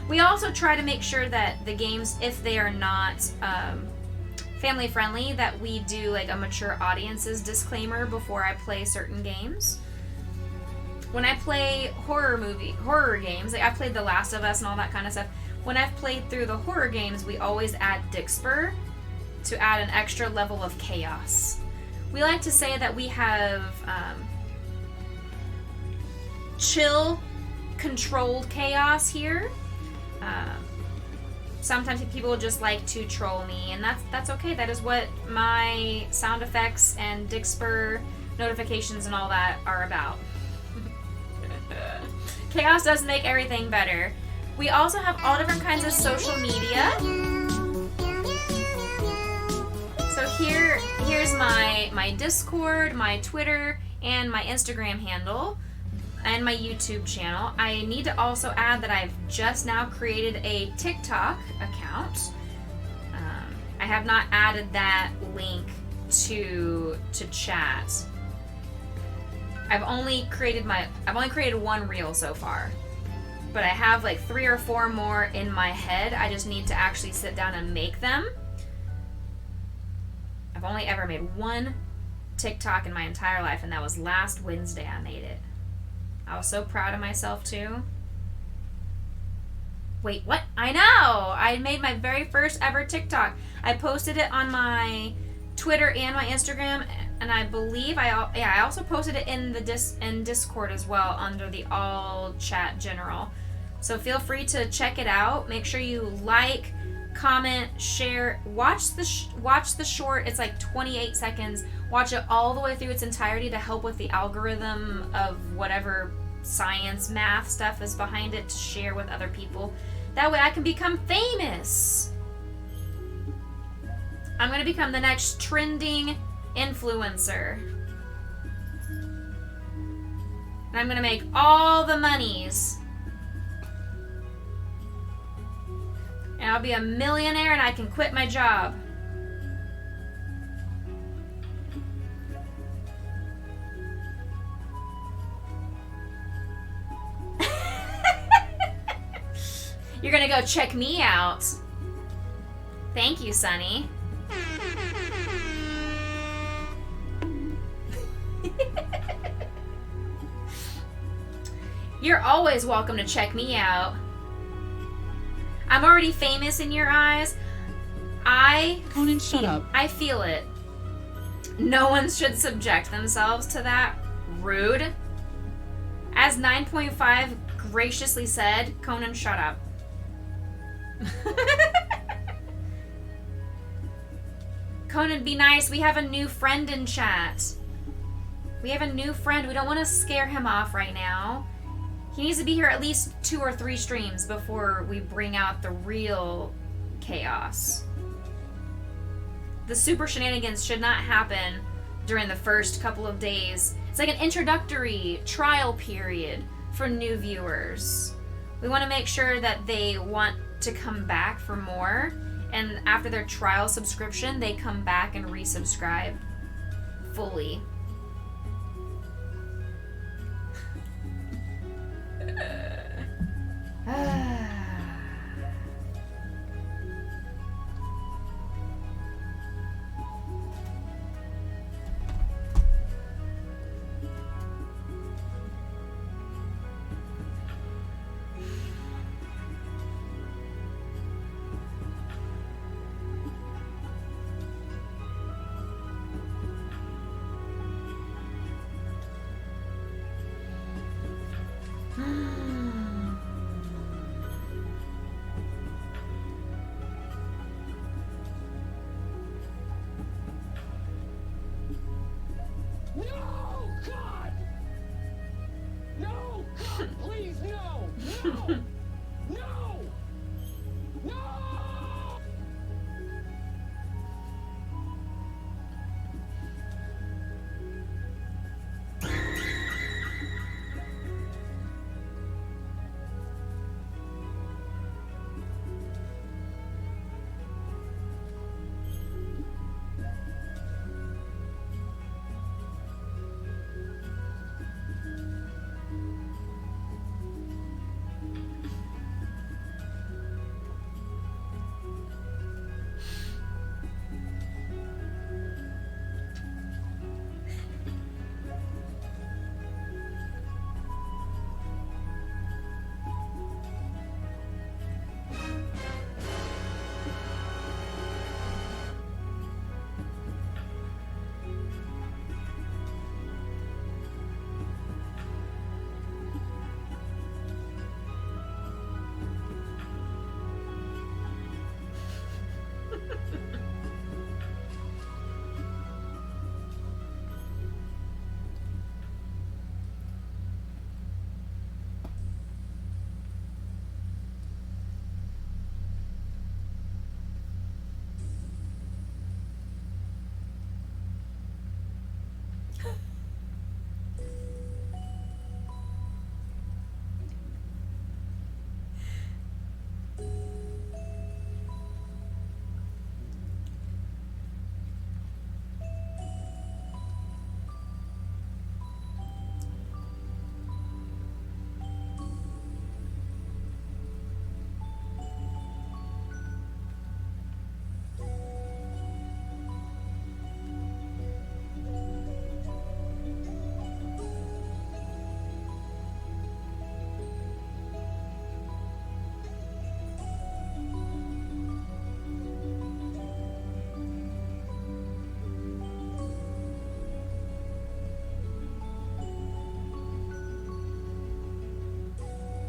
We also try to make sure that the games, if they are not family friendly, that we do like a mature audiences disclaimer before I play certain games. When I play horror games, like I played The Last of Us and all that kind of stuff, when I've played through the horror games, we always add Dixper to add an extra level of chaos. We like to say that we have chill, controlled chaos here. Sometimes people just like to troll me, and that's okay. That is what my sound effects and Dixper notifications and all that are about. Chaos does make everything better. We also have all different kinds of social media. So here's my Discord, my Twitter, and my Instagram handle, and my YouTube channel. I need to also add that I've just now created a TikTok account. I have not added that link to chat. I've only created 1 reel so far, but I have like 3 or 4 more in my head. I just need to actually sit down and make them. I've only ever made 1 TikTok in my entire life, and that was last Wednesday I made it. I was so proud of myself too. Wait, what? I know! I made my very first ever TikTok. I posted it on my Twitter and my Instagram, and I believe I also posted it in the Discord as well under the all chat general. So feel free to check it out. Make sure you like, comment, share, watch the short. It's like 28 seconds. Watch it all the way through its entirety to help with the algorithm of whatever science, math stuff is behind it to share with other people. That way I can become famous. I'm going to become the next trending influencer. And I'm going to make all the monies. And I'll be a millionaire and I can quit my job. You're gonna go check me out. Thank you, Sonny. You're always welcome to check me out. I'm already famous in your eyes. Conan, shut up. I feel it. No one should subject themselves to that. Rude. As 9.5 graciously said, Conan, shut up. Conan, be nice. We have a new friend in chat. We have a new friend. We don't want to scare him off right now. He needs to be here at least 2 or 3 streams before we bring out the real chaos. The super shenanigans should not happen during the first couple of days. It's like an introductory trial period for new viewers. We want to make sure that they want to come back for more, and after their trial subscription, they come back and resubscribe fully. No, God! No, God, please, no! No! No! No!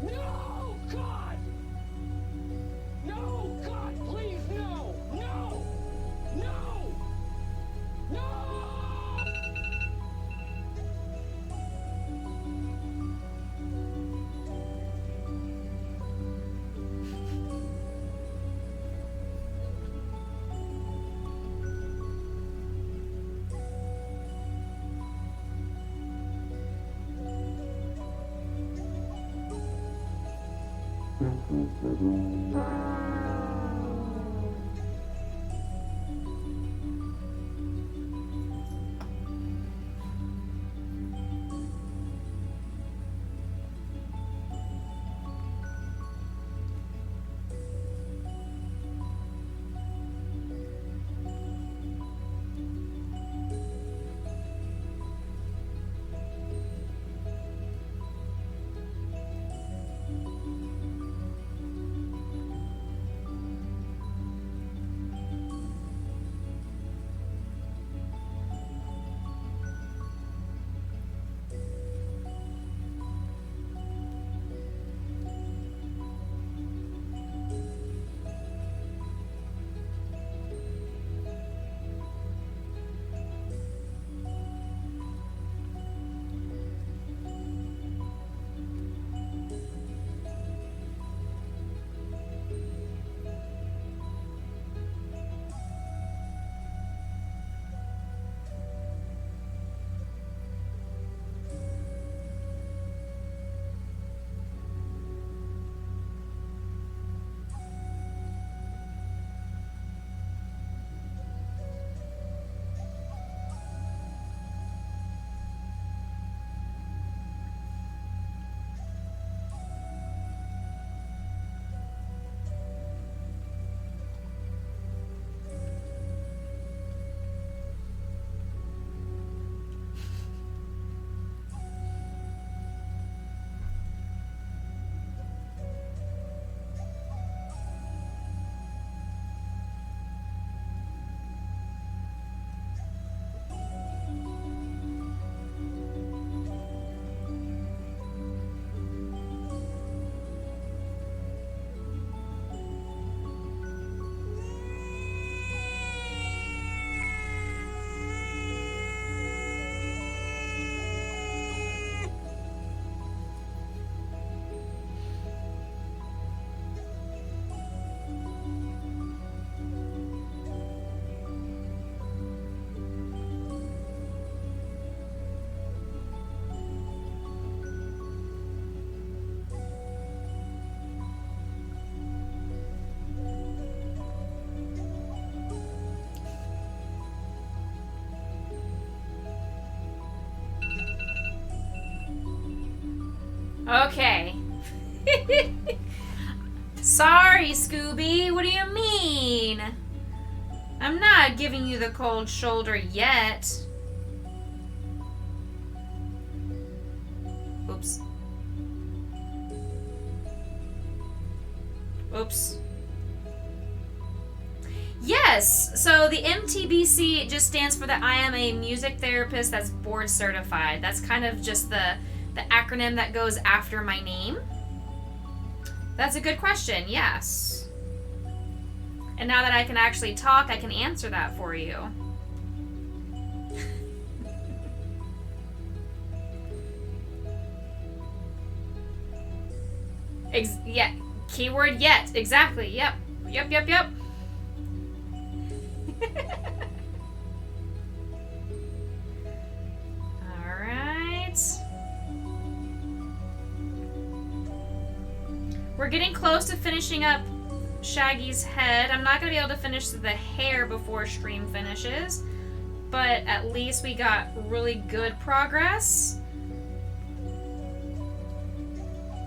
No, God! No, God, please, no! No! No! No! Okay. Sorry, Scooby. What do you mean? I'm not giving you the cold shoulder yet. Oops. Oops. Yes, so the MTBC just stands for that I am a music therapist that's board certified. That's kind of just the acronym that goes after my name. That's a good question, yes. And now that I can actually talk, I can answer that for you. Yeah, keyword yet, exactly, yep. Yep. Alright. We're getting close to finishing up Shaggy's head. I'm not going to be able to finish the hair before stream finishes, but at least we got really good progress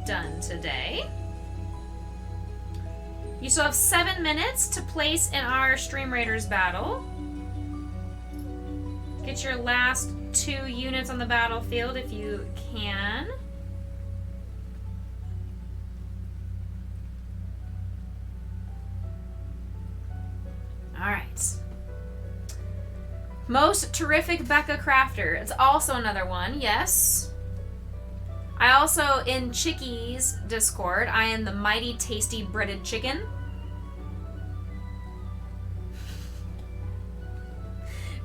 done today. You still have 7 minutes to place in our Stream Raiders battle. Get your last 2 units on the battlefield if you can. Alright. Most Terrific Becca Crafter. It's also another one, yes. I also, in Chickie's Discord, I am the Mighty Tasty Breaded Chicken.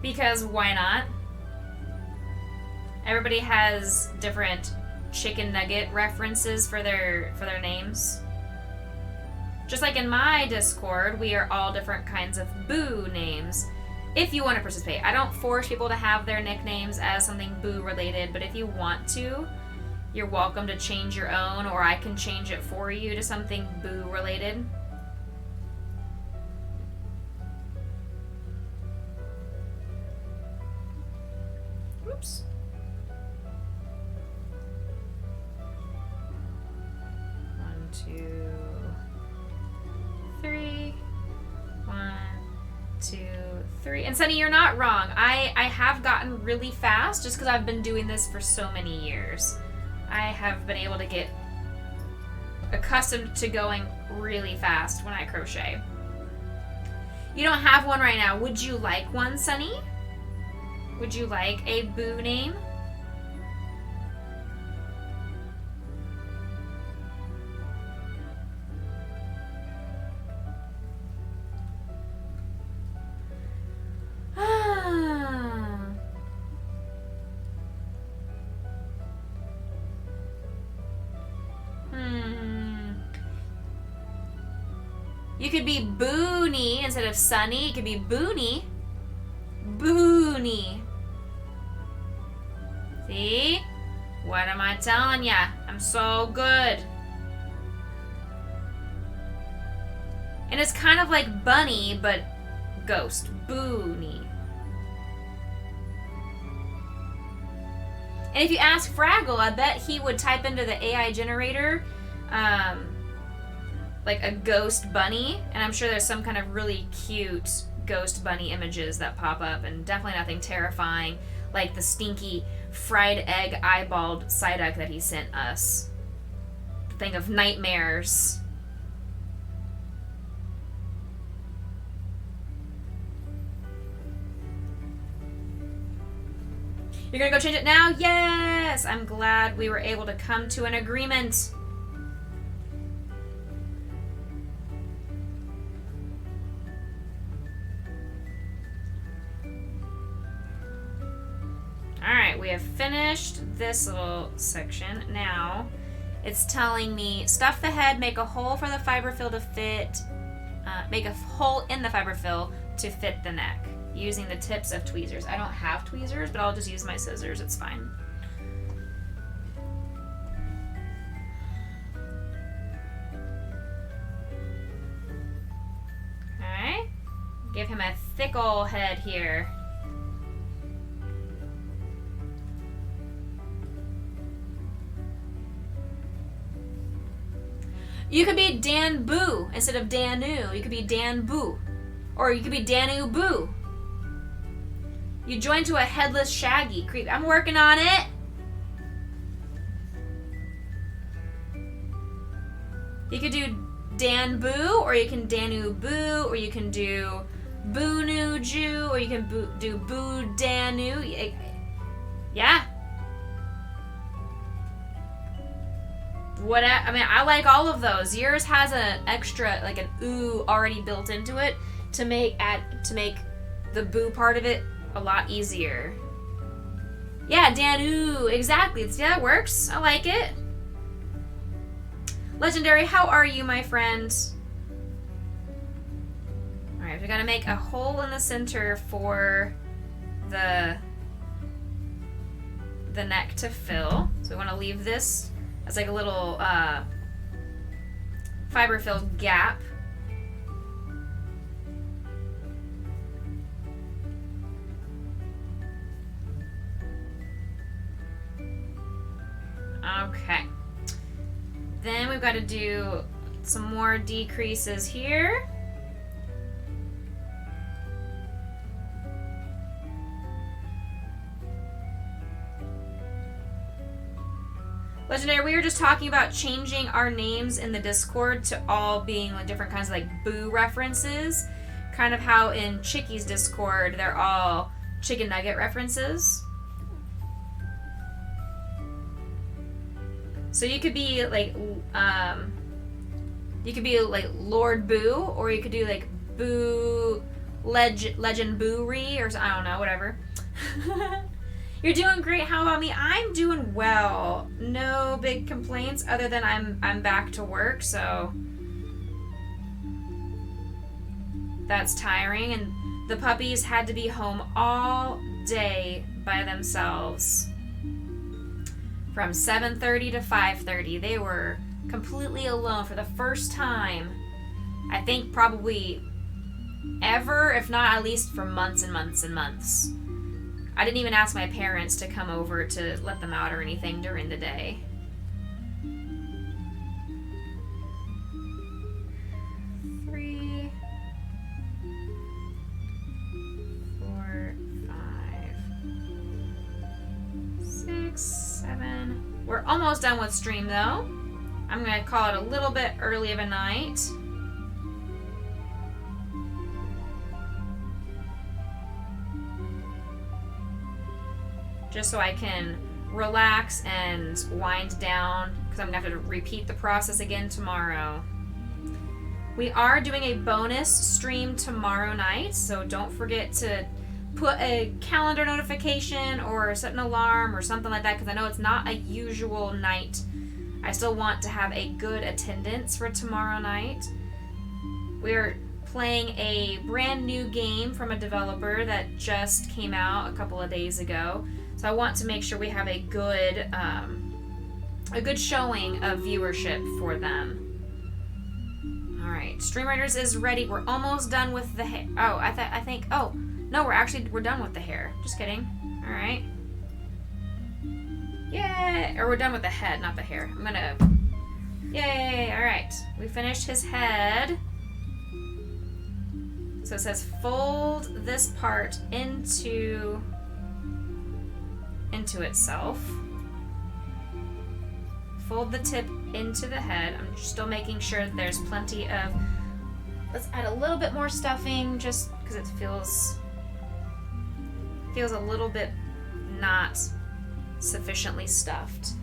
Because why not? Everybody has different chicken nugget references for their names. Just like in my Discord, we are all different kinds of boo names. If you want to participate. I don't force people to have their nicknames as something boo related, but if you want to, you're welcome to change your own, or I can change it for you to something boo related. Oops. One, 2, 3. 1, 2, 3. And Sunny, you're not wrong. I have gotten really fast just because I've been doing this for so many years. I have been able to get accustomed to going really fast when I crochet. You don't have one right now. Would you like one, Sunny? Would you like a boo name? You could be Boony instead of Sunny. You could be Boony. Boony. See? What am I telling ya? I'm so good. And it's kind of like Bunny, but ghost. Boony. And if you ask Fraggle, I bet he would type into the AI generator, like a ghost bunny, and I'm sure there's some kind of really cute ghost bunny images that pop up, and definitely nothing terrifying like the stinky fried egg eyeballed Psyduck that he sent us. Thing of nightmares. You're gonna go change it now? Yes! I'm glad we were able to come to an agreement. Alright, we have finished this little section. Now, it's telling me stuff the head, make a hole for the fiber fill to fit, make a hole in the fiber fill to fit the neck using the tips of tweezers. I don't have tweezers, but I'll just use my scissors. It's fine. Alright, give him a thick ol' head here. You could be Dan Boo instead of Danu. You could be Dan Boo. Or you could be Danu Boo. You joined to a headless Shaggy. Creep. I'm working on it. You could do Dan Boo, or you can Danu Boo, or you can do Boo Nu Ju, or you can do Boo Danu. Yeah. What I mean, I like all of those. Yours has an extra, like an ooh already built into it to make the boo part of it a lot easier. Yeah, Danu, exactly. Yeah, that works. I like it. Legendary, how are you, my friend? All right, we gotta make a hole in the center for the neck to fill. So we want to leave this as like a little fiber-filled gap. Okay. Then we've got to do some more decreases here. Legendary, we were just talking about changing our names in the Discord to all being like different kinds of like boo references. Kind of how in Chicky's Discord, they're all chicken nugget references. So you could be like, Lord Boo, or you could do like Boo, Legend Boo-Ree, or I don't know, whatever. You're doing great. How about me? I'm doing well. No big complaints other than I'm back to work, so that's tiring. And the puppies had to be home all day by themselves. From 7:30 to 5:30. They were completely alone for the first time, I think probably ever, if not at least for months and months and months. I didn't even ask my parents to come over to let them out or anything during the day. Three, 4, 5, 6, 7. We're almost done with stream though. I'm gonna call it a little bit early of a night. Just so I can relax and wind down, because I'm gonna have to repeat the process again tomorrow. We are doing a bonus stream tomorrow night, so don't forget to put a calendar notification or set an alarm or something like that, because I know it's not a usual night. I still want to have a good attendance for tomorrow night. We're playing a brand new game from a developer that just came out a couple of days ago. So I want to make sure we have a good showing of viewership for them. All right, Streamriders is ready. We're almost done with the hair. Oh, I think. Oh, no, we're done with the hair. Just kidding. All right. Yay! Or we're done with the head, not the hair. Yay! All right, we finished his head. So it says fold this part into itself. Fold the tip into the head. I'm still making sure that there's plenty of... Let's add a little bit more stuffing just because it feels a little bit not sufficiently stuffed.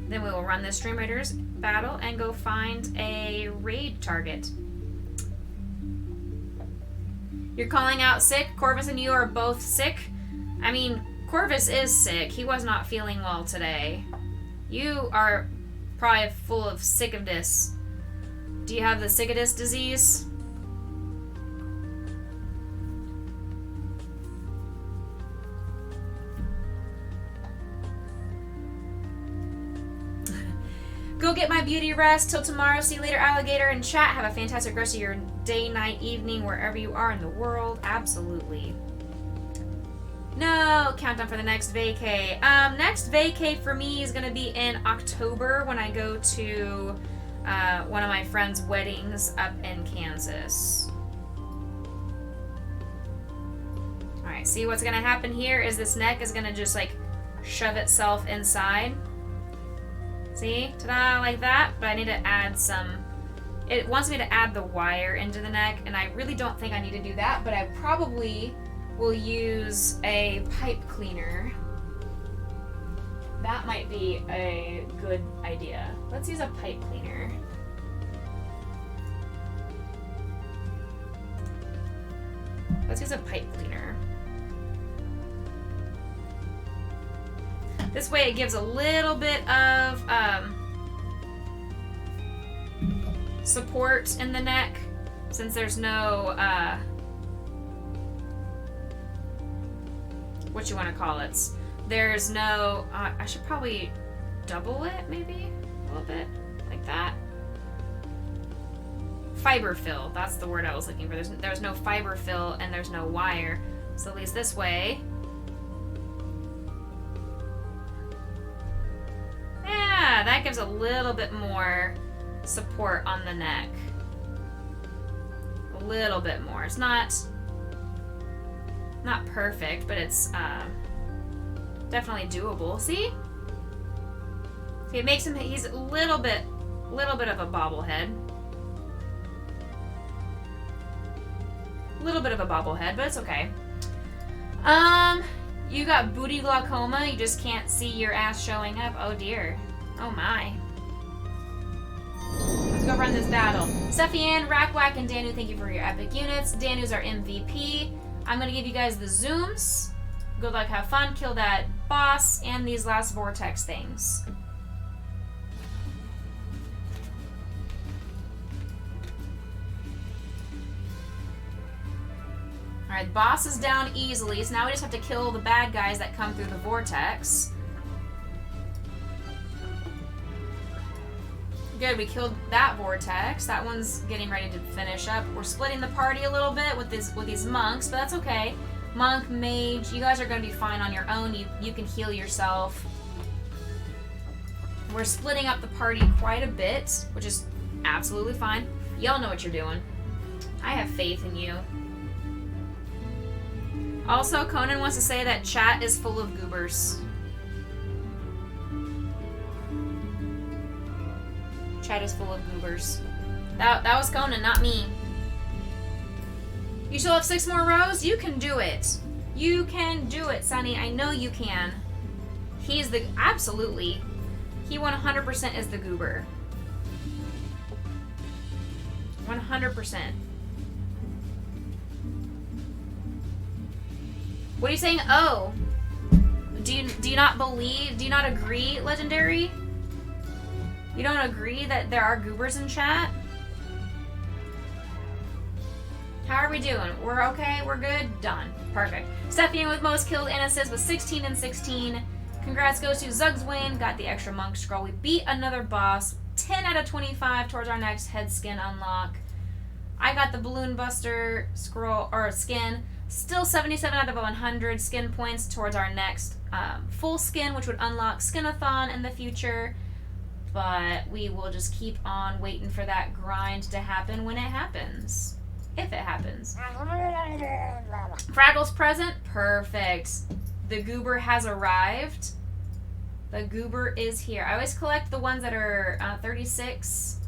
Then we will run the Stream Raiders battle and go find a raid target. You're calling out sick? Corvus and you are both sick? I mean, Corvus is sick. He was not feeling well today. You are probably full of sickness. Do you have the sickness disease? Go get my beauty rest till tomorrow. See you later, alligator and chat. Have a fantastic rest of your day, night, evening, wherever you are in the world. Absolutely. No, countdown for the next vacay. Next vacay for me is gonna be in October when I go to one of my friends' weddings up in Kansas. Alright, see what's gonna happen here is this neck is gonna just like shove itself inside. See? Ta-da, like that. But I need to add some... It wants me to add the wire into the neck, and I really don't think I need to do that, but I probably will use a pipe cleaner. That might be a good idea. Let's use a pipe cleaner. Let's use a pipe cleaner. This way it gives a little bit of support in the neck, since there's no, what you want to call it. There's no, I should probably double it, maybe? A little bit, like that. Fiber fill, that's the word I was looking for. There's no fiber fill and there's no wire. So at least this way. Yeah, that gives a little bit more support on the neck. A little bit more. It's not perfect, but it's definitely doable. See? See, it makes him, he's a little bit of a bobblehead. A little bit of a bobblehead, but it's okay. You got booty glaucoma, you just can't see your ass showing up. Oh dear. Oh my. Let's go run this battle. Steffian, Rackwack, and Danu, thank you for your epic units. Danu's our MVP. I'm gonna give you guys the zooms. Good luck, have fun, kill that boss, and these last vortex things. Alright, boss is down easily, so now we just have to kill the bad guys that come through the vortex. Good, we killed that vortex. That one's getting ready to finish up. We're splitting the party a little bit with these monks, but that's okay. Monk, mage, you guys are going to be fine on your own. You can heal yourself. We're splitting up the party quite a bit, which is absolutely fine. Y'all know what you're doing. I have faith in you. Also, Conan wants to say that chat is full of goobers. Chat is full of goobers. That was Conan, not me. You still have 6 more rows? You can do it. You can do it, Sonny. I know you can. He's the... Absolutely. He 100% is the goober. 100%. What are you saying? Oh. Do you not believe? Do you not agree, Legendary? You don't agree that there are goobers in chat? How are we doing? We're okay? We're good? Done. Perfect. Steffian with most killed innocents with 16 and 16. Congrats goes to Zugswain. Got the extra monk scroll. We beat another boss. 10 out of 25 towards our next head skin unlock. I got the balloon buster scroll or skin. Still 77 out of 100 skin points towards our next full skin, which would unlock Skinathon in the future. But we will just keep on waiting for that grind to happen when it happens. If it happens. Fraggle's present? Perfect. The goober has arrived. The goober is here. I always collect the ones that are 36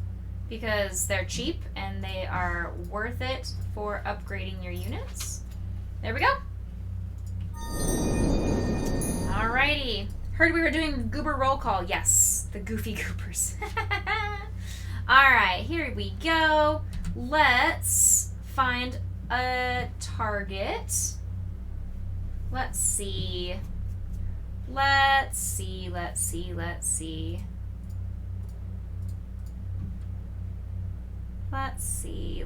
because they're cheap and they are worth it for upgrading your units. There we go. Alrighty. Heard we were doing goober roll call. Yes, the goofy goobers. Alright, here we go. Let's find a target. Let's see. Let's see.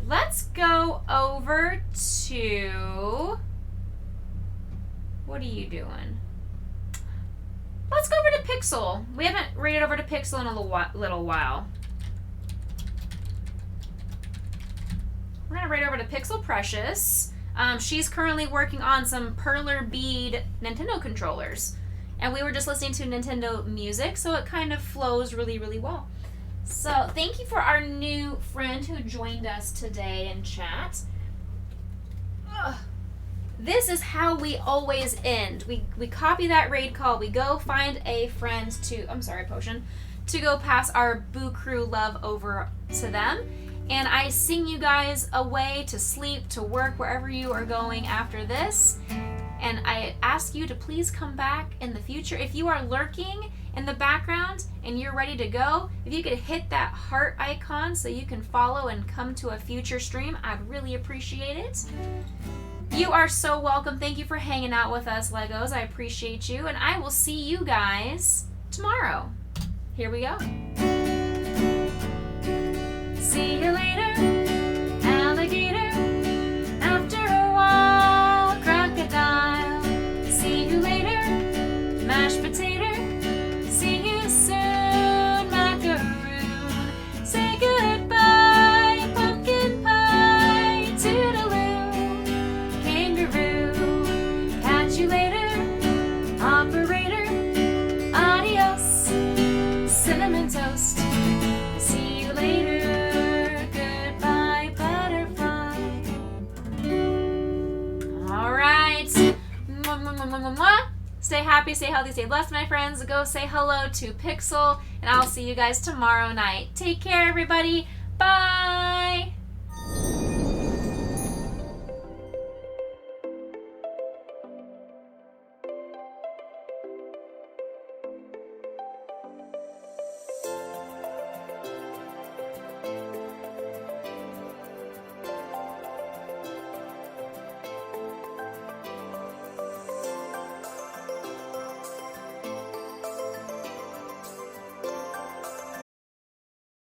Let's go over to... What are you doing? Let's go over to Pixel. We haven't raided over to Pixel in a little while. We're going to raid over to Pixel Precious. She's currently working on some perler bead Nintendo controllers. And we were just listening to Nintendo music, so it kind of flows really, really well. So thank you for our new friend who joined us today in chat. Ugh. This is how we always end. We copy that raid call. We go find a friend to, I'm sorry, Potion, to go pass our Boo Crew love over to them. And I sing you guys away to sleep, to work, wherever you are going after this. And I ask you to please come back in the future. If you are lurking in the background and you're ready to go, if you could hit that heart icon so you can follow and come to a future stream, I'd really appreciate it. You are so welcome. Thank you for hanging out with us, Legos. I appreciate you. And I will see you guys tomorrow. Here we go. See you later, alligator. After a while, crocodile. See you later, mashed potato. See you soon, macaroon. Say goodbye, pumpkin pie. Toodaloo, kangaroo. Catch you later, operator. Adios, cinnamon toast. See you later, goodbye, butterfly. All right. Mwah, mwah, mwah, mwah, mwah. Stay happy, stay healthy, stay blessed, my friends. Go say hello to Pixel, and I'll see you guys tomorrow night. Take care, everybody. Bye.